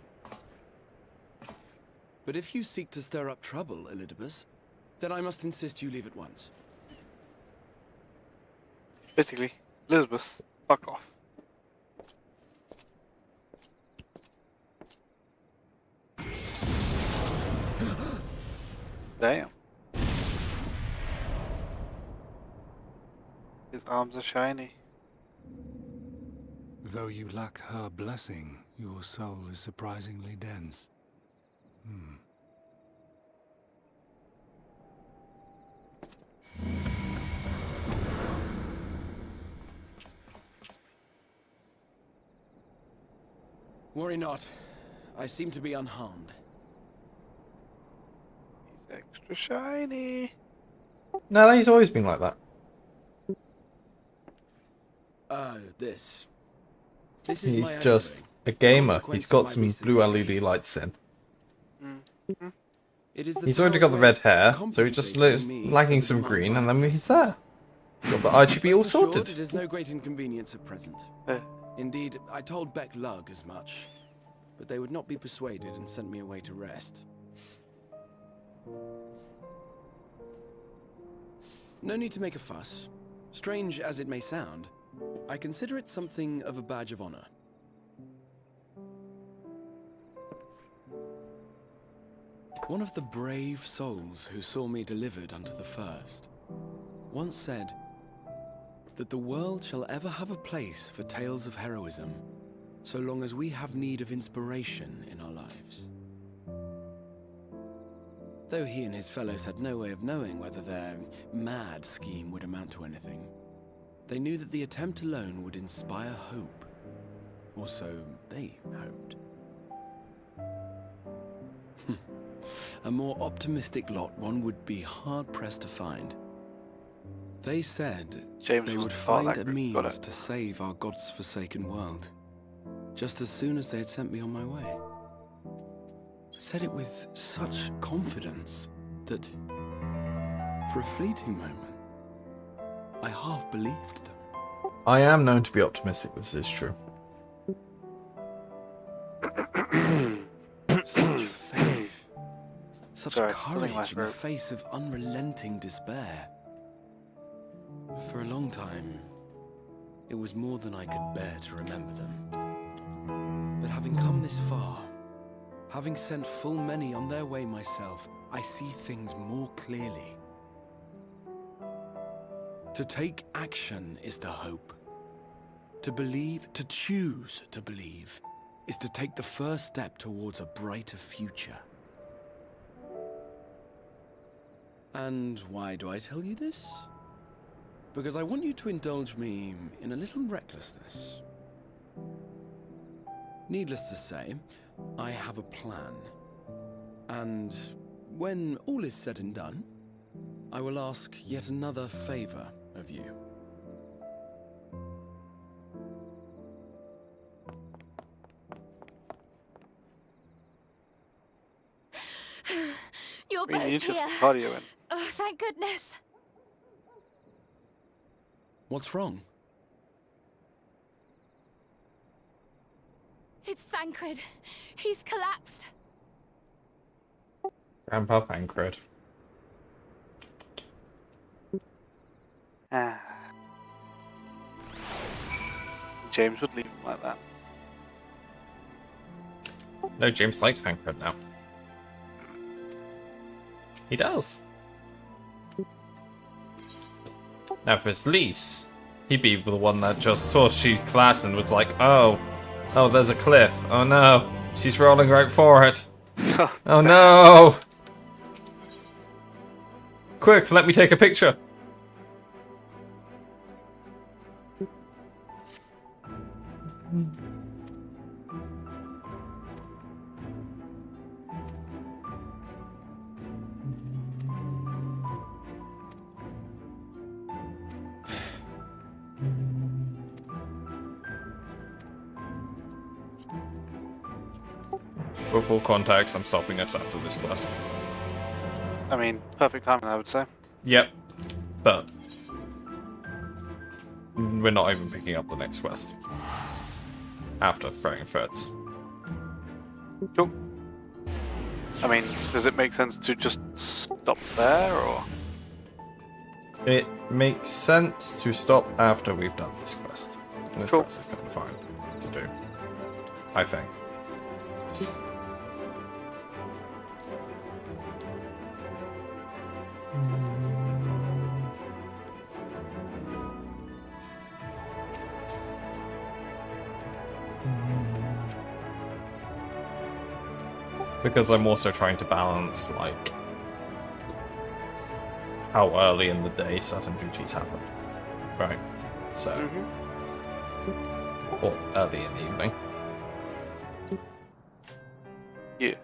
But if you seek to stir up trouble, Elidibus, then I must insist you leave at once. Basically, Elizabeth, fuck off. Damn. His arms are shiny. Though you lack her blessing, your soul is surprisingly dense. Worry not. I seem to be unharmed. He's extra shiny. No, he's always been like that. This is He's my just a gamer. He's got some blue LED lights in. He's already got the red hair, so he just lacking some green, and then he's there. Got the RGB all sorted. It is no great inconvenience at present. Indeed, I told Beck Lug as much, but they would not be persuaded and sent me away to rest. No need to make a fuss. Strange as it may sound, I consider it something of a badge of honor. One of the brave souls who saw me delivered unto the first once said that the world shall ever have a place for tales of heroism so long as we have need of inspiration in our lives. lives. Though he and his fellows had no way of knowing whether their mad scheme would amount to anything, they knew that the attempt alone would inspire hope. Or so they hoped. A more optimistic lot one would be hard-pressed to find. They said they would find a means to save our God's forsaken world, just as soon as they had sent me on my way. Said it with such confidence that, for a fleeting moment, I half believed them. I am known to be optimistic, this is true. Such faith, such courage in the face of unrelenting despair. For a long time, it was more than I could bear to remember them. But having come this far, having sent full many on their way myself, I see things more clearly. To take action is to hope. To believe, to choose to believe, is to take the first step towards a brighter future. And why do I tell you this? Because I want you to indulge me in a little recklessness. Needless to say, I have a plan. And when all is said and done, I will ask yet another favor of you. You're Really both here. cardio in. Oh, thank goodness. What's wrong? It's Thancred. He's collapsed. Grandpa Thancred. James would leave him like that. No, James likes Thancred now. He does. Now, if it's Lise, he'd be the one that just saw she collapsed and was like, oh, there's a cliff. Oh no, she's rolling right for it. Oh no! Quick, let me take a picture. For full context, I'm stopping us after this quest. I mean, perfect timing, I would say. Yep, but we're not even picking up the next quest after throwing threats. Cool. I mean, does it make sense to just stop there, or? It makes sense to stop after we've done this quest. This quest is kind of fine to do, I think. Because I'm also trying to balance, like, how early in the day certain duties happen. Right? So... Or early in the evening. Yeah.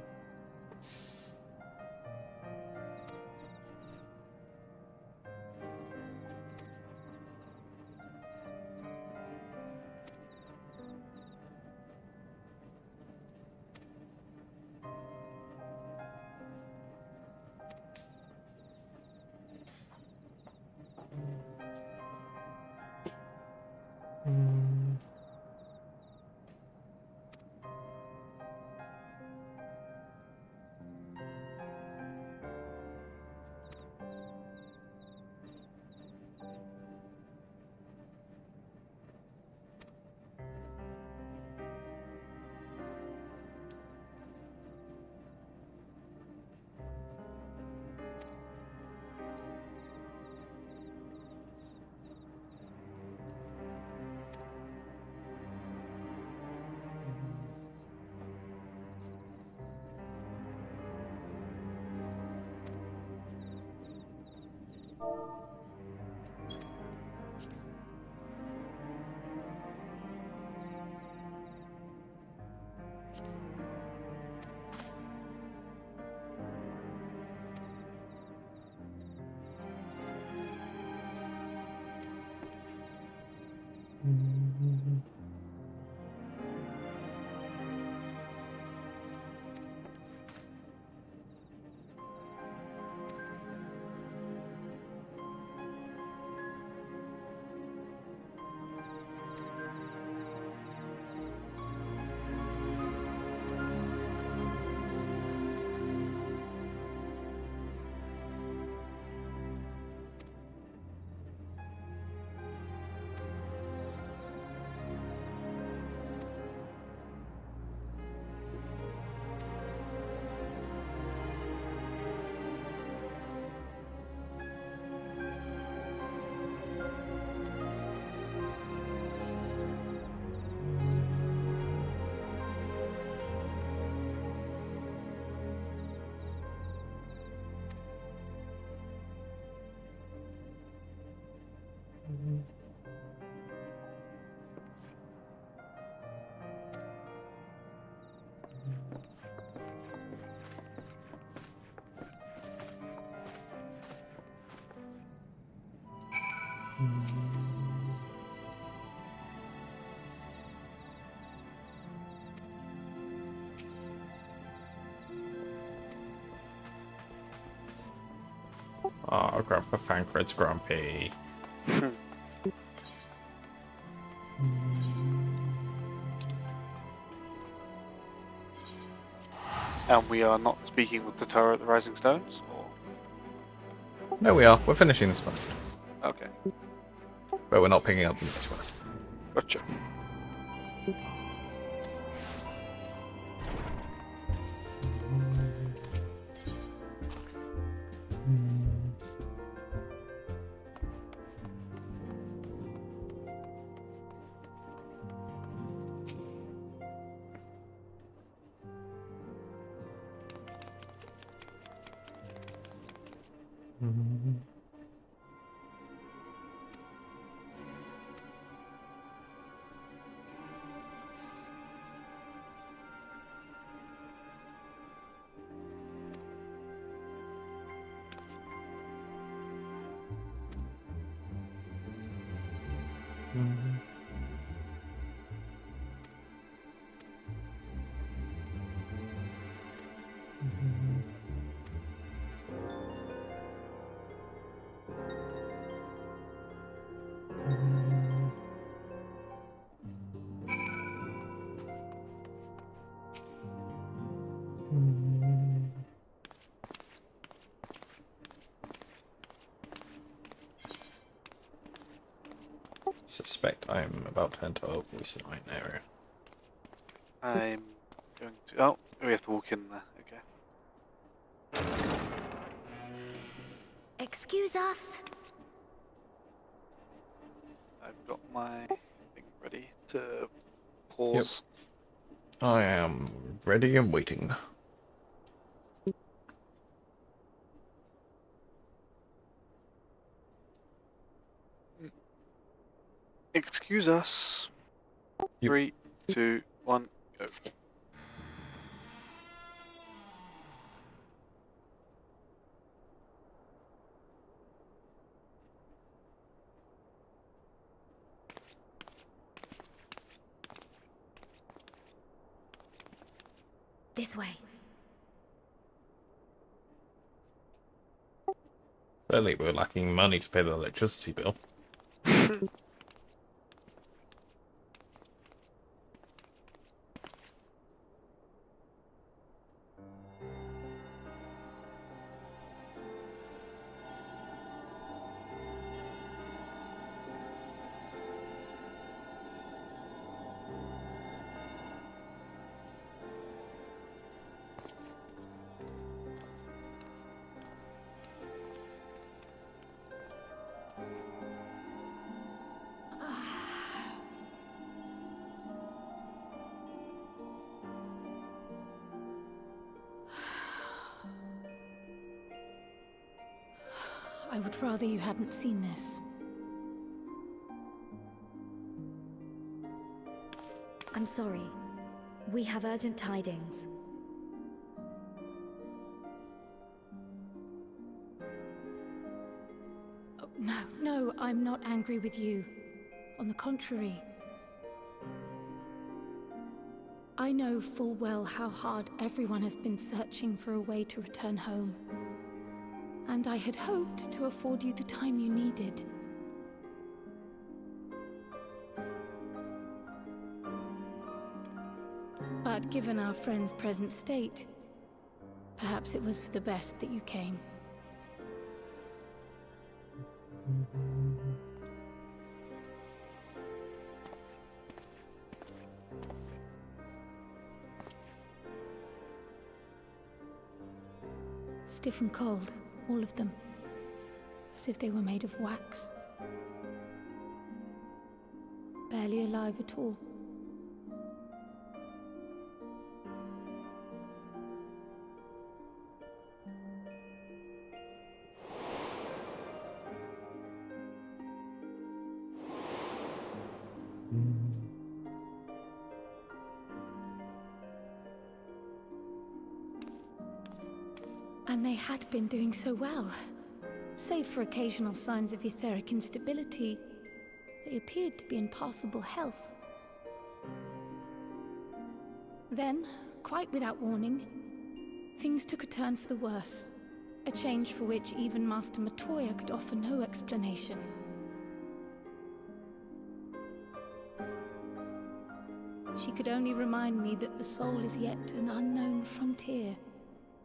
Oh, Grandpa Thancred's grumpy. And we are not speaking with the Tower at the Rising Stones? Or... No, we are. We're finishing this quest. Okay. But we're not picking up the next quest. Gotcha. Suspect I'm about to enter a voice line area. I'm going to... Oh, we have to walk in there. Okay. Excuse us. I've got my thing ready to pause. Yep. I am ready and waiting. Excuse us. Yep. 3, 2, 1, go. This way. Clearly we're lacking money to pay the electricity bill. I would rather you hadn't seen this. I'm sorry. We have urgent tidings. Oh, no, I'm not angry with you. On the contrary. I know full well how hard everyone has been searching for a way to return home. And I had hoped to afford you the time you needed. But given our friend's present state, perhaps it was for the best that you came. Stiff and cold, all of them, as if they were made of wax. Barely alive at all. And they had been doing so well. Save for occasional signs of etheric instability, they appeared to be in passable health. Then, quite without warning, things took a turn for the worse. A change for which even Master Matoya could offer no explanation. She could only remind me that the soul is yet an unknown frontier,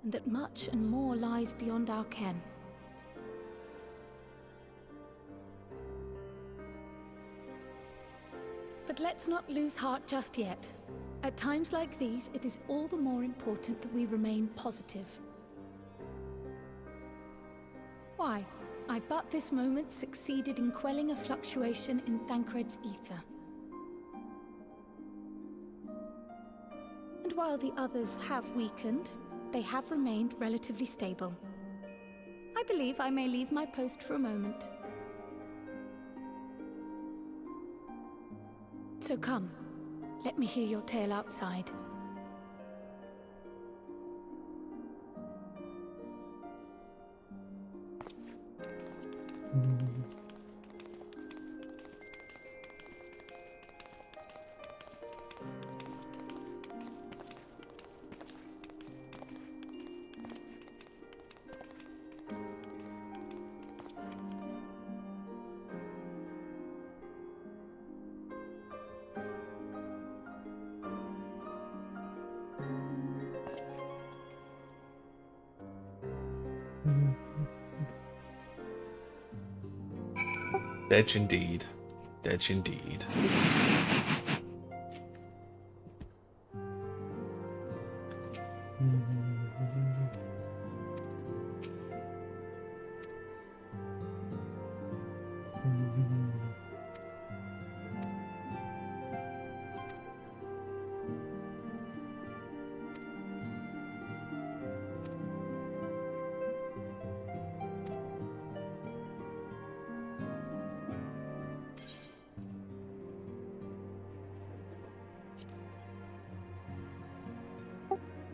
and that much and more lies beyond our ken. But let's not lose heart just yet. At times like these, it is all the more important that we remain positive. Why? I but this moment succeeded in quelling a fluctuation in Thancred's ether. And while the others have weakened, they have remained relatively stable. I believe I may leave my post for a moment. So come, let me hear your tale outside. Dead indeed. Dead indeed.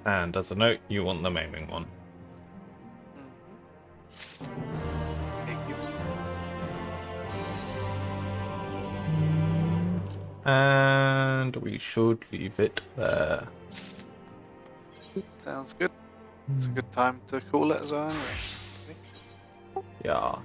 And as a note, you want the maiming one. And we should leave it there. Sounds good. It's a good time to call it as well anyway. Yeah.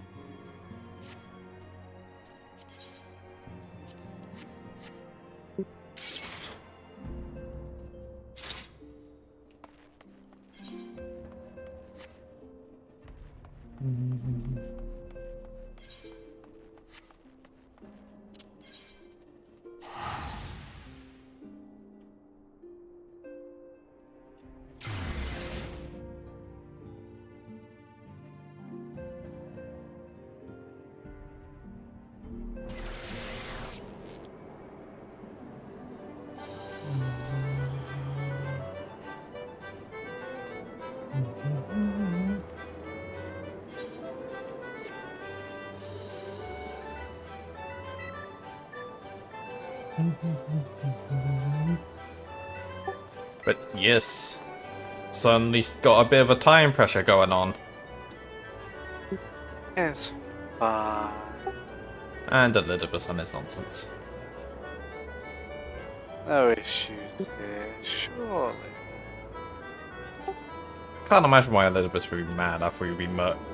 But yes, suddenly got a bit of a time pressure going on. Yes. Fine. And Elizabeth and his nonsense. No issues here, surely. Can't imagine why Elizabeth would be mad after we'd be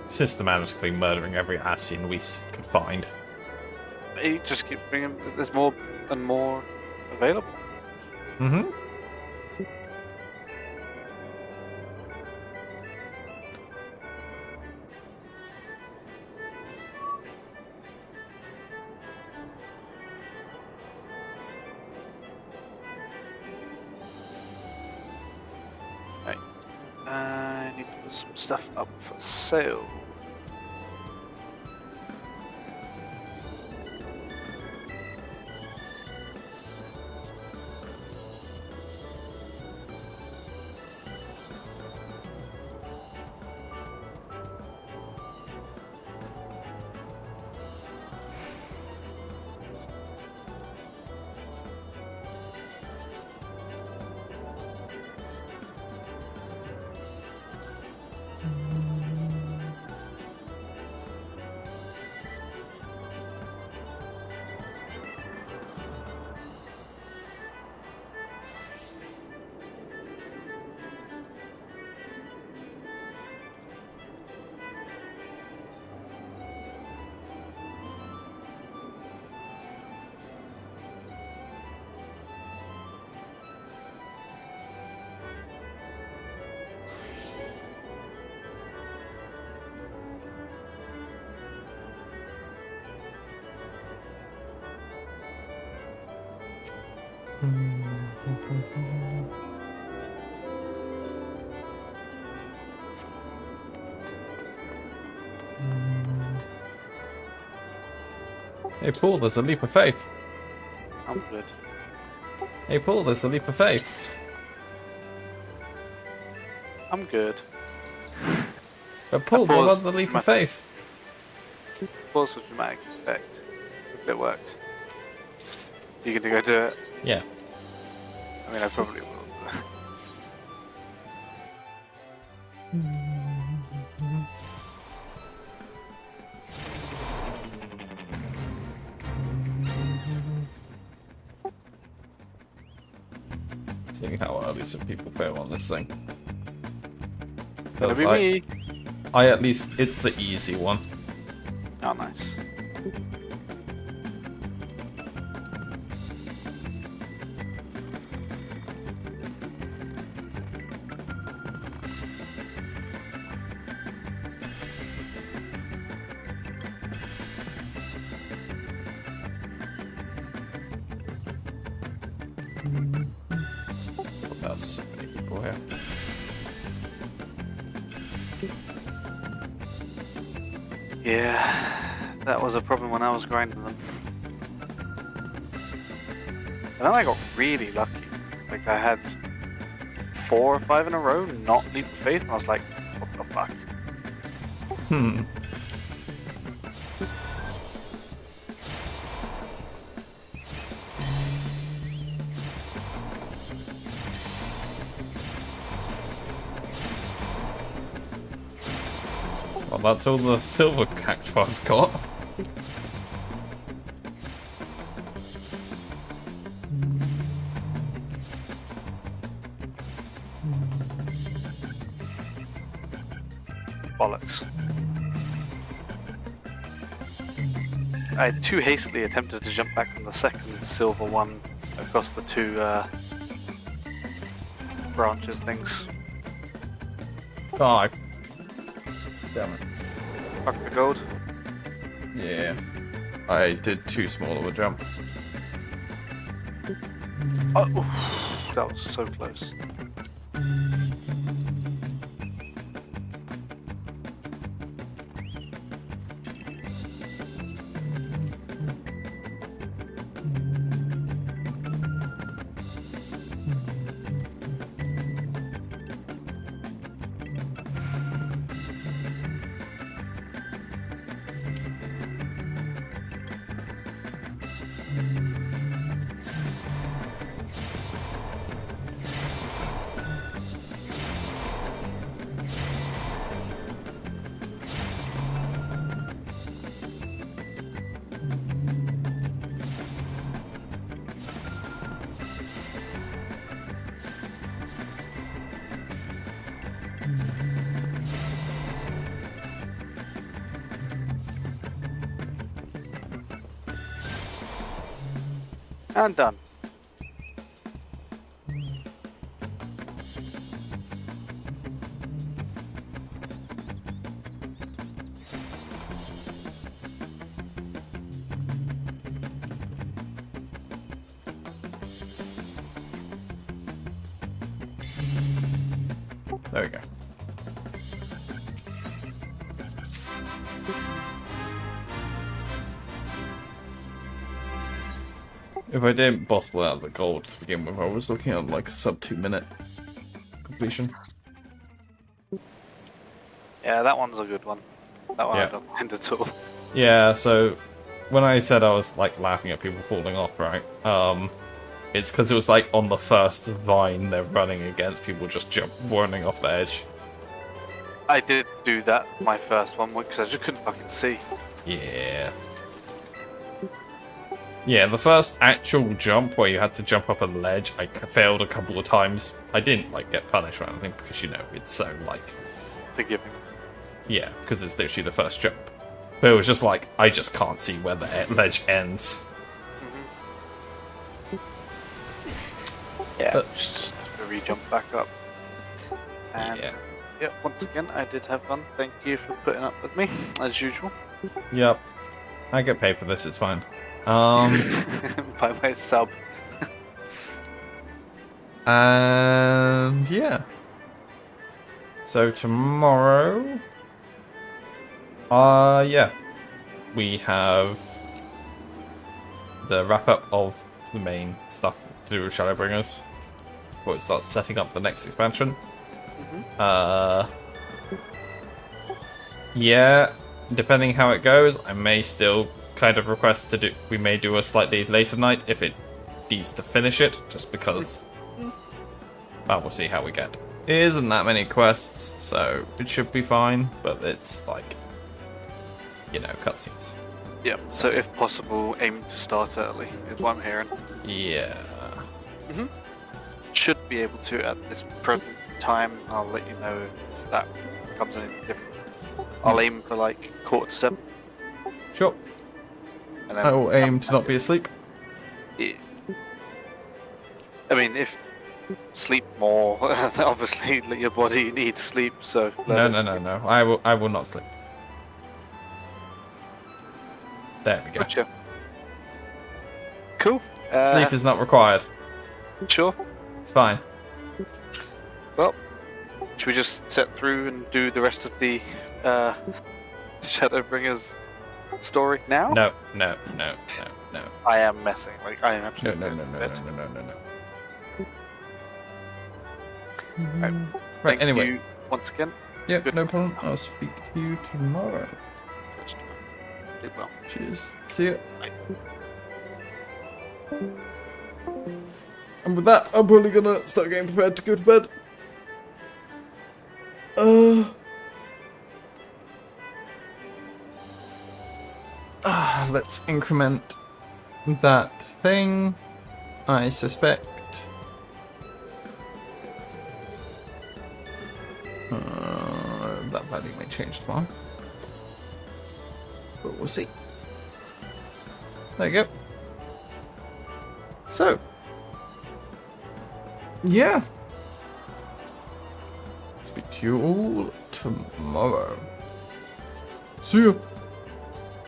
systematically murdering every Ascian we could find. They just keep bringing. There's more and more available. Mm-hmm. Right. I need to put some stuff up for sale. Hey Paul, there's a leap of faith. I'm good. Hey Paul, there's a leap of faith. I'm good. But Paul, what about the leap of faith? Pause for dramatic effect. If it worked. You gonna go do it? Yeah. I mean, I probably will. Seeing how early some people fail on this thing. Gonna be me. I at least, it's the easy one. Oh, nice. That's so many people here. Yeah, that was a problem when I was grinding them. And then I got really lucky. Like, I had 4 or 5 in a row not leap of faith, and I was like, what the fuck? Well, that's all the silver cactuar's got. Bollocks. I too hastily attempted to jump back from the second silver one across the 2 branches things. Oh, damn it. Fuck the gold. Yeah. I did too small of a jump. Oh, oof, that was so close. And done. There we go. If I didn't bottle out the gold to begin with, I was looking at like a sub 2 minute completion. Yeah, that one's a good one. That one Yeah. I don't mind at all. Yeah, so when I said I was like laughing at people falling off, right? It's because it was like on the first vine they're running against people just running off the edge. I did do that, my first one, because I just couldn't fucking see. Yeah. Yeah, the first actual jump where you had to jump up a ledge, I failed a couple of times. I didn't like get punished or anything because, you know, it's so like... Forgiving. Yeah, because it's literally the first jump. But it was just like, I just can't see where the ledge ends. Yeah, just to re-jump back up. And yeah, once again, I did have fun. Thank you for putting up with me, as usual. Yep. I get paid for this, it's fine. By my sub. And yeah. So tomorrow, yeah, we have the wrap up of the main stuff to do with Shadowbringers before it starts setting up the next expansion. Yeah, depending how it goes, I may still kind of request to do. We may do a slightly later night if it needs to finish it, just because. Well, we'll see how we get. It isn't that many quests, so it should be fine. But it's like, you know, cutscenes. Yeah. So if possible, aim to start early. Is what I'm hearing. Yeah. Should be able to at this present time. I'll let you know if that comes in different. I'll aim for like 6:45. Sure. And then I will aim to not be asleep. Yeah. I mean, if sleep more, obviously your body needs sleep. So No. I will not sleep. There we go. Gotcha. Cool. Sleep is not required. Sure. It's fine. Well, should we just set through and do the rest of the Shadowbringers story now? No. I am messing. Like I am absolutely. No. Right. Right. Thank Anyway. you once again. Yep. No problem. I'll speak to you tomorrow. Do well. Cheers. See ya. And with that, I'm probably gonna start getting prepared to go to bed. Let's increment that thing. I suspect. That value may change tomorrow. But we'll see. There you go. So. Yeah. Speak to you all tomorrow. See you.